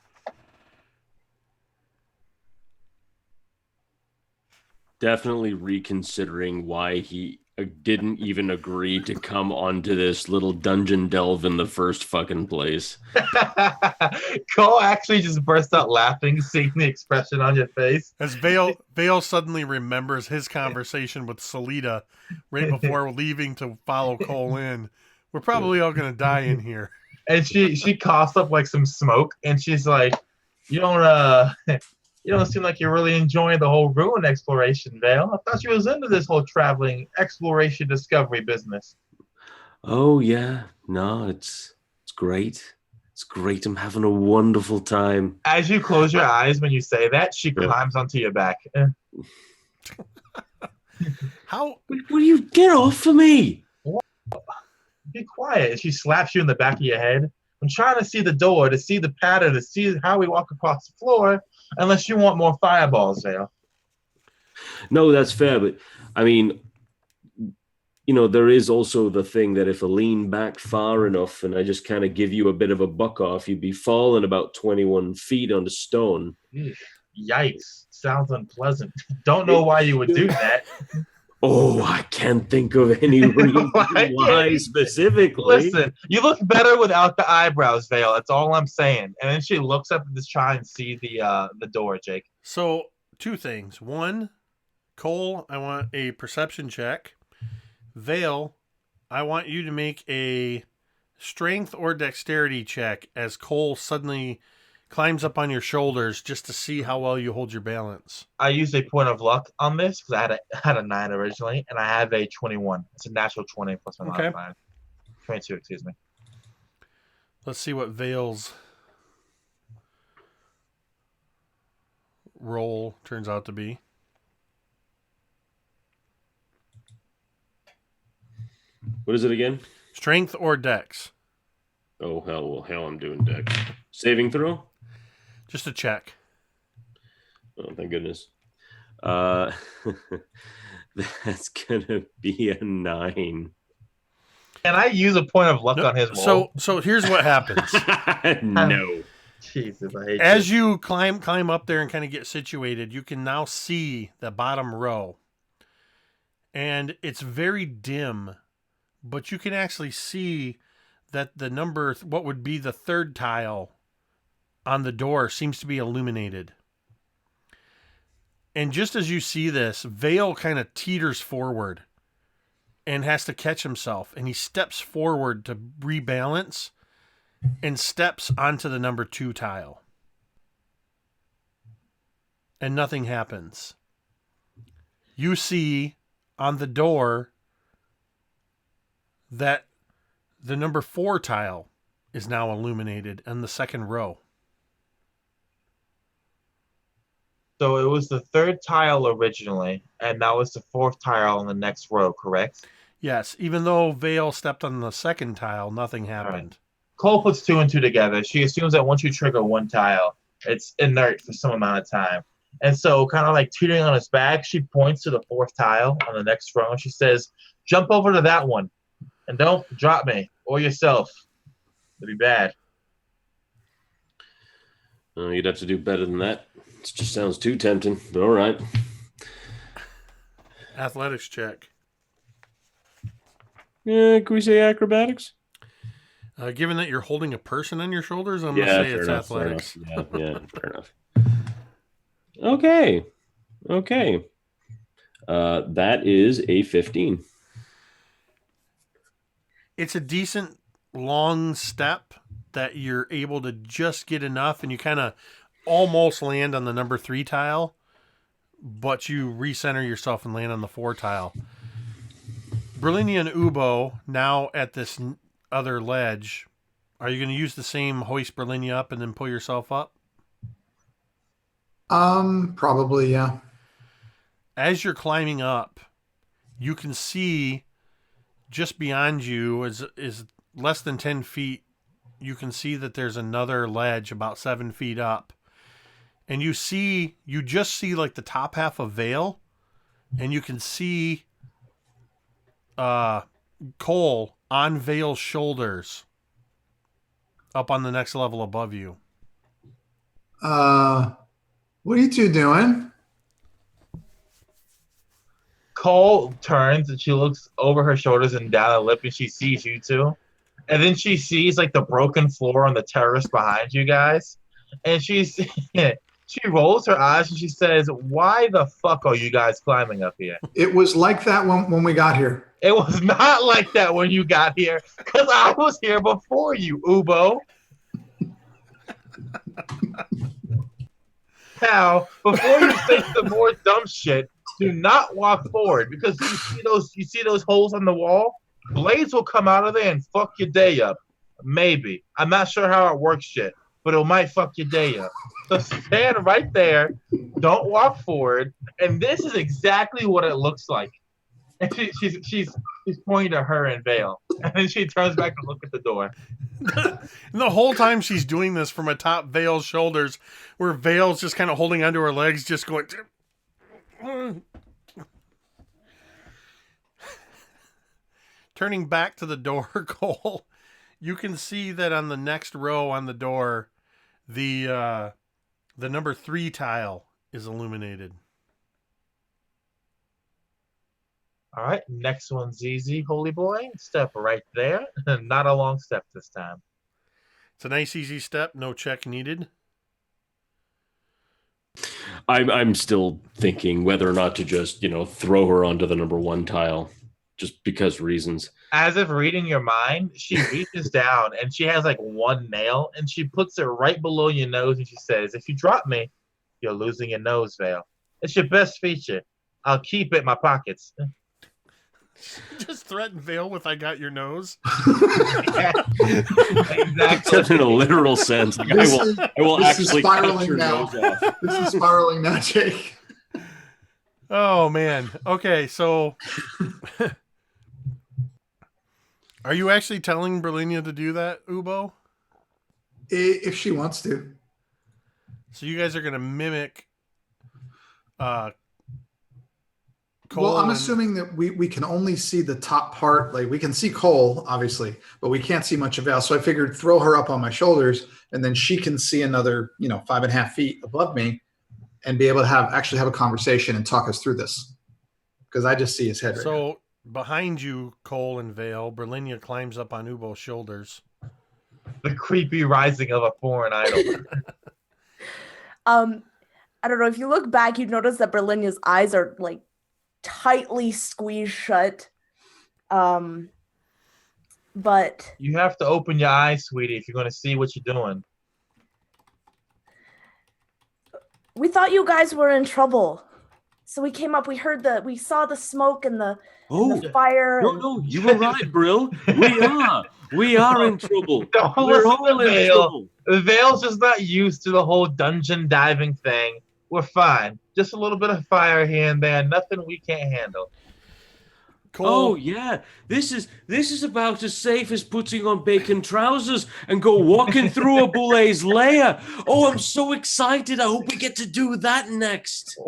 Speaker 5: Definitely reconsidering why he didn't even agree to come onto this little dungeon delve in the first fucking place.
Speaker 3: Cole actually just burst out laughing, seeing the expression on your face.
Speaker 2: As Vale suddenly remembers his conversation with Salida right before leaving to follow Cole in. We're probably all going to die in here.
Speaker 3: And she coughs up like some smoke, and she's like, you don't seem like you're really enjoying the whole ruin exploration, Vale. I thought you was into this whole traveling exploration discovery business.
Speaker 5: Oh yeah, no, it's great. It's great. I'm having a wonderful time.
Speaker 3: As you close your eyes when you say that, she
Speaker 5: Yeah.
Speaker 3: climbs onto your back.
Speaker 2: How?
Speaker 5: What do you get off of me?
Speaker 3: Be quiet. She slaps you in the back of your head. I'm trying to see the door, to see the pattern, to see how we walk across the floor, unless you want more fireballs, Vale.
Speaker 5: No, that's fair, but I mean, there is also the thing that if I lean back far enough and I just kind of give you a bit of a buck off, you'd be falling about 21 feet on the stone.
Speaker 3: Yikes. Sounds unpleasant. Don't know why you would do that.
Speaker 5: Oh, I can't think of any reason why specifically.
Speaker 3: Listen, you look better without the eyebrows, Vale. That's all I'm saying. And then she looks up to try and see the door, Jake.
Speaker 2: So, two things. One, Cole, I want a perception check. Vale, I want you to make a strength or dexterity check as Cole suddenly climbs up on your shoulders just to see how well you hold your balance.
Speaker 3: I used a point of luck on this because I had a 9 originally, and I have a 21. It's a natural 20 plus my modifier. 22, excuse me.
Speaker 2: Let's see what Vale's roll turns out to be.
Speaker 5: What is it again?
Speaker 2: Strength or dex?
Speaker 5: Oh, hell, I'm doing dex. Saving throw?
Speaker 2: Just a check.
Speaker 5: Oh, thank goodness. That's going to be a 9.
Speaker 3: Can I use a point of luck on his roll?
Speaker 2: So here's what happens.
Speaker 5: No.
Speaker 3: Jesus, I hate
Speaker 2: As you climb up there and kind of get situated, you can now see the bottom row. And it's very dim, but you can actually see that the number, what would be the third tile on the door, seems to be illuminated. And just as you see this, Vale kind of teeters forward and has to catch himself. And he steps forward to rebalance and steps onto the number 2 tile. And nothing happens. You see on the door that the number 4 tile is now illuminated in the second row.
Speaker 3: So it was the third tile originally, and now it's the 4th tile in the next row, correct?
Speaker 2: Yes, even though Vale stepped on the second tile, nothing happened.
Speaker 3: Cole puts 2 and 2 together. She assumes that once you trigger one tile, it's inert for some amount of time. And so, kind of like teetering on his back, she points to the 4th tile on the next row, and she says, jump over to that one, and don't drop me or yourself. It'd be bad.
Speaker 5: You'd have to do better than that. It just sounds too tempting, but all right.
Speaker 2: Athletics check.
Speaker 5: Yeah, can we say acrobatics?
Speaker 2: Given that you're holding a person on your shoulders, I'm going to say it's athletics.
Speaker 5: Yeah, fair enough. Okay. That is a 15.
Speaker 2: It's a decent long step that you're able to just get enough, and you kind of almost land on the number 3 tile, but you recenter yourself and land on the 4 tile. Brilinya and Ubo, now at this other ledge, are you going to use the same hoist Brilinya up and then pull yourself up?
Speaker 6: Probably, yeah.
Speaker 2: As you're climbing up, you can see just beyond you is less than 10 feet. You can see that there's another ledge about 7 feet up. And you just see like the top half of Vale, and you can see Cole on Vale's shoulders up on the next level above you.
Speaker 6: What are you two doing?
Speaker 3: Cole turns and she looks over her shoulders and down the lip, and she sees you two. And then she sees like the broken floor on the terrace behind you guys. And she rolls her eyes and she says, why the fuck are you guys climbing up here?
Speaker 6: It was like that when we got here.
Speaker 3: It was not like that when you got here, because I was here before you, Ubo. Now, before you say some more dumb shit, do not walk forward, because you see those holes on the wall? blades will come out of there and fuck your day up. Maybe. I'm not sure how it works yet, but it might fuck your day up. So stand right there. Don't walk forward. And this is exactly what it looks like. And she's pointing to her and Vale. And then she turns back to look at the door.
Speaker 2: The whole time she's doing this from atop Vale's shoulders, where Vale's just kind of holding onto her legs, just going... Turning back to the door, Cole, you can see that on the next row on the door, the number 3 tile is illuminated.
Speaker 3: All right, next one's easy, holy boy. Step right there. Not a long step this time.
Speaker 2: It's a nice, easy step. No check needed.
Speaker 5: I'm still thinking whether or not to just, throw her onto the number 1 tile, just because reasons.
Speaker 3: As if reading your mind, she reaches down and she has like one nail and she puts it right below your nose and she says, "If you drop me, you're losing your nose, Vale. It's your best feature. I'll keep it in my pockets."
Speaker 2: Just threaten Vale with "I got your nose."
Speaker 3: Exactly.
Speaker 5: Except in a literal sense. Like, I will actually cut your nose off.
Speaker 6: This is spiraling now, Jake.
Speaker 2: Oh, man. Okay, so... Are you actually telling Brilinya to do that, Ubo?
Speaker 6: If she wants to.
Speaker 2: So you guys are going to mimic... Cole,
Speaker 6: well, I'm assuming that we can only see the top part. Like, we can see Cole, obviously, but we can't see much of Vale. So I figured throw her up on my shoulders, and then she can see another, 5.5 feet above me, and be able to actually have a conversation and talk us through this. Because I just see his head right now.
Speaker 2: So behind you, Cole and Vale, Brilinya climbs up on Ubo's shoulders.
Speaker 3: The creepy rising of a foreign idol.
Speaker 4: I don't know. If you look back, you'd notice that Berlinya's eyes are like tightly squeezed shut. But
Speaker 3: you have to open your eyes, sweetie, if you're going to see what you're doing.
Speaker 4: We thought you guys were in trouble. So we came up, we saw the smoke and the fire.
Speaker 5: No, you were right, Brill. We are in trouble. We're all in trouble.
Speaker 3: Vale's just not used to the whole dungeon diving thing. We're fine. Just a little bit of fire here and there. Nothing we can't handle.
Speaker 2: Cole.
Speaker 5: Oh yeah, this is about as safe as putting on bacon trousers and go walking through a boulet's lair. Oh, I'm so excited! I hope we get to do that next.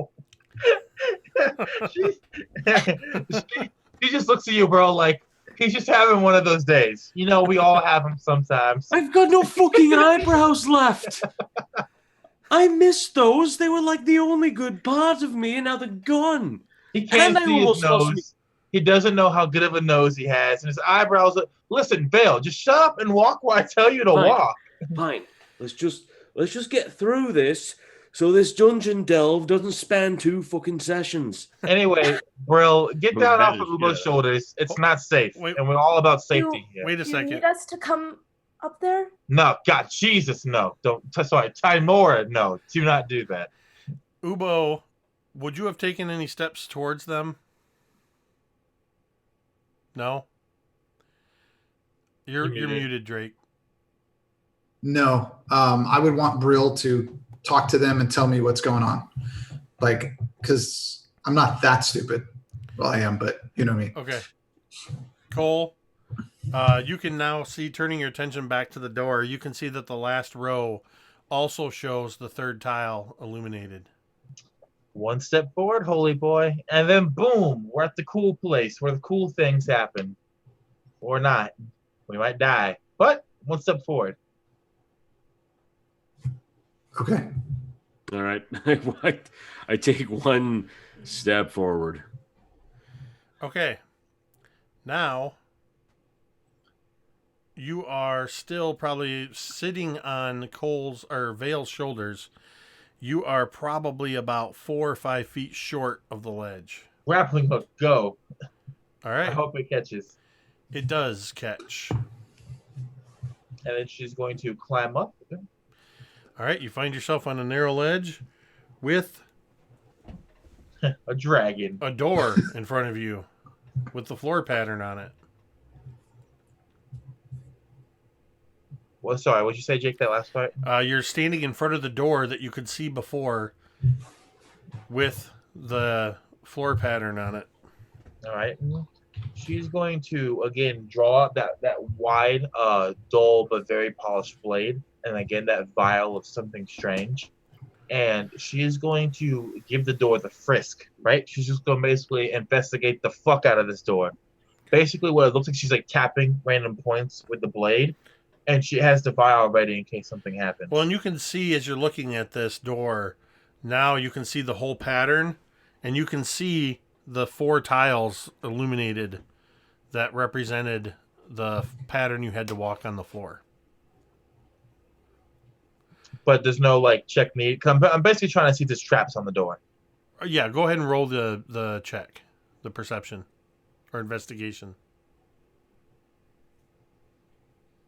Speaker 3: she just looks at you, bro, like he's just having one of those days. We all have them sometimes.
Speaker 5: I've got no fucking eyebrows left. I missed those. They were like the only good part of me, and now they're gone.
Speaker 3: He can't see his nose. He doesn't know how good of a nose he has, and his eyebrows are... Listen, Vale, just shut up and walk where I tell you to walk.
Speaker 5: Fine. Let's just get through this so this dungeon delve doesn't span 2 fucking sessions.
Speaker 3: Anyway, Brill, get down off of Ubo's shoulders. It's not safe, and we're all about safety here.
Speaker 2: Wait a second.
Speaker 4: You need us to come up there?
Speaker 3: No, God, Jesus, no. Don't. Sorry, Timora, no. Do not do that.
Speaker 2: Ubo, would you have taken any steps towards them? No? You're muted, Drake.
Speaker 6: No. I would want Brill to talk to them and tell me what's going on. Like, because I'm not that stupid. Well, I am, but you know me.
Speaker 2: Okay. Cole, you can now see, turning your attention back to the door, you can see that the last row also shows the 3rd tile illuminated.
Speaker 3: One step forward, holy boy, and then boom, we're at the cool place where the cool things happen. Or not. We might die. But one step forward.
Speaker 6: Okay.
Speaker 5: All right. I take 1 step forward.
Speaker 2: Okay. Now, you are still probably sitting on Cole's or Vale's shoulders. You are probably about 4 or 5 feet short of the ledge.
Speaker 3: Grappling hook, go.
Speaker 2: All right.
Speaker 3: I hope it catches.
Speaker 2: It does catch.
Speaker 3: And then she's going to climb up.
Speaker 2: All right. You find yourself on a narrow ledge with
Speaker 3: a dragon.
Speaker 2: A door in front of you with the floor pattern on it.
Speaker 3: Well, sorry, what'd you say, Jake, that last part?
Speaker 2: You're standing in front of the door that you could see before with the floor pattern on it.
Speaker 3: All right. She's going to, again, draw out that wide, dull, but very polished blade. And again, that vial of something strange. And she is going to give the door the frisk, right? She's just going to basically investigate the fuck out of this door. Basically, what it looks like, she's like tapping random points with the blade. And she has the vial ready in case something happens.
Speaker 2: Well, and you can see as you're looking at this door, now you can see the whole pattern, and you can see the 4 tiles illuminated that represented the pattern you had to walk on the floor.
Speaker 3: But there's no like check need. I'm basically trying to see if there's traps on the door.
Speaker 2: Yeah, go ahead and roll the check, the perception or investigation.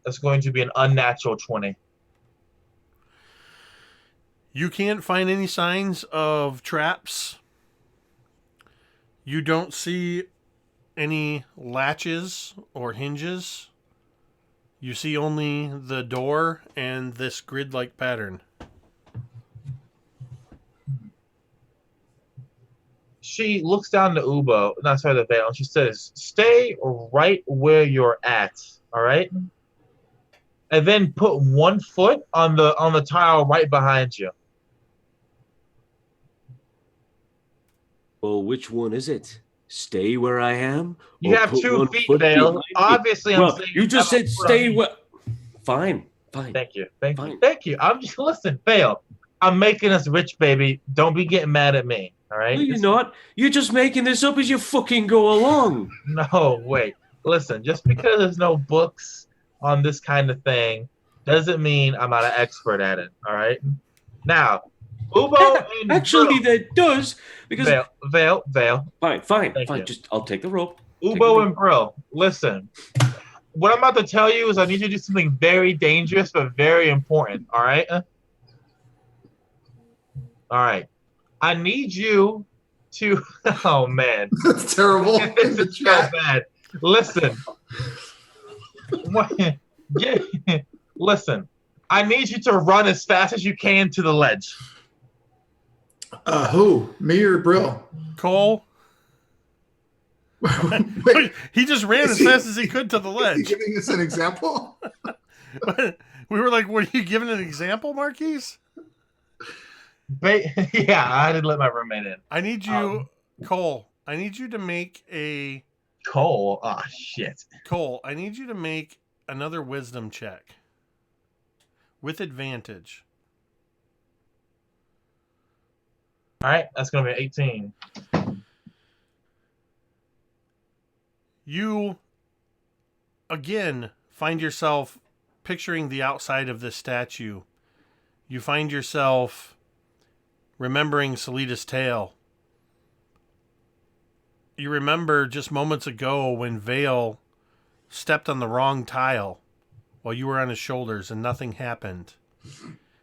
Speaker 3: That's going to be an unnatural 20.
Speaker 2: You can't find any signs of traps. You don't see any latches or hinges. You see only the door and this grid-like pattern.
Speaker 3: She looks down to Ubo, not sorry, the Vale, and she says, "Stay right where you're at, all right? And then put 1 foot on the tile right behind you."
Speaker 5: Well, which one is it? Stay where I am?
Speaker 3: You
Speaker 5: Or
Speaker 3: have
Speaker 5: put
Speaker 3: 2
Speaker 5: 1
Speaker 3: feet,
Speaker 5: foot
Speaker 3: Vale.
Speaker 5: behind me?
Speaker 3: Obviously, I'm
Speaker 5: Well,
Speaker 3: saying
Speaker 5: you just
Speaker 3: have a
Speaker 5: said
Speaker 3: foot
Speaker 5: stay
Speaker 3: on me.
Speaker 5: where. Fine.
Speaker 3: Thank you. Thank you.
Speaker 5: Fine.
Speaker 3: Thank you. I'm just listen, Vale. I'm making us rich, baby. Don't be getting mad at me. All right?
Speaker 5: No, you're not. You're just making this up as you fucking go along.
Speaker 3: No, wait. Listen, just because there's no books on this kind of thing doesn't mean I'm not an expert at it. All right. Now, Ubo and
Speaker 5: Actually, that does because
Speaker 3: Vale.
Speaker 5: fine.
Speaker 3: Thank you.
Speaker 5: Just I'll take the rope.
Speaker 3: Ubo and Brill, listen. What I'm about to tell you is I need you to do something very dangerous but very important. All right. All right. I need you to. Oh man,
Speaker 6: That's terrible.
Speaker 3: this is so bad. Listen. Listen. I need you to run as fast as you can to the ledge.
Speaker 6: Who? Me or Brill?
Speaker 2: Cole?
Speaker 6: Wait,
Speaker 2: He just ran as fast as he could to the
Speaker 6: is he
Speaker 2: ledge.
Speaker 6: giving us an example?
Speaker 2: We were like, were you giving an example, Marquise?
Speaker 3: Yeah, I didn't let my roommate in.
Speaker 2: I need you, Cole, I need you to make a...
Speaker 3: Cole? Oh, shit.
Speaker 2: Cole, I need you to make another wisdom check. With advantage.
Speaker 3: All right, that's going to be 18.
Speaker 2: You, again, find yourself picturing the outside of this statue. You find yourself remembering Selita's tale. You remember just moments ago when Vale stepped on the wrong tile while you were on his shoulders and nothing happened.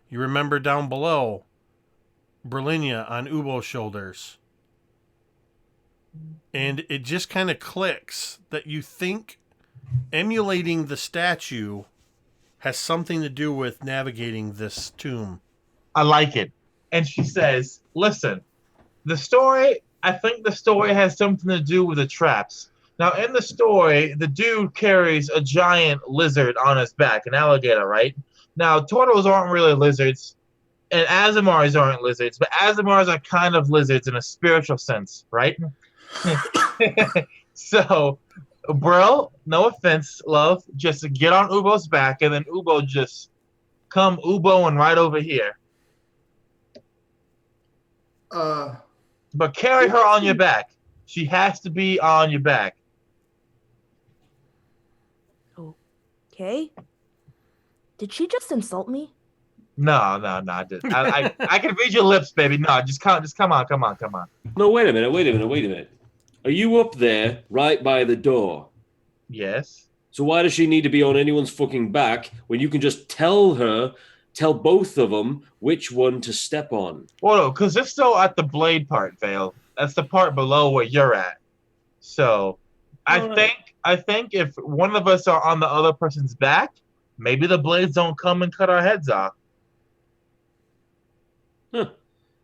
Speaker 2: You remember down below Brilinya on Ubo's shoulders. And it just kind of clicks that you think emulating the statue has something to do with navigating this tomb.
Speaker 3: I like it. And she says, listen, I think the story has something to do with the traps. Now, in the story, the dude carries a giant lizard on his back, an alligator, right? Now, turtles aren't really lizards, and Azimaris aren't lizards, but Azimaris are kind of lizards in a spiritual sense, right? So, Brill, no offense, love, just get on Ubo's back, and then Ubo just come Uboing right over here. But carry her on your back. She has to be on your back.
Speaker 4: Okay. Did she just insult me?
Speaker 3: No, I didn't. I can read your lips, baby. No, just come on.
Speaker 5: No, wait a minute. Are you up there right by the door?
Speaker 3: Yes.
Speaker 5: So why does she need to be on anyone's fucking back when you can just tell both of them which one to step on?
Speaker 3: Well, no, because it's still at the blade part, Vale. That's the part below where you're at. So, I think if one of us are on the other person's back, maybe the blades don't come and cut our heads off.
Speaker 5: Huh.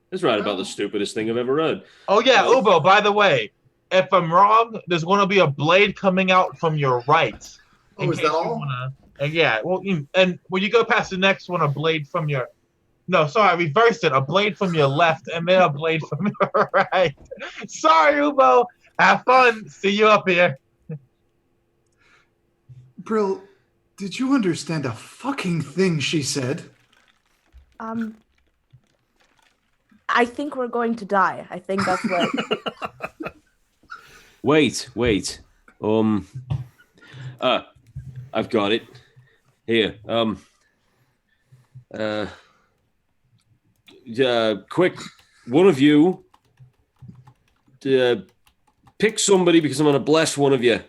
Speaker 5: That's right about the stupidest thing I've ever read.
Speaker 3: Oh yeah, Ubo, by the way, if I'm wrong, there's going to be a blade coming out from your right.
Speaker 6: Oh, is that all?
Speaker 3: And yeah, well, and when you go past the next one, a blade from your... No, sorry, I reversed it. A blade from your left and then a blade from your right. Sorry, Ubo. Have fun. See you up here.
Speaker 6: Brill, did you understand a fucking thing she said?
Speaker 4: I think we're going to die. I think that's what.
Speaker 5: Wait. I've got it. Here. Quick, one of you pick somebody because I'm going to bless one of you.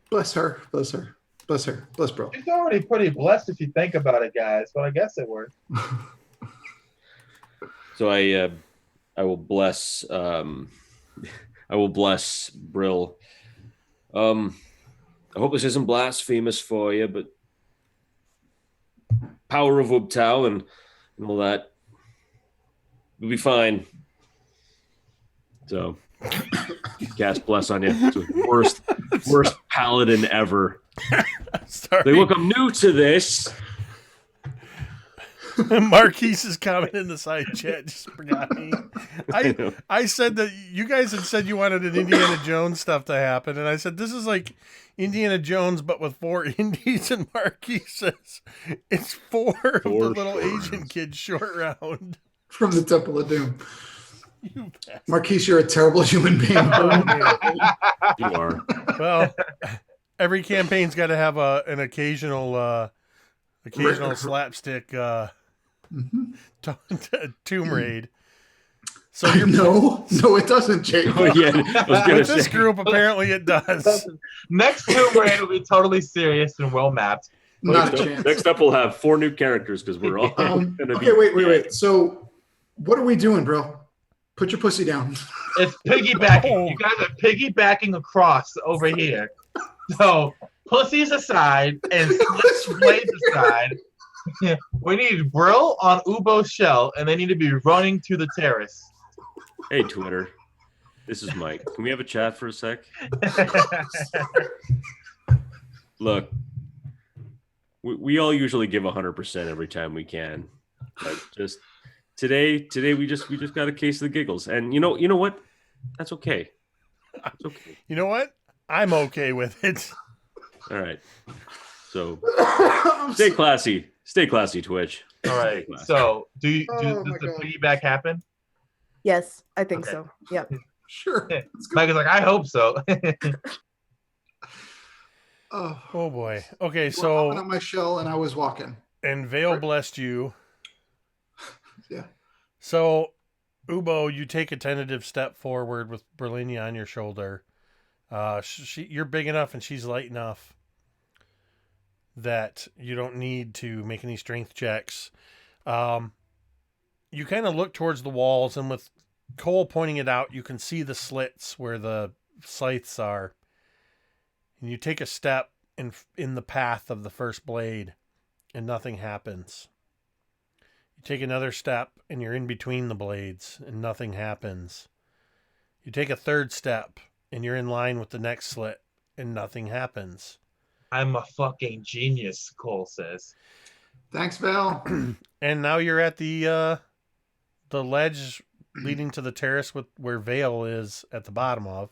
Speaker 6: Bless her. Bless bro.
Speaker 3: She's already pretty blessed if you think about it, guys, but I guess it worked.
Speaker 5: So I will bless Brill. I hope this isn't blasphemous for you, but power of Ubtao and all that, you'll be fine. So cast bless on you. It's the worst paladin ever.
Speaker 2: Sorry.
Speaker 5: They look, I'm new to this.
Speaker 2: Marquise is commenting in the side chat. Just forgot me. I said that you guys had said you wanted an Indiana Jones stuff to happen, and I said this is like Indiana Jones but with 4 indies, and Marquise says it's 4 of the little Asian kids short round
Speaker 6: from the Temple of Doom.
Speaker 2: You bastard.
Speaker 6: Marquise, you're a terrible human being.
Speaker 5: You are.
Speaker 2: Well, every campaign's got to have an occasional slapstick tomb raid. So
Speaker 6: no, it doesn't, Jake.
Speaker 5: Oh, yeah,
Speaker 2: with this group, apparently it does.
Speaker 3: Next tomb raid will be totally serious and well mapped.
Speaker 6: Not a chance.
Speaker 5: Next up, we'll have 4 new characters because we're all
Speaker 6: okay, wait. So, what are we doing, bro? Put your pussy down.
Speaker 3: It's piggybacking. You guys are piggybacking across over here. So, pussies aside and split blades aside. We need Brill on Ubo's shell, and they need to be running to the terrace.
Speaker 5: Hey, Twitter. This is Mike. Can we have a chat for a sec? Look, we all usually give 100% every time we can. But just today we just got a case of the giggles, and you know what? That's okay. It's okay.
Speaker 2: You know what? I'm okay with it.
Speaker 5: All right. So stay classy. Stay classy, Twitch.
Speaker 3: All right. So does the piggyback happen?
Speaker 4: Yes, I think so. Yep.
Speaker 6: Sure.
Speaker 3: Mike is like, I hope so.
Speaker 2: Oh boy. Okay,
Speaker 6: I
Speaker 2: so
Speaker 6: opened up my shell and I was walking.
Speaker 2: And Vale blessed you.
Speaker 6: Yeah.
Speaker 2: So, Ubo, you take a tentative step forward with Brilinya on your shoulder. You're big enough and she's light enough that you don't need to make any strength checks. You kind of look towards the walls, and with Cole pointing it out, you can see the slits where the scythes are. And you take a step in the path of the first blade, and nothing happens. You take another step, and you're in between the blades, and nothing happens. You take a third step, and you're in line with the next slit, and nothing happens.
Speaker 3: I'm a fucking genius, Cole says.
Speaker 6: Thanks, Val.
Speaker 2: And now you're at the ledge leading to the terrace where Vale is at the bottom of.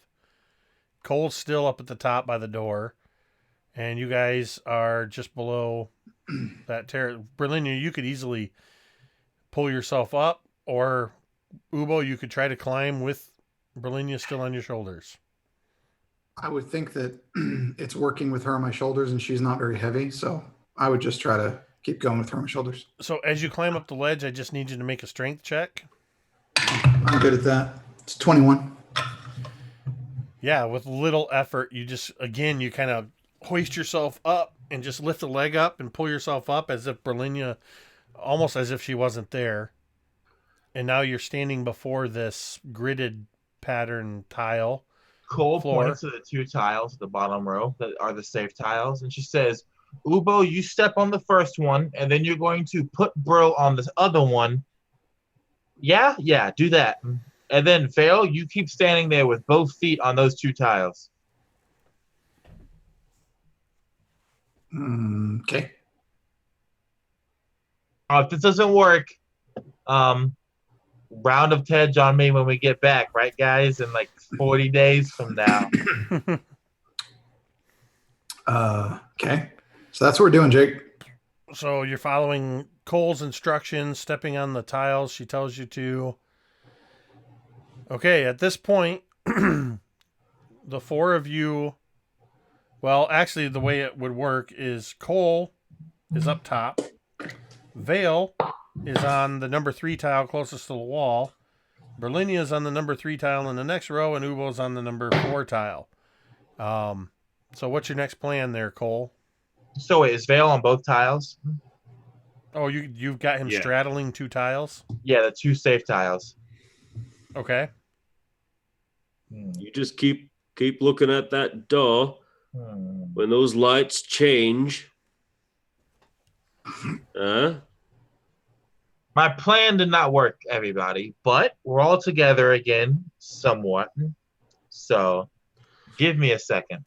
Speaker 2: Cole's still up at the top by the door, and you guys are just below that terrace. Brilinya, you could easily pull yourself up, or Ubo, you could try to climb with Brilinya still on your shoulders.
Speaker 6: I would think that it's working with her on my shoulders, and she's not very heavy, so I would just try to keep going with her on my shoulders.
Speaker 2: So as you climb up the ledge, I just need you to make a strength check.
Speaker 6: I'm good at that. It's 21.
Speaker 2: Yeah, with little effort, you kind of hoist yourself up and just lift a leg up and pull yourself up as if Brilinya, almost as if she wasn't there. And now you're standing before this gridded pattern tile.
Speaker 3: Cole
Speaker 2: Floor.
Speaker 3: points to the 2 tiles at the bottom row that are the safe tiles, and she says, Ubo, you step on the first one, and then you're going to put Brill on this other one. Yeah, do that. And then, Vale, you keep standing there with both feet on those 2 tiles.
Speaker 6: Okay.
Speaker 3: If this doesn't work, round of Tedge on me when we get back, right, guys? In like 40 days from now.
Speaker 6: Okay. So that's what we're doing, Jake.
Speaker 2: So you're following Cole's instructions, stepping on the tiles she tells you to. Okay, at this point, the 4 of you... Well, actually, the way it would work is Cole is up top. Vale is on the number 3 tile closest to the wall. Brilinya is on the number 3 tile in the next row, and Ubo's on the number 4 tile. So what's your next plan there, Cole?
Speaker 3: So wait, is Vale on both tiles?
Speaker 2: Oh, you've got him straddling 2 tiles?
Speaker 3: Yeah, the 2 safe tiles.
Speaker 2: Okay.
Speaker 5: You just keep looking at that door. When those lights change,
Speaker 3: my plan did not work, everybody, but we're all together again, somewhat. So, give me a second.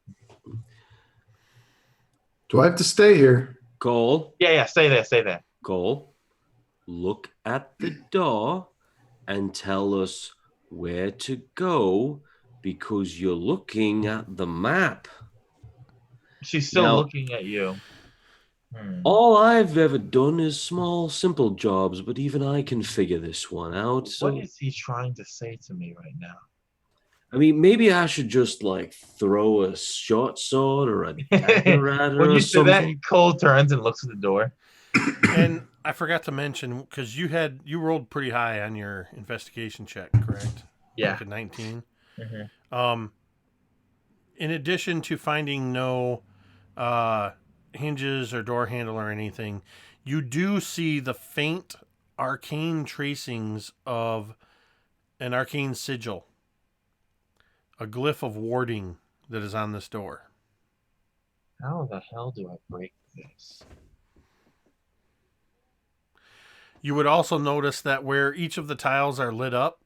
Speaker 6: Do I have to stay here?
Speaker 5: Cole.
Speaker 3: Yeah, stay there.
Speaker 5: Cole, look at the door and tell us where to go because you're looking at the map.
Speaker 3: She's still looking at you.
Speaker 5: All I've ever done is small, simple jobs, but even I can figure this one out. So,
Speaker 3: what is he trying to say to me right now?
Speaker 5: I mean, maybe I should just like throw a short sword or a dagger at her
Speaker 3: when you
Speaker 5: or
Speaker 3: say
Speaker 5: something.
Speaker 3: that, Cole turns and looks at the door.
Speaker 2: And I forgot to mention, because you rolled pretty high on your investigation check, correct?
Speaker 3: Yeah.
Speaker 2: Like a 19.
Speaker 3: Mm-hmm.
Speaker 2: In addition to finding no hinges or door handle or anything, you do see the faint arcane tracings of an arcane sigil, a glyph of warding that is on this door.
Speaker 3: How the hell do I break this?
Speaker 2: You would also notice that where each of the tiles are lit up,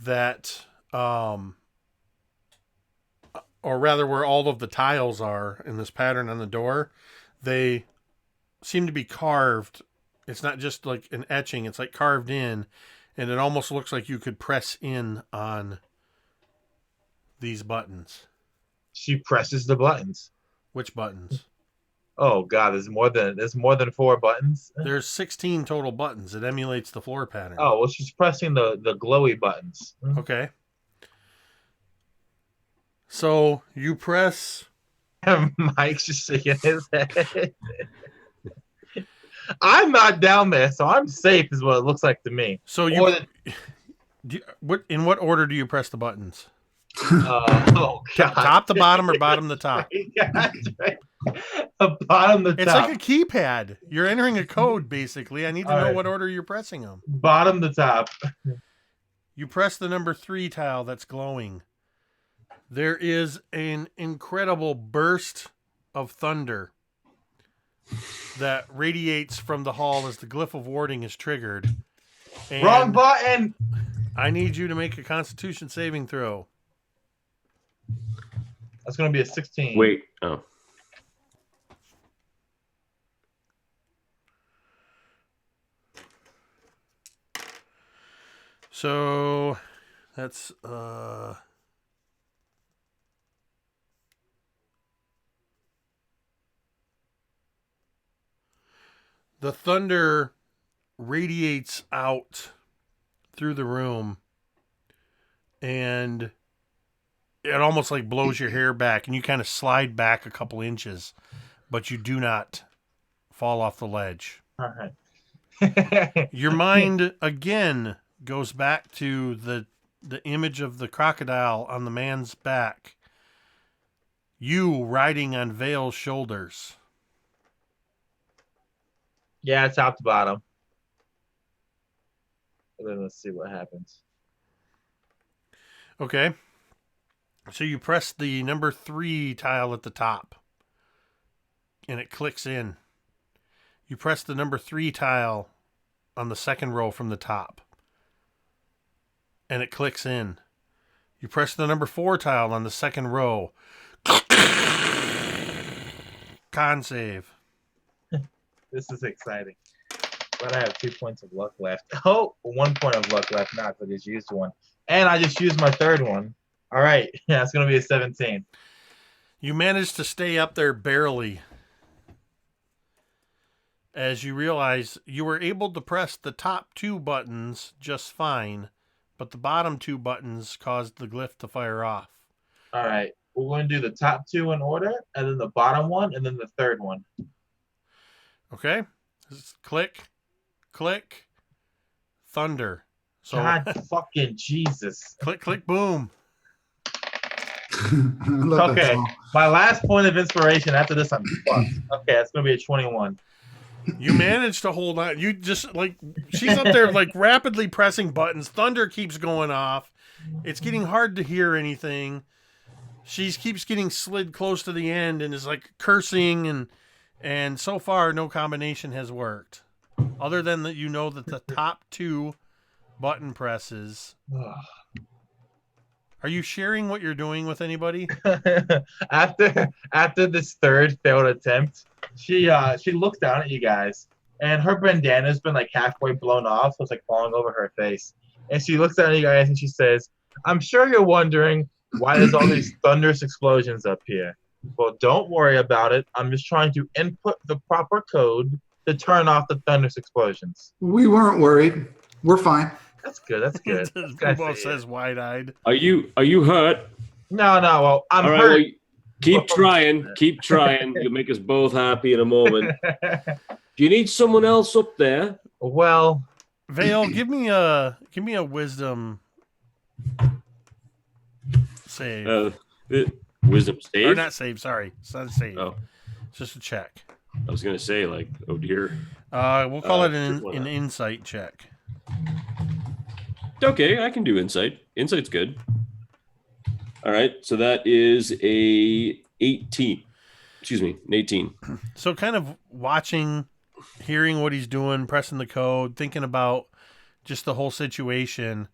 Speaker 2: that, or rather where all of the tiles are in this pattern on the door, they seem to be carved. It's not just like an etching, it's like carved in, and it almost looks like you could press in on these buttons.
Speaker 3: She presses the buttons.
Speaker 2: Which buttons?
Speaker 3: Oh God, there's more than 4 buttons.
Speaker 2: There's 16 total buttons. It emulates the floor pattern.
Speaker 3: Oh well, she's pressing the glowy buttons.
Speaker 2: Okay. So you press.
Speaker 3: Mike's just shaking his head. I'm not down there, so I'm safe, is what it looks like to me.
Speaker 2: So in what order do you press the buttons?
Speaker 3: Oh God.
Speaker 2: Top to bottom or bottom to top?
Speaker 3: Yeah, right. Bottom to top.
Speaker 2: It's like a keypad. You're entering a code, basically. I need to know
Speaker 3: right.
Speaker 2: what order you're pressing them.
Speaker 3: Bottom to top.
Speaker 2: You press the number 3 tile that's glowing. There is an incredible burst of thunder that radiates from the hall as the glyph of warding is triggered. And
Speaker 3: wrong button!
Speaker 2: I need you to make a Constitution saving throw.
Speaker 3: That's going to be a 16.
Speaker 5: Wait. Oh.
Speaker 2: So that's the thunder radiates out through the room, and it almost like blows your hair back, and you kind of slide back a couple inches, but you do not fall off the ledge.
Speaker 3: All right.
Speaker 2: Your mind again goes back to the image of the crocodile on the man's back. You riding on Vale's shoulders.
Speaker 3: Yeah, top to bottom. And then let's see what happens.
Speaker 2: Okay. So you press the number 3 tile at the top, and it clicks in. You press the number 3 tile on the second row from the top, and it clicks in. You press the number 4 tile on the second row. Con save.
Speaker 3: This is exciting. But I have 2 points of luck left. Oh, 1 point of luck left now because I just used one. And I just used my third one. All right. Yeah, it's going to be a 17.
Speaker 2: You managed to stay up there barely. As you realize you were able to press the top 2 buttons just fine, but the bottom 2 buttons caused the glyph to fire off.
Speaker 3: All right. We're going to do the top 2 in order, and then the bottom one, and then the third one.
Speaker 2: Okay? Just click, click, thunder. So
Speaker 3: God fucking Jesus.
Speaker 2: click, click, boom.
Speaker 3: Okay. My last point of inspiration after this, I'm fucked. Okay, it's going to be a 21.
Speaker 2: You managed to hold on. You just, like, she's up there, like, rapidly pressing buttons. Thunder keeps going off. It's getting hard to hear anything. She keeps getting slid close to the end and is, like, cursing. And so far, no combination has worked. Other than that, you know that the top 2 button presses. Are you sharing what you're doing with anybody?
Speaker 3: after this third failed attempt, she looks down at you guys, and her bandana's been like halfway blown off, so it's like falling over her face. And she looks down at you guys and she says, "I'm sure you're wondering why there's all these thunderous explosions up here. Well, don't worry about it. I'm just trying to input the proper code to turn off the thunderous explosions."
Speaker 6: We weren't worried. We're fine.
Speaker 3: That's good. That's good.
Speaker 2: Bubo says wide-eyed.
Speaker 5: Are you hurt?
Speaker 3: No. Well, I'm
Speaker 5: All right,
Speaker 3: hurt.
Speaker 5: well, keep trying. Keep trying. You'll make us both happy in a moment. Do you need someone else up there?
Speaker 3: Well,
Speaker 2: Vale, give me a wisdom save.
Speaker 5: Wisdom save?
Speaker 2: Or not save, sorry. It's not a save.
Speaker 5: Oh.
Speaker 2: It's just a check.
Speaker 5: I was going to say, like, oh dear.
Speaker 2: We'll call it an insight check.
Speaker 5: Okay, I can do insight. Insight's good. All right, so that is a 18. Excuse me, an 18.
Speaker 2: So kind of watching, hearing what he's doing, pressing the code, thinking about just the whole situation,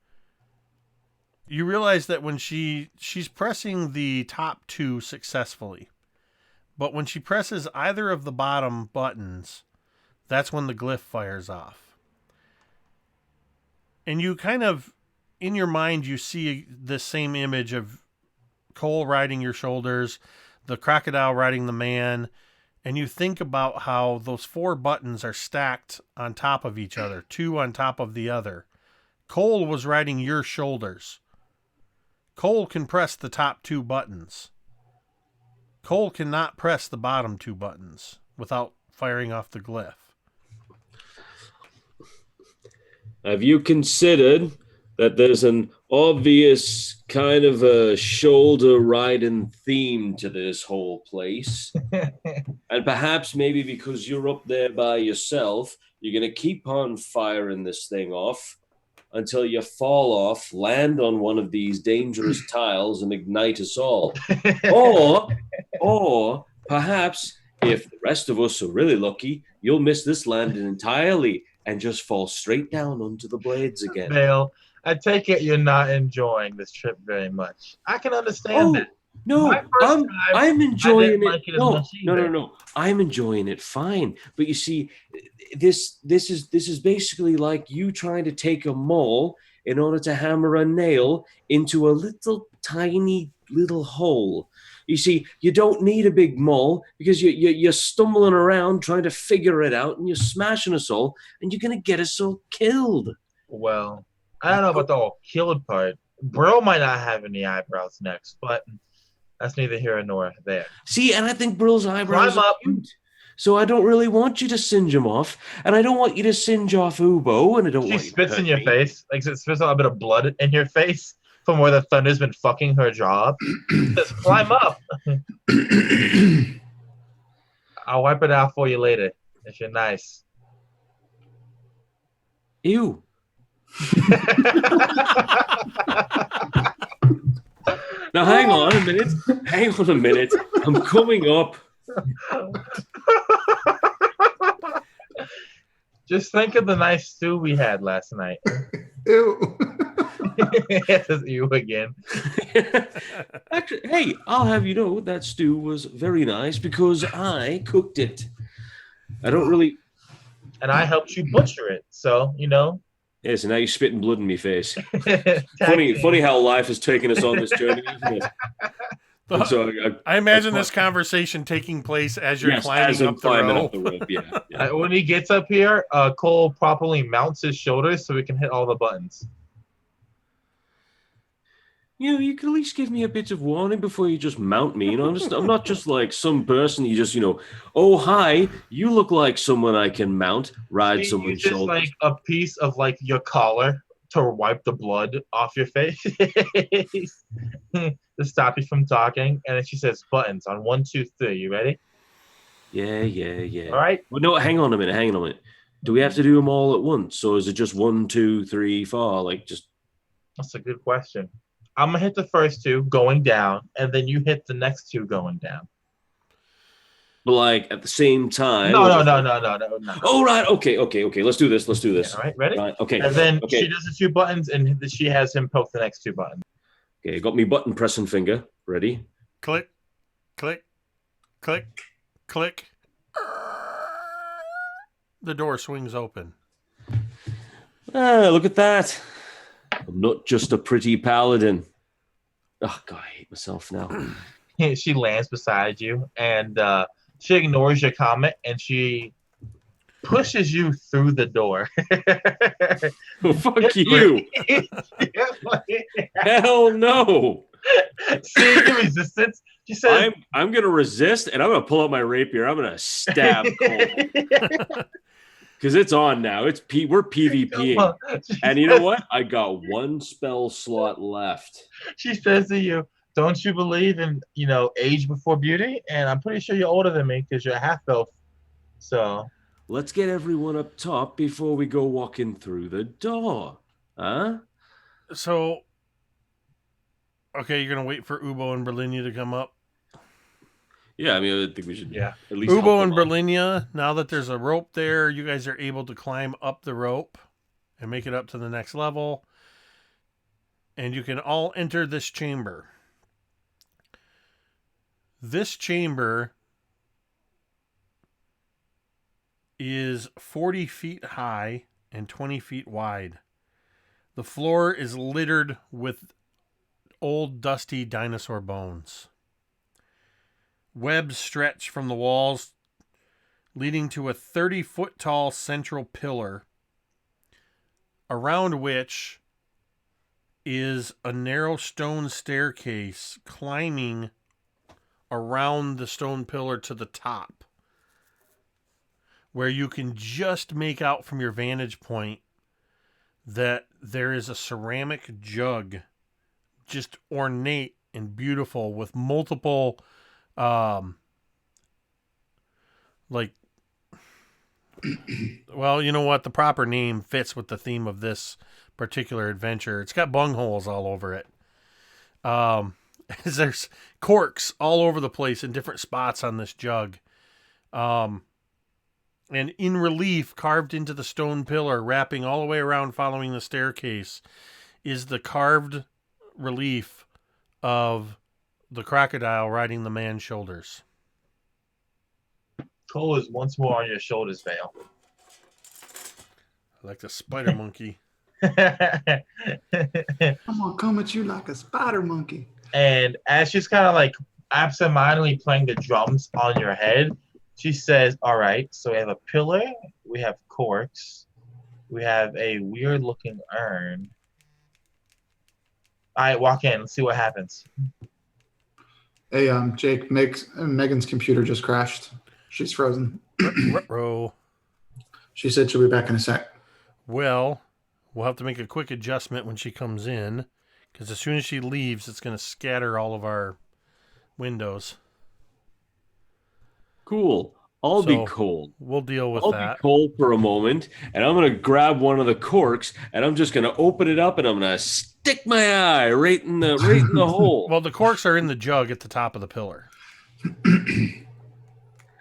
Speaker 2: you realize that when she's pressing the top 2 successfully, but when she presses either of the bottom buttons, that's when the glyph fires off. And you kind of, in your mind, you see the same image of Cole riding your shoulders, the crocodile riding the man, and you think about how those 4 buttons are stacked on top of each other, 2 on top of the other. Cole was riding your shoulders. Cole can press the top 2 buttons. Cole cannot press the bottom 2 buttons without firing off the glyph.
Speaker 5: Have you considered that there's an obvious kind of a shoulder riding theme to this whole place? And perhaps maybe because you're up there by yourself, you're going to keep on firing this thing off until you fall off, land on one of these dangerous tiles, and ignite us all. Or perhaps, if the rest of us are really lucky, you'll miss this landing entirely and just fall straight down onto the blades again.
Speaker 3: Vale, I take it you're not enjoying this trip very much. I can understand that.
Speaker 5: No, I'm enjoying it.
Speaker 3: No.
Speaker 5: No. I'm enjoying it fine. But you see, this is basically like you trying to take a maul in order to hammer a nail into a little tiny little hole. You see, you don't need a big maul because you're stumbling around trying to figure it out, and you're smashing us all, and you're gonna get us all killed.
Speaker 3: Well, I don't know about the whole killed part. Bro might not have any eyebrows next, but that's neither here nor there.
Speaker 5: See, and I think Brill's eyebrows are cute. So I don't really want you to singe them off, and I don't want you to singe off Ubo, and I don't want you to
Speaker 3: spits in your face, like it spits out a bit of blood in your face from where the thunder's been fucking her job. Just climb up. I'll wipe it out for you later if you're nice.
Speaker 5: Ew. Now, hang on a minute. Hang on a minute. I'm coming up.
Speaker 3: Just think of the nice stew we had last night.
Speaker 6: Ew.
Speaker 3: It says you again.
Speaker 5: Actually, hey, I'll have you know that stew was very nice because I cooked it. I don't really.
Speaker 3: And I helped you butcher it. So,
Speaker 5: Yeah, so now you're spitting blood in my face.
Speaker 3: tag team.
Speaker 5: Funny how life has taken us on this journey, isn't it? And so
Speaker 2: I imagine this conversation taking place as you're
Speaker 5: yes,
Speaker 2: climbing
Speaker 5: as I'm
Speaker 2: up the
Speaker 5: climbing
Speaker 2: rope.
Speaker 5: up the rope. Yeah.
Speaker 3: When he gets up here, Cole properly mounts his shoulders so we can hit all the buttons.
Speaker 5: You could at least give me a bit of warning before you just mount me. I'm not just like some person you just, oh, hi, you look like someone I can mount, ride
Speaker 3: He
Speaker 5: someone's
Speaker 3: uses
Speaker 5: shoulders.
Speaker 3: like a piece of like your collar to wipe the blood off your face to stop you from talking. And then she says buttons on 1, 2, 3. You ready?
Speaker 5: Yeah.
Speaker 3: All right.
Speaker 5: Well, no, hang on a minute. Do we have to do them all at once? Or is it just 1, 2, 3, 4? Like just.
Speaker 3: That's a good question. I'm gonna hit the first 2 going down, and then you hit the next 2 going down.
Speaker 5: But like at the same time.
Speaker 3: No.
Speaker 5: Oh, right. Okay. Let's do this.
Speaker 3: All right, ready?
Speaker 5: Right. Okay.
Speaker 3: And then
Speaker 5: okay.
Speaker 3: she does the 2 buttons, and she has him poke the next 2 buttons.
Speaker 5: Okay, got me button pressing finger. Ready?
Speaker 2: Click, click, click, click. The door swings open.
Speaker 5: Look at that. I'm not just a pretty paladin. Oh, God, I hate myself now.
Speaker 3: She lands beside you, and she ignores your comment, and she pushes you through the door.
Speaker 5: Well, fuck you. Hell no.
Speaker 3: See, resistance. She says,
Speaker 5: I'm going to resist, and I'm going to pull out my rapier. I'm going to stab Cole. Because it's on now. We're PvPing. And you know what? I got 1 spell slot left.
Speaker 3: She says to you, don't you believe in, age before beauty? And I'm pretty sure you're older than me because you're a half-elf. So
Speaker 5: let's get everyone up top before we go walking through the door. Huh?
Speaker 2: So, okay, you're going to wait for Ubo and Brilinya to come up?
Speaker 5: Yeah, I mean, I think we should at least
Speaker 2: Ubo and Brilinya, now that there's a rope there, you guys are able to climb up the rope and make it up to the next level. And you can all enter this chamber. This chamber is 40 feet high and 20 feet wide. The floor is littered with old dusty dinosaur bones. Webs stretch from the walls, leading to a 30-foot tall central pillar, around which is a narrow stone staircase climbing around the stone pillar to the top, where you can just make out from your vantage point that there is a ceramic jug, just ornate and beautiful, with multiple well, you know what? The proper name fits with the theme of this particular adventure. It's got bungholes all over it. There's corks all over the place in different spots on this jug. And in relief, carved into the stone pillar, wrapping all the way around following the staircase, is the carved relief of the crocodile riding the man's shoulders.
Speaker 3: Cole is once more on your shoulders, Vale.
Speaker 2: Like the spider monkey.
Speaker 6: I'm gonna come at you like a spider monkey.
Speaker 3: And as she's kind of like absentmindedly playing the drums on your head, she says, all right, so we have a pillar, we have corks, we have a weird looking urn. All right, walk in, let's see what happens.
Speaker 6: Hey, Jake, Megan's computer just crashed. She's frozen.
Speaker 2: Ruh-roh.
Speaker 6: She said she'll be back in a sec.
Speaker 2: Well, we'll have to make a quick adjustment when she comes in, because as soon as she leaves, it's going to scatter all of our windows.
Speaker 5: Cool. I'll
Speaker 2: So,
Speaker 5: be cold.
Speaker 2: We'll deal with
Speaker 5: I'll
Speaker 2: that.
Speaker 5: be cold for a moment, and I'm going to grab one of the corks, and I'm just going to open it up, and I'm going to stick my eye right in the hole.
Speaker 2: Well, the corks are in the jug at the top of the pillar.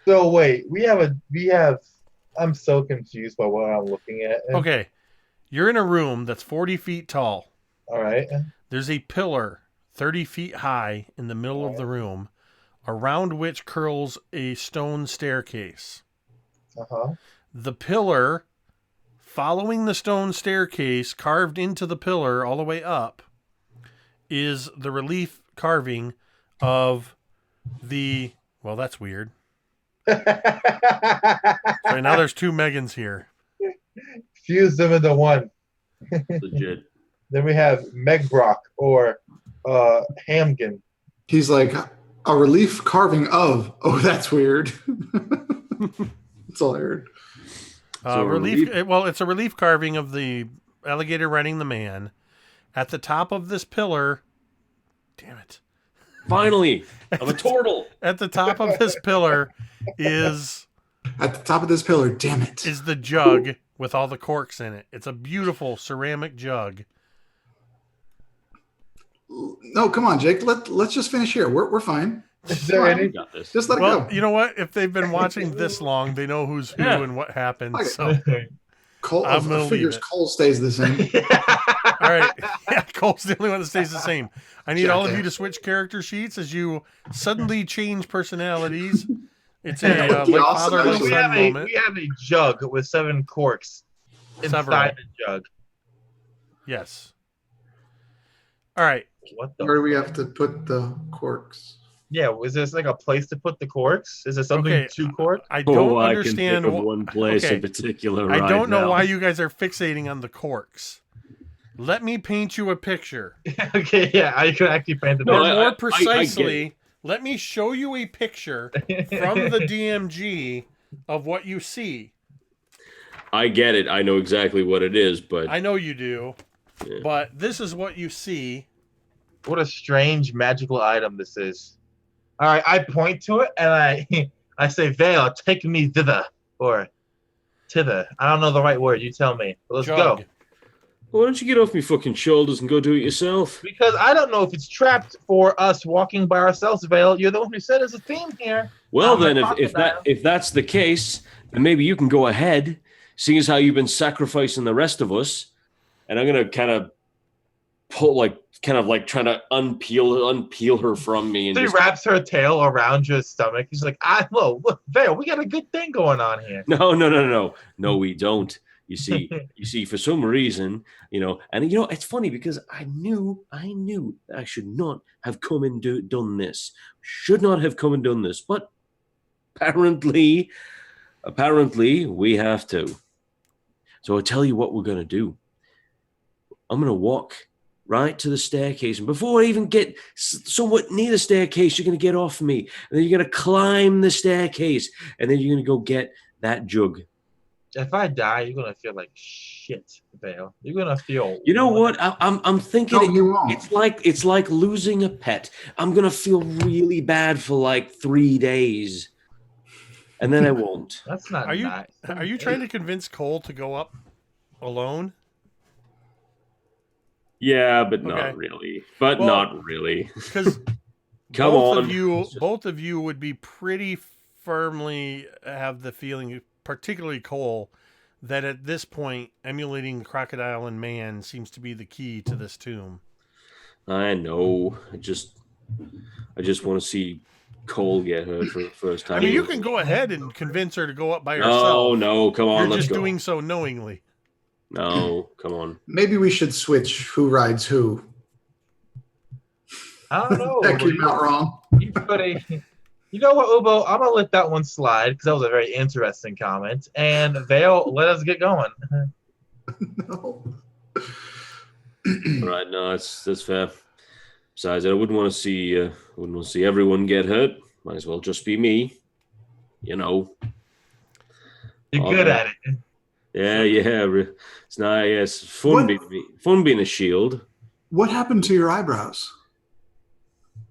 Speaker 3: So wait, we have. I'm so confused by what I'm looking at.
Speaker 2: Okay, you're in a room that's 40 feet tall.
Speaker 3: All right.
Speaker 2: There's a pillar 30 feet high in the middle of the room, around which curls a stone staircase.
Speaker 3: Uh-huh.
Speaker 2: The pillar, following the stone staircase, carved into the pillar all the way up, is the relief carving of the... Well, that's weird. So now there's 2 Megans here.
Speaker 3: Fuse them into one.
Speaker 5: Legit.
Speaker 3: Then we have Megbrock or Hamgen.
Speaker 6: He's like a relief carving of. Oh, that's weird. That's all I heard.
Speaker 2: It's a relief carving of the alligator riding the man. At the top of this pillar, damn it.
Speaker 5: Finally, I'm a turtle.
Speaker 2: At the top of this pillar is...
Speaker 6: At the top of this pillar, damn it.
Speaker 2: Is the jug with all the corks in it. It's a beautiful ceramic jug.
Speaker 6: No, come on, Jake. Let's just finish here. We're fine.
Speaker 3: Is there any?
Speaker 5: Got this.
Speaker 6: Just let it
Speaker 2: Well,
Speaker 6: go.
Speaker 2: you know what? If they've been watching this long, they know who's who and what happened.
Speaker 6: Okay.
Speaker 2: So,
Speaker 6: Cole,
Speaker 2: I'm gonna
Speaker 6: figures
Speaker 2: leave it.
Speaker 6: Cole stays the same.
Speaker 2: all right. Yeah, Cole's the only one that stays the same. I need all of you
Speaker 6: Jackass.
Speaker 2: to switch character sheets as you suddenly change personalities. It's a
Speaker 6: Yeah,
Speaker 2: like
Speaker 6: the awesome
Speaker 2: father and
Speaker 6: actually-
Speaker 2: son moment.
Speaker 3: We have a jug with 7 corks inside
Speaker 2: Several.
Speaker 3: the jug.
Speaker 2: Yes. All right.
Speaker 3: What the?
Speaker 6: Where do we have to put the corks?
Speaker 3: Yeah, is this like a place to put the corks? Is there something
Speaker 2: Okay,
Speaker 3: to cork?
Speaker 2: I don't
Speaker 5: I
Speaker 2: understand.
Speaker 5: can think of one place
Speaker 2: okay.
Speaker 5: in particular.
Speaker 2: I
Speaker 5: right
Speaker 2: don't know
Speaker 5: now.
Speaker 2: why you guys are fixating on the corks. Let me paint you a picture.
Speaker 3: Okay, yeah, I could actually paint it.
Speaker 2: Or
Speaker 5: No, I-
Speaker 2: more
Speaker 5: I get
Speaker 2: precisely, let me show you a picture from the DMG of what you see.
Speaker 5: I get it. I know exactly what it is, but
Speaker 2: I know you do,
Speaker 5: Yeah.
Speaker 2: but this is what you see.
Speaker 3: What a strange magical item this is. All right, I point to it and I say, Vale, take me thither. Or thither. I don't know the right word. You tell me. Let's
Speaker 2: Jug.
Speaker 3: go.
Speaker 5: why don't you get off me fucking shoulders and go do it yourself?
Speaker 3: Because I don't know if it's trapped for us walking by ourselves, Vale. You're the one who said there's a theme here.
Speaker 5: Well,
Speaker 3: I'm
Speaker 5: then,
Speaker 3: a crocodile.
Speaker 5: if that's the case, then maybe you can go ahead, seeing as how you've been sacrificing the rest of us, and I'm gonna kind of trying to unpeel her from me, and
Speaker 3: She
Speaker 5: just,
Speaker 3: wraps her tail around your stomach. He's like, look, Vale, we got a good thing going on here.
Speaker 5: no, we don't. You see, for some reason, and it's funny because I knew I should not have come and done this. Should not have come and done this, but apparently we have to. So I'll tell you what we're gonna do. I'm gonna walk right to the staircase, and before I even get somewhat near the staircase, you're gonna get off me, and then you're gonna climb the staircase, and then you're gonna go get that jug.
Speaker 3: If I die, you're gonna feel like shit, Vale. You're gonna feel.
Speaker 5: You know what? I'm thinking
Speaker 6: No, you won't.
Speaker 5: it's like losing a pet. I'm gonna feel really bad for like 3 days, and then I won't.
Speaker 3: That's not
Speaker 2: Are you
Speaker 3: nice.
Speaker 2: are you trying to convince Cole to go up alone?
Speaker 5: Yeah, but
Speaker 2: Okay.
Speaker 5: not really. But
Speaker 2: Well,
Speaker 5: not really.
Speaker 2: Because
Speaker 5: Come on.
Speaker 2: both of you would be pretty firmly have the feeling, particularly Cole, that at this point emulating the crocodile and man seems to be the key to this tomb.
Speaker 5: I know. I just want to see Cole get hurt for the first time.
Speaker 2: I mean, you can go ahead and convince her to go up by herself.
Speaker 5: No, come on,
Speaker 2: You're
Speaker 5: let's
Speaker 2: just
Speaker 5: go.
Speaker 2: doing so knowingly.
Speaker 5: No, come on.
Speaker 6: Maybe we should switch who rides who.
Speaker 3: I don't know.
Speaker 6: That came out wrong.
Speaker 3: You know what, Ubo? I'm gonna let that one slide because that was a very interesting comment. And Vale, let us get going.
Speaker 6: No.
Speaker 5: Right, no, that's fair. Besides, I wouldn't want to see everyone get hurt. Might as well just be me.
Speaker 3: You're
Speaker 5: All
Speaker 3: good
Speaker 5: right.
Speaker 3: at it.
Speaker 5: Yeah. It's nice. Yes, fun being a shield.
Speaker 6: What happened to your eyebrows?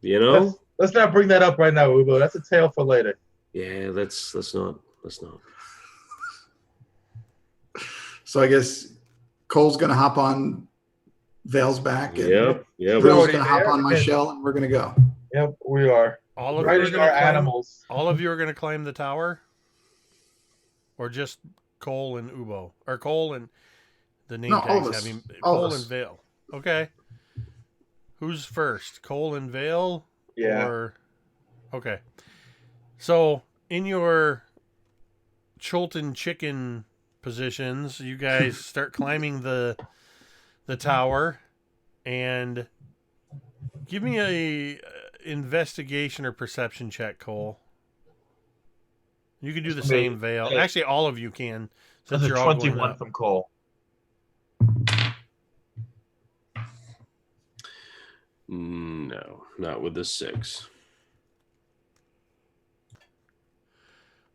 Speaker 5: You know.
Speaker 3: Let's not bring that up right now, Ubo. That's a tale for later.
Speaker 5: Yeah, let's not.
Speaker 6: So I guess Cole's going to hop on Vale's back, and
Speaker 5: Yep.
Speaker 6: Bill's
Speaker 3: already
Speaker 6: going to hop
Speaker 3: there.
Speaker 6: on my shell, and we're going to go.
Speaker 3: Yep, we are.
Speaker 2: All of you
Speaker 3: Riding
Speaker 2: are going
Speaker 3: our
Speaker 2: to climb.
Speaker 3: animals.
Speaker 2: All of you are going to climb the tower, or just Cole and Ubo, or Cole and the name
Speaker 6: No, all
Speaker 2: tags
Speaker 6: of us.
Speaker 2: having
Speaker 6: All of
Speaker 2: Cole
Speaker 6: us.
Speaker 2: and Vale. Okay. Who's first, Cole and Vale?
Speaker 3: Yeah.
Speaker 2: Or okay. So in your Chult and chicken positions, you guys start climbing the tower, and give me a investigation or perception check, Cole. You can do the same, Vale.
Speaker 3: Hey.
Speaker 2: Actually, all of you can, since
Speaker 3: That's a
Speaker 2: you're all going
Speaker 3: 21
Speaker 2: up.
Speaker 3: from Cole.
Speaker 5: No, not with the 6.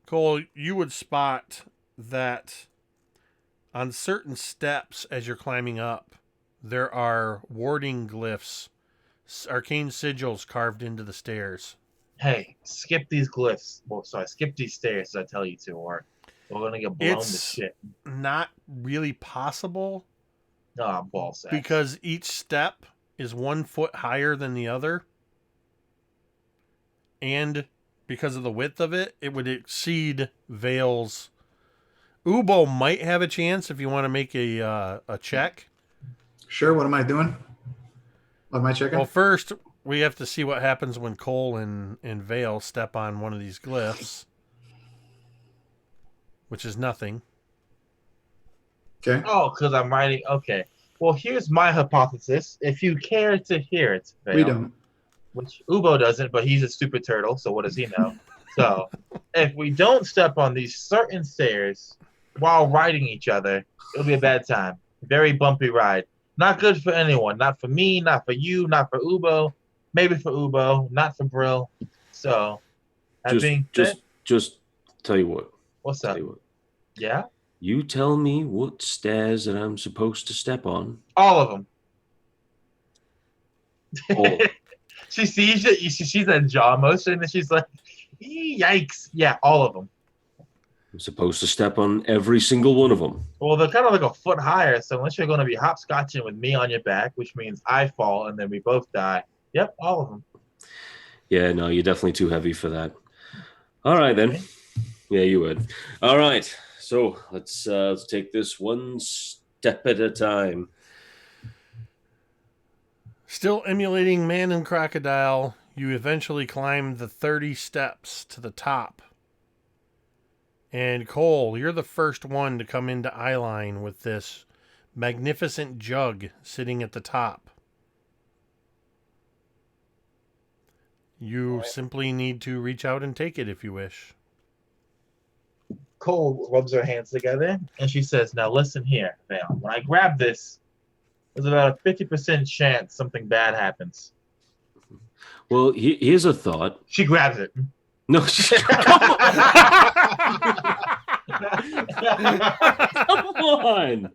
Speaker 2: Cole, you would spot that on certain steps as you're climbing up, there are warding glyphs, arcane sigils carved into the stairs.
Speaker 3: Hey, skip these glyphs. Well, sorry, skip these stairs as I tell you to, or we're going to get blown to
Speaker 2: It's
Speaker 3: shit.
Speaker 2: not really possible
Speaker 3: Ah, ball sacks.
Speaker 2: because each step is 1 foot higher than the other. And because of the width of it, it would exceed Vale's. Ubo might have a chance if you want to make a check.
Speaker 6: Sure, what am I doing? What am I checking?
Speaker 2: Well, first, we have to see what happens when Cole and Vale step on one of these glyphs, which is nothing.
Speaker 6: Okay.
Speaker 3: Oh, because I'm writing. Okay. Well, here's my hypothesis. If you care to hear it, Vale,
Speaker 6: We don't.
Speaker 3: which Ubo doesn't, but he's a stupid turtle, so what does he know? So, if we don't step on these certain stairs while riding each other, it'll be a bad time. Very bumpy ride. Not good for anyone. Not for me, not for you, not for Ubo. Maybe for Ubo, not for Brill. So, that being said,
Speaker 5: Just tell you what.
Speaker 3: what's
Speaker 5: Tell
Speaker 3: up?
Speaker 5: you what.
Speaker 3: Yeah?
Speaker 5: You tell me what stairs that I'm supposed to step on.
Speaker 3: All of them.
Speaker 5: Oh,
Speaker 3: She sees it. She sees that jaw motion, and she's like, "Yikes!" Yeah, all of them.
Speaker 5: I'm supposed to step on every single one of them.
Speaker 3: Well, they're kind of like a foot higher, so unless you're going to be hopscotching with me on your back, which means I fall and then we both die. Yep, all of them.
Speaker 5: Yeah, no, you're definitely too heavy for that. All right, then. Yeah, you would. All right. So let's take this one step at a time.
Speaker 2: Still emulating Man and Crocodile, you eventually climb the 30 steps to the top. And Cole, you're the first one to come into eyeline with this magnificent jug sitting at the top. You simply need to reach out and take it if you wish.
Speaker 3: Cole rubs her hands together, and she says, "Now listen here, Vale. When I grab this, there's about a 50% chance something bad happens."
Speaker 5: Well, here's a thought.
Speaker 3: She grabs it.
Speaker 5: No, come on.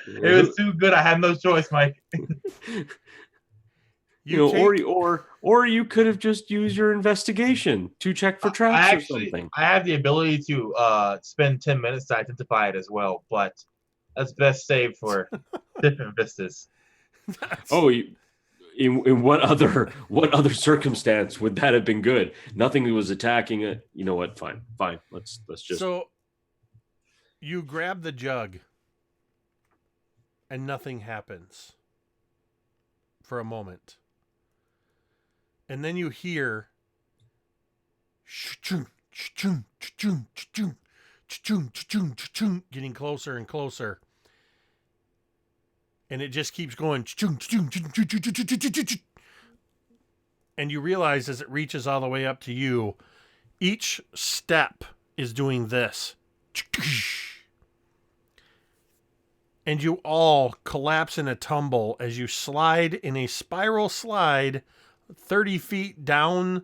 Speaker 3: It was too good. I had no choice, Mike.
Speaker 5: Or you could have just used your investigation to check for traps or something.
Speaker 3: I have the ability to spend 10 minutes to identify it as well, but that's best saved for different vistas.
Speaker 5: Oh, in what other circumstance would that have been good? Nothing was attacking it. You know what? Fine. Let's just.
Speaker 2: So you grab the jug, and nothing happens for a moment. And then you hear getting closer and closer. And it just keeps going. And you realize as it reaches all the way up to you, each step is doing this. And you all collapse in a tumble as you slide in a spiral slide 30 feet down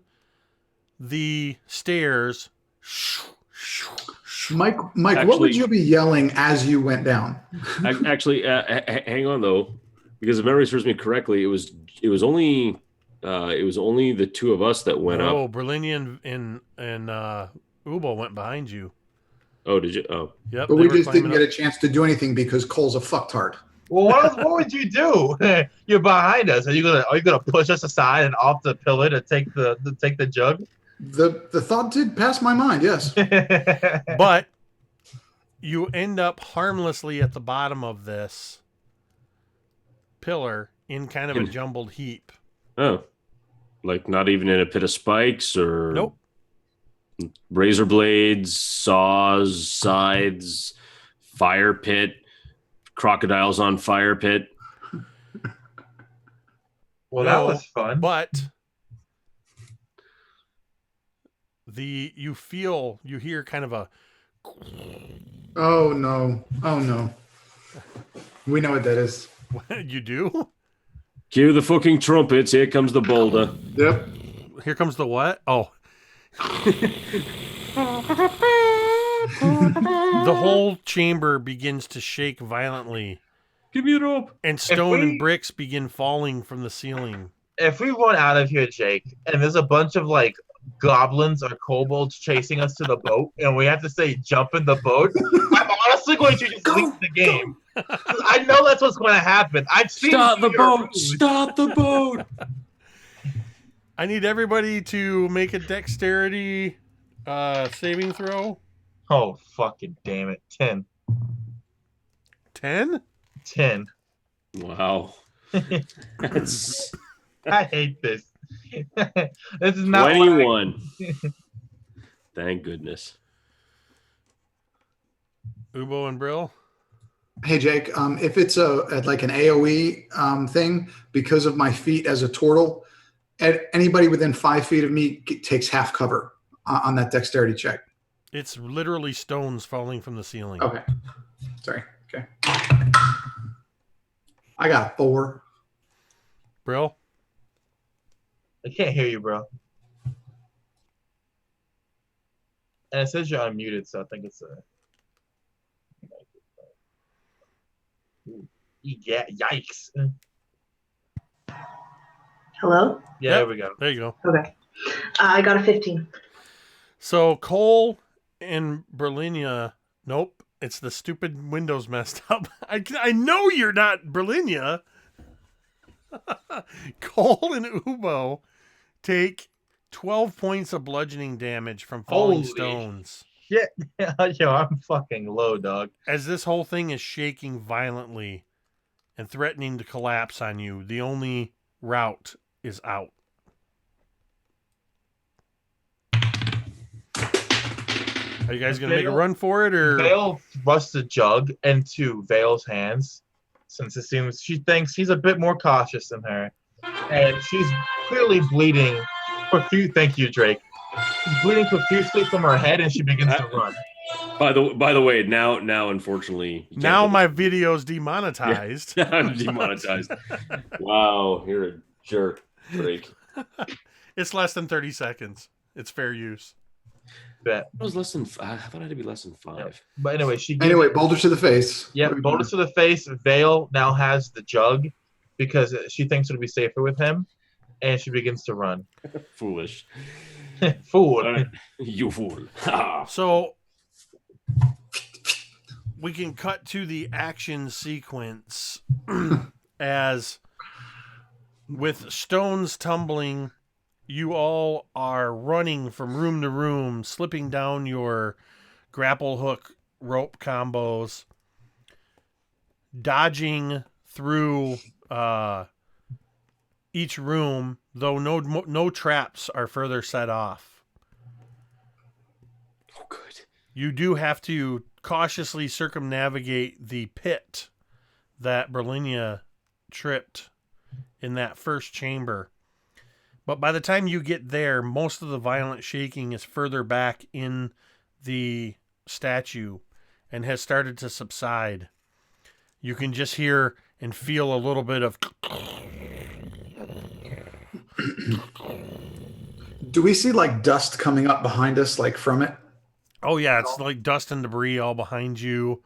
Speaker 2: the stairs.
Speaker 6: Mike, what would you be yelling as you went down?
Speaker 5: Actually, hang on though, because if memory serves me correctly, it was only It was only the two of us that went
Speaker 2: Oh,
Speaker 5: up.
Speaker 2: Brilinya and Ubo went behind you.
Speaker 5: Oh, did you? Oh,
Speaker 2: Yep.
Speaker 6: But
Speaker 2: they
Speaker 6: we
Speaker 2: were
Speaker 6: just didn't
Speaker 2: climbing
Speaker 6: get
Speaker 2: up.
Speaker 6: a chance to do anything because Cole's a fucktard.
Speaker 3: Well, what would you do? You're behind us. Are you gonna push us aside and off the pillar to take the jug?
Speaker 6: The thought did pass my mind, yes.
Speaker 2: But you end up harmlessly at the bottom of this pillar in kind of a jumbled heap.
Speaker 5: oh, like not even in a pit of spikes or
Speaker 2: Nope.
Speaker 5: razor blades, saws, sides, fire pit, crocodiles on fire pit.
Speaker 3: Well,
Speaker 2: No,
Speaker 3: that was fun.
Speaker 2: But you hear kind of a
Speaker 6: Oh no. Oh no. We know what that is.
Speaker 2: you do?
Speaker 5: Cue the fucking trumpets. Here comes the boulder.
Speaker 6: Yep.
Speaker 2: Here comes the what? Oh. The whole chamber begins to shake violently,
Speaker 5: Give me a rope.
Speaker 2: and stone
Speaker 3: we-
Speaker 2: and bricks begin falling from the ceiling.
Speaker 3: If we run out of here, Jake, and there's a bunch of like goblins or kobolds chasing us to the boat, and we have to say jump in the boat, I'm honestly going to just leave the game. I know that's what's going to happen. I've seen
Speaker 5: Stop the
Speaker 3: your
Speaker 5: boat.
Speaker 3: moves.
Speaker 5: Stop the boat.
Speaker 2: I need everybody to make a dexterity saving throw.
Speaker 3: Oh, fucking damn it. 10.
Speaker 2: 10?
Speaker 3: 10.
Speaker 5: Wow. That's
Speaker 3: I hate this. This is not
Speaker 5: 21. Thank goodness.
Speaker 2: Ubo and Brill?
Speaker 6: Hey Jake, if it's like an AOE thing, because of my feet as a turtle, anybody within 5 feet of me takes half cover on that dexterity check.
Speaker 2: It's literally stones falling from the ceiling.
Speaker 6: Okay. Sorry. Okay. I got a 4.
Speaker 2: Brill?
Speaker 3: I can't hear you, bro. And it says you're unmuted, so I think it's a. Yeah, yikes.
Speaker 7: Hello?
Speaker 3: Yeah, there we go.
Speaker 2: There you go.
Speaker 7: Okay. I got a 15.
Speaker 2: So Cole and Brilinya, nope, it's the stupid windows messed up. I know you're not Brilinya. Cole and Ubo take 12 points of bludgeoning damage from falling
Speaker 3: Holy
Speaker 2: stones.
Speaker 3: Shit. Yo, I'm fucking low, dog.
Speaker 2: As this whole thing is shaking violently and threatening to collapse on you, the only route is out. Are you guys going to make a run for it, or
Speaker 3: Vale thrusts the jug into Vale's hands, since it seems she thinks he's a bit more cautious than her. And she's clearly bleeding thank you, Drake. She's bleeding profusely from her head, and she begins to run.
Speaker 5: By the way, now unfortunately, you can't
Speaker 2: now
Speaker 5: do
Speaker 2: my video's demonetized?
Speaker 5: this. I'm demonetized. Wow, you're a jerk, Drake.
Speaker 2: It's less than 30 seconds. It's fair use.
Speaker 3: Bet.
Speaker 5: It was less than. I thought it had to be less than 5.
Speaker 3: But anyway,
Speaker 6: Boulder to the face.
Speaker 3: Yeah,
Speaker 6: What are we
Speaker 3: bonus to the face. Vale now has the jug because she thinks it'll be safer with him, and she begins to run.
Speaker 5: Foolish.
Speaker 3: Fool.
Speaker 5: You fool.
Speaker 2: So we can cut to the action sequence as with stones tumbling, you all are running from room to room, slipping down your grapple hook rope combos, dodging through each room, though no traps are further set off.
Speaker 5: Oh, good.
Speaker 2: You do have to cautiously circumnavigate the pit that Brilinya tripped in that first chamber. But by the time you get there, most of the violent shaking is further back in the statue and has started to subside. You can just hear and feel a little bit of...
Speaker 6: Do we see like dust coming up behind us, like from it?
Speaker 2: Oh, yeah, it's like dust and debris all behind you.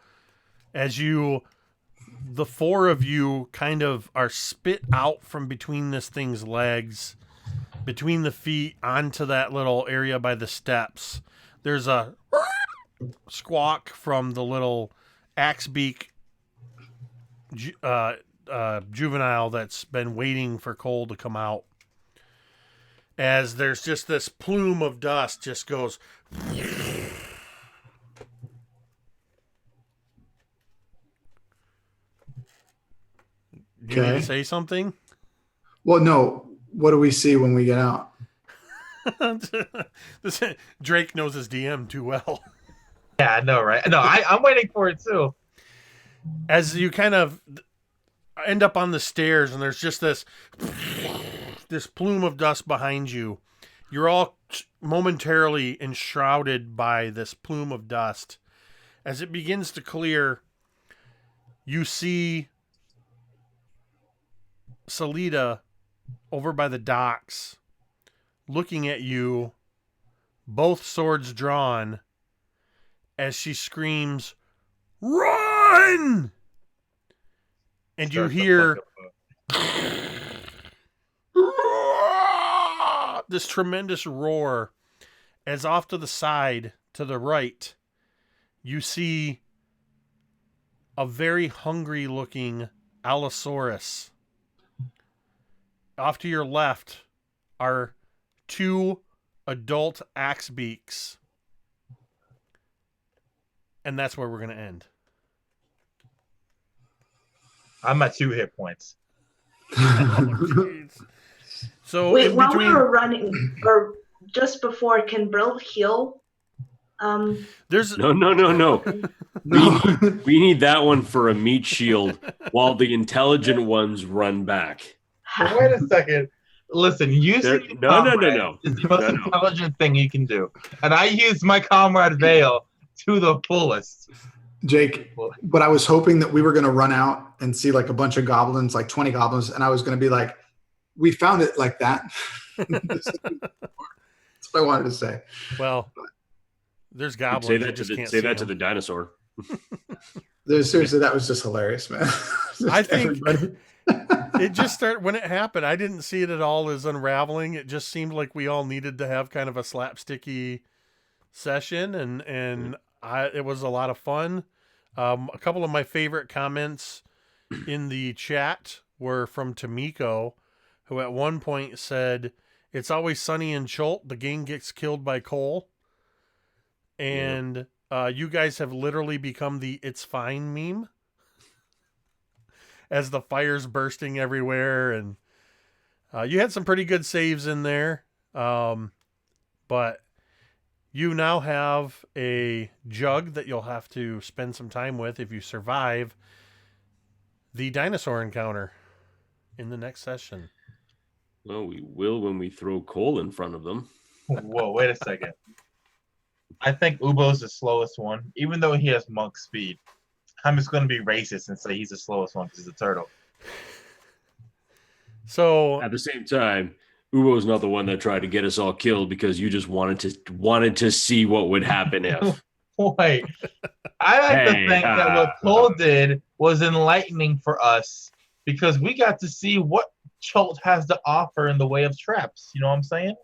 Speaker 2: As you the four of you kind of are spit out from between this thing's legs, between the feet, onto that little area by the steps. There's a squawk from the little axebeak juvenile that's been waiting for Cole to come out. As there's just this plume of dust just goes. Do you need to say something?
Speaker 6: Well, no. What do we see when we get out?
Speaker 2: Drake knows his DM too well.
Speaker 3: Yeah, I know, right? No, I'm waiting for it too.
Speaker 2: As you kind of end up on the stairs, and there's just this plume of dust behind you. You're all momentarily enshrouded by this plume of dust. As it begins to clear, you see Salida over by the docks, looking at you, both swords drawn, as she screams, "Run!" And you hear this tremendous roar as off to the side, to the right, you see a very hungry looking Allosaurus. Off to your left are two adult axebeaks. And that's where we're going to end.
Speaker 3: I'm at 2 hit points.
Speaker 2: So
Speaker 7: wait, while we were running, or just before, can Brill heal?
Speaker 2: There's
Speaker 5: No. We need that one for a meat shield while the intelligent ones run back.
Speaker 3: Wait a second. Listen, using
Speaker 5: No.
Speaker 3: is the most intelligent thing you can do. And I used my comrade Vale to the fullest.
Speaker 6: Jake, but I was hoping that we were going to run out and see like a bunch of goblins, like 20 goblins, and I was going to be like, we found it like that. That's what I wanted to say.
Speaker 2: Well, there's goblins.
Speaker 5: Say that to the dinosaur.
Speaker 6: Seriously, that was just hilarious, man.
Speaker 2: I think it just started when it happened. I didn't see it at all as unraveling. It just seemed like we all needed to have kind of a slapsticky session, and it was a lot of fun. A couple of my favorite comments in the chat were from Tamiko, who at one point said, "It's always sunny in Chult. The gang gets killed by Cole." And you guys have literally become the "it's fine" meme. As the fire's bursting everywhere, and you had some pretty good saves in there. But you now have a jug that you'll have to spend some time with if you survive the dinosaur encounter in the next session.
Speaker 5: Well, we will when we throw Cole in front of them.
Speaker 3: Whoa, wait a second. I think Ubo's the slowest one, even though he has monk speed. I'm just going to be racist and say he's the slowest one because he's a turtle.
Speaker 2: So
Speaker 5: at the same time, Ubo's not the one that tried to get us all killed because you just wanted to see what would happen if.
Speaker 3: Wait, I like to think that what Cole did was enlightening for us because we got to see what Chult has to offer in the way of traps. You know what I'm saying?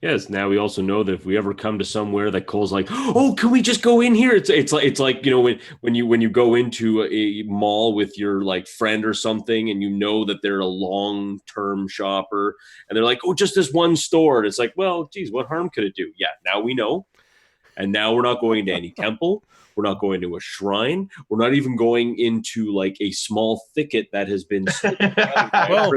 Speaker 5: Yes. Now we also know that if we ever come to somewhere that Cole's like, "Oh, can we just go in here?" It's like when you go into a mall with your like friend or something, and you know that they're a long-term shopper, and they're like, "Oh, just this one store," and it's like, well, geez, what harm could it do? Yeah, now we know, and now we're not going to any temple. We're not going to a shrine. We're not even going into like a small thicket that has been
Speaker 2: well,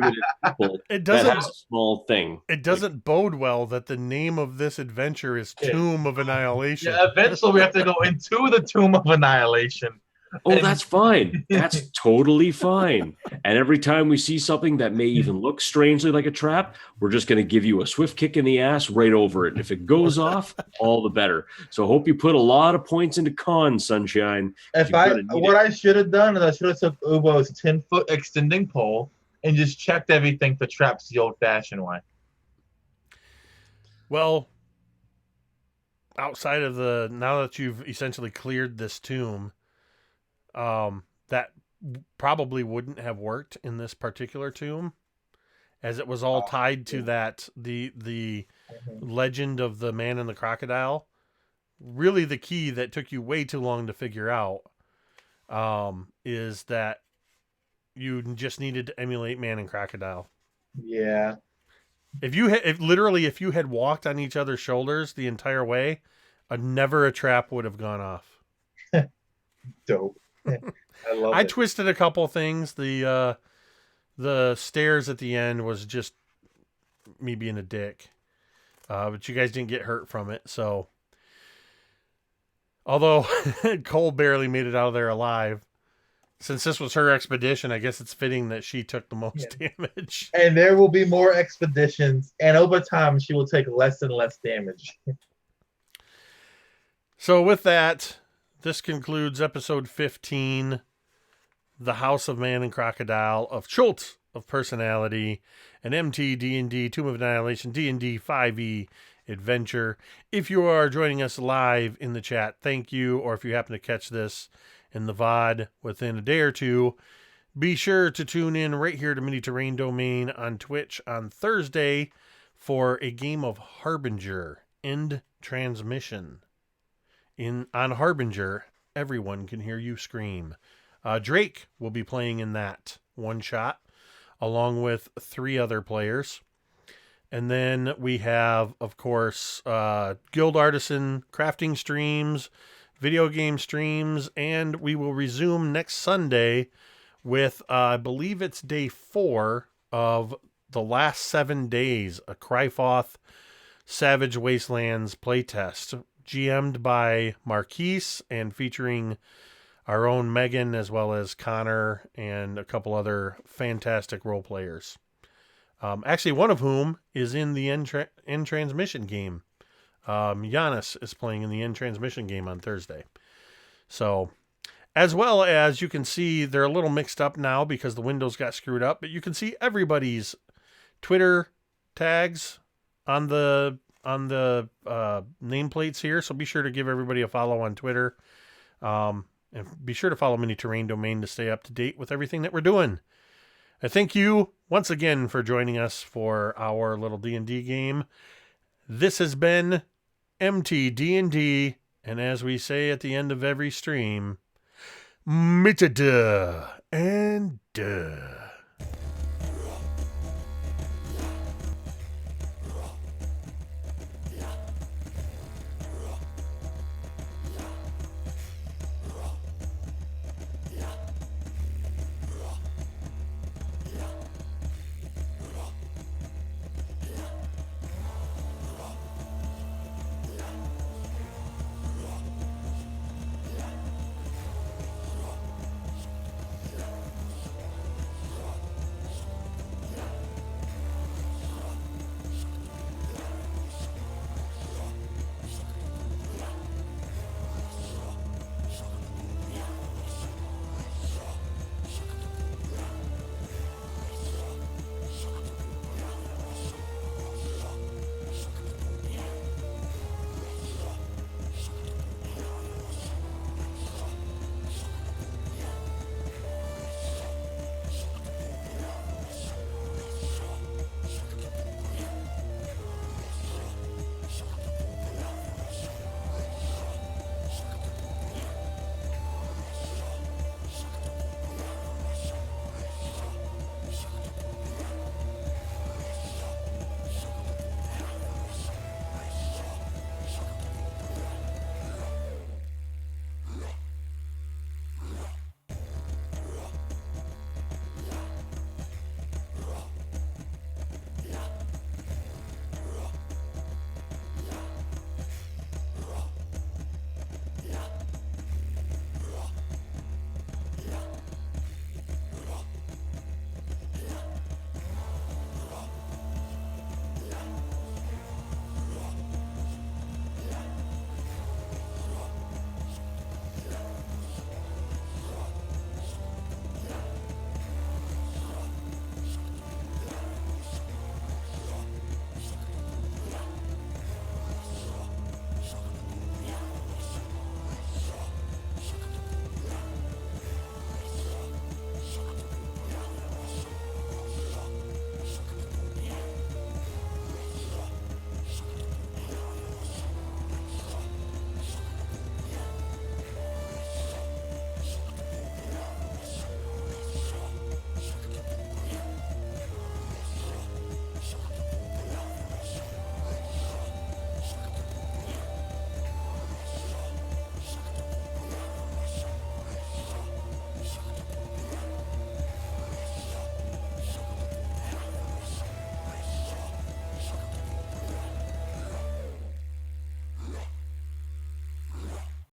Speaker 5: it doesn't has a small thing.
Speaker 2: It doesn't bode well that the name of this adventure is Tomb of Annihilation.
Speaker 3: Yeah, eventually we have to go into the Tomb of Annihilation.
Speaker 5: Oh, that's fine. That's totally fine. And every time we see something that may even look strangely like a trap, we're just going to give you a swift kick in the ass right over it. And if it goes off, all the better. So I hope you put a lot of points into con, Sunshine.
Speaker 3: I should have done is I should have took Ubo's 10-foot extending pole and just checked everything for traps the old-fashioned way.
Speaker 2: Well, outside of now that you've essentially cleared this tomb, that probably wouldn't have worked in this particular tomb, as it was all tied to that the legend of the man and the crocodile. Really, the key that took you way too long to figure out is that you just needed to emulate man and crocodile.
Speaker 3: Yeah.
Speaker 2: If you had walked on each other's shoulders the entire way, never a trap would have gone off.
Speaker 3: Dope. I love
Speaker 2: I
Speaker 3: it.
Speaker 2: twisted a couple things. The stairs at the end was just me being a dick. But you guys didn't get hurt from it, so. Although Cole barely made it out of there alive. Since this was her expedition, I guess it's fitting that she took the most damage.
Speaker 3: And there will be more expeditions, and over time she will take less and less damage.
Speaker 2: So with that, this concludes episode 15, The House of Man and Crocodile of Chult of Personality, an MT D&D Tomb of Annihilation D&D 5e adventure. If you are joining us live in the chat, thank you. Or if you happen to catch this in the VOD within a day or two, be sure to tune in right here to Mini Terrain Domain on Twitch on Thursday for a game of Harbinger End Transmission. On Harbinger, everyone can hear you scream. Drake will be playing in that one shot, along with 3 other players. And then we have, of course, Guild Artisan crafting streams, video game streams, and we will resume next Sunday with, I believe it's day 4 of the last 7 days, a Cryfoth Savage Wastelands playtest, GM'd by Marquise and featuring our own Megan, as well as Connor and a couple other fantastic role players. Actually, one of whom is in the end transmission game. Giannis is playing in the end transmission game on Thursday. So, as well as you can see, they're a little mixed up now because the windows got screwed up, but you can see everybody's Twitter tags on the nameplates here. So be sure to give everybody a follow on Twitter. And be sure to follow Mini Terrain Domain to stay up to date with everything that we're doing. I thank you once again for joining us for our little D&D game. This has been MT D&D, and as we say at the end of every stream, Mitada and duh.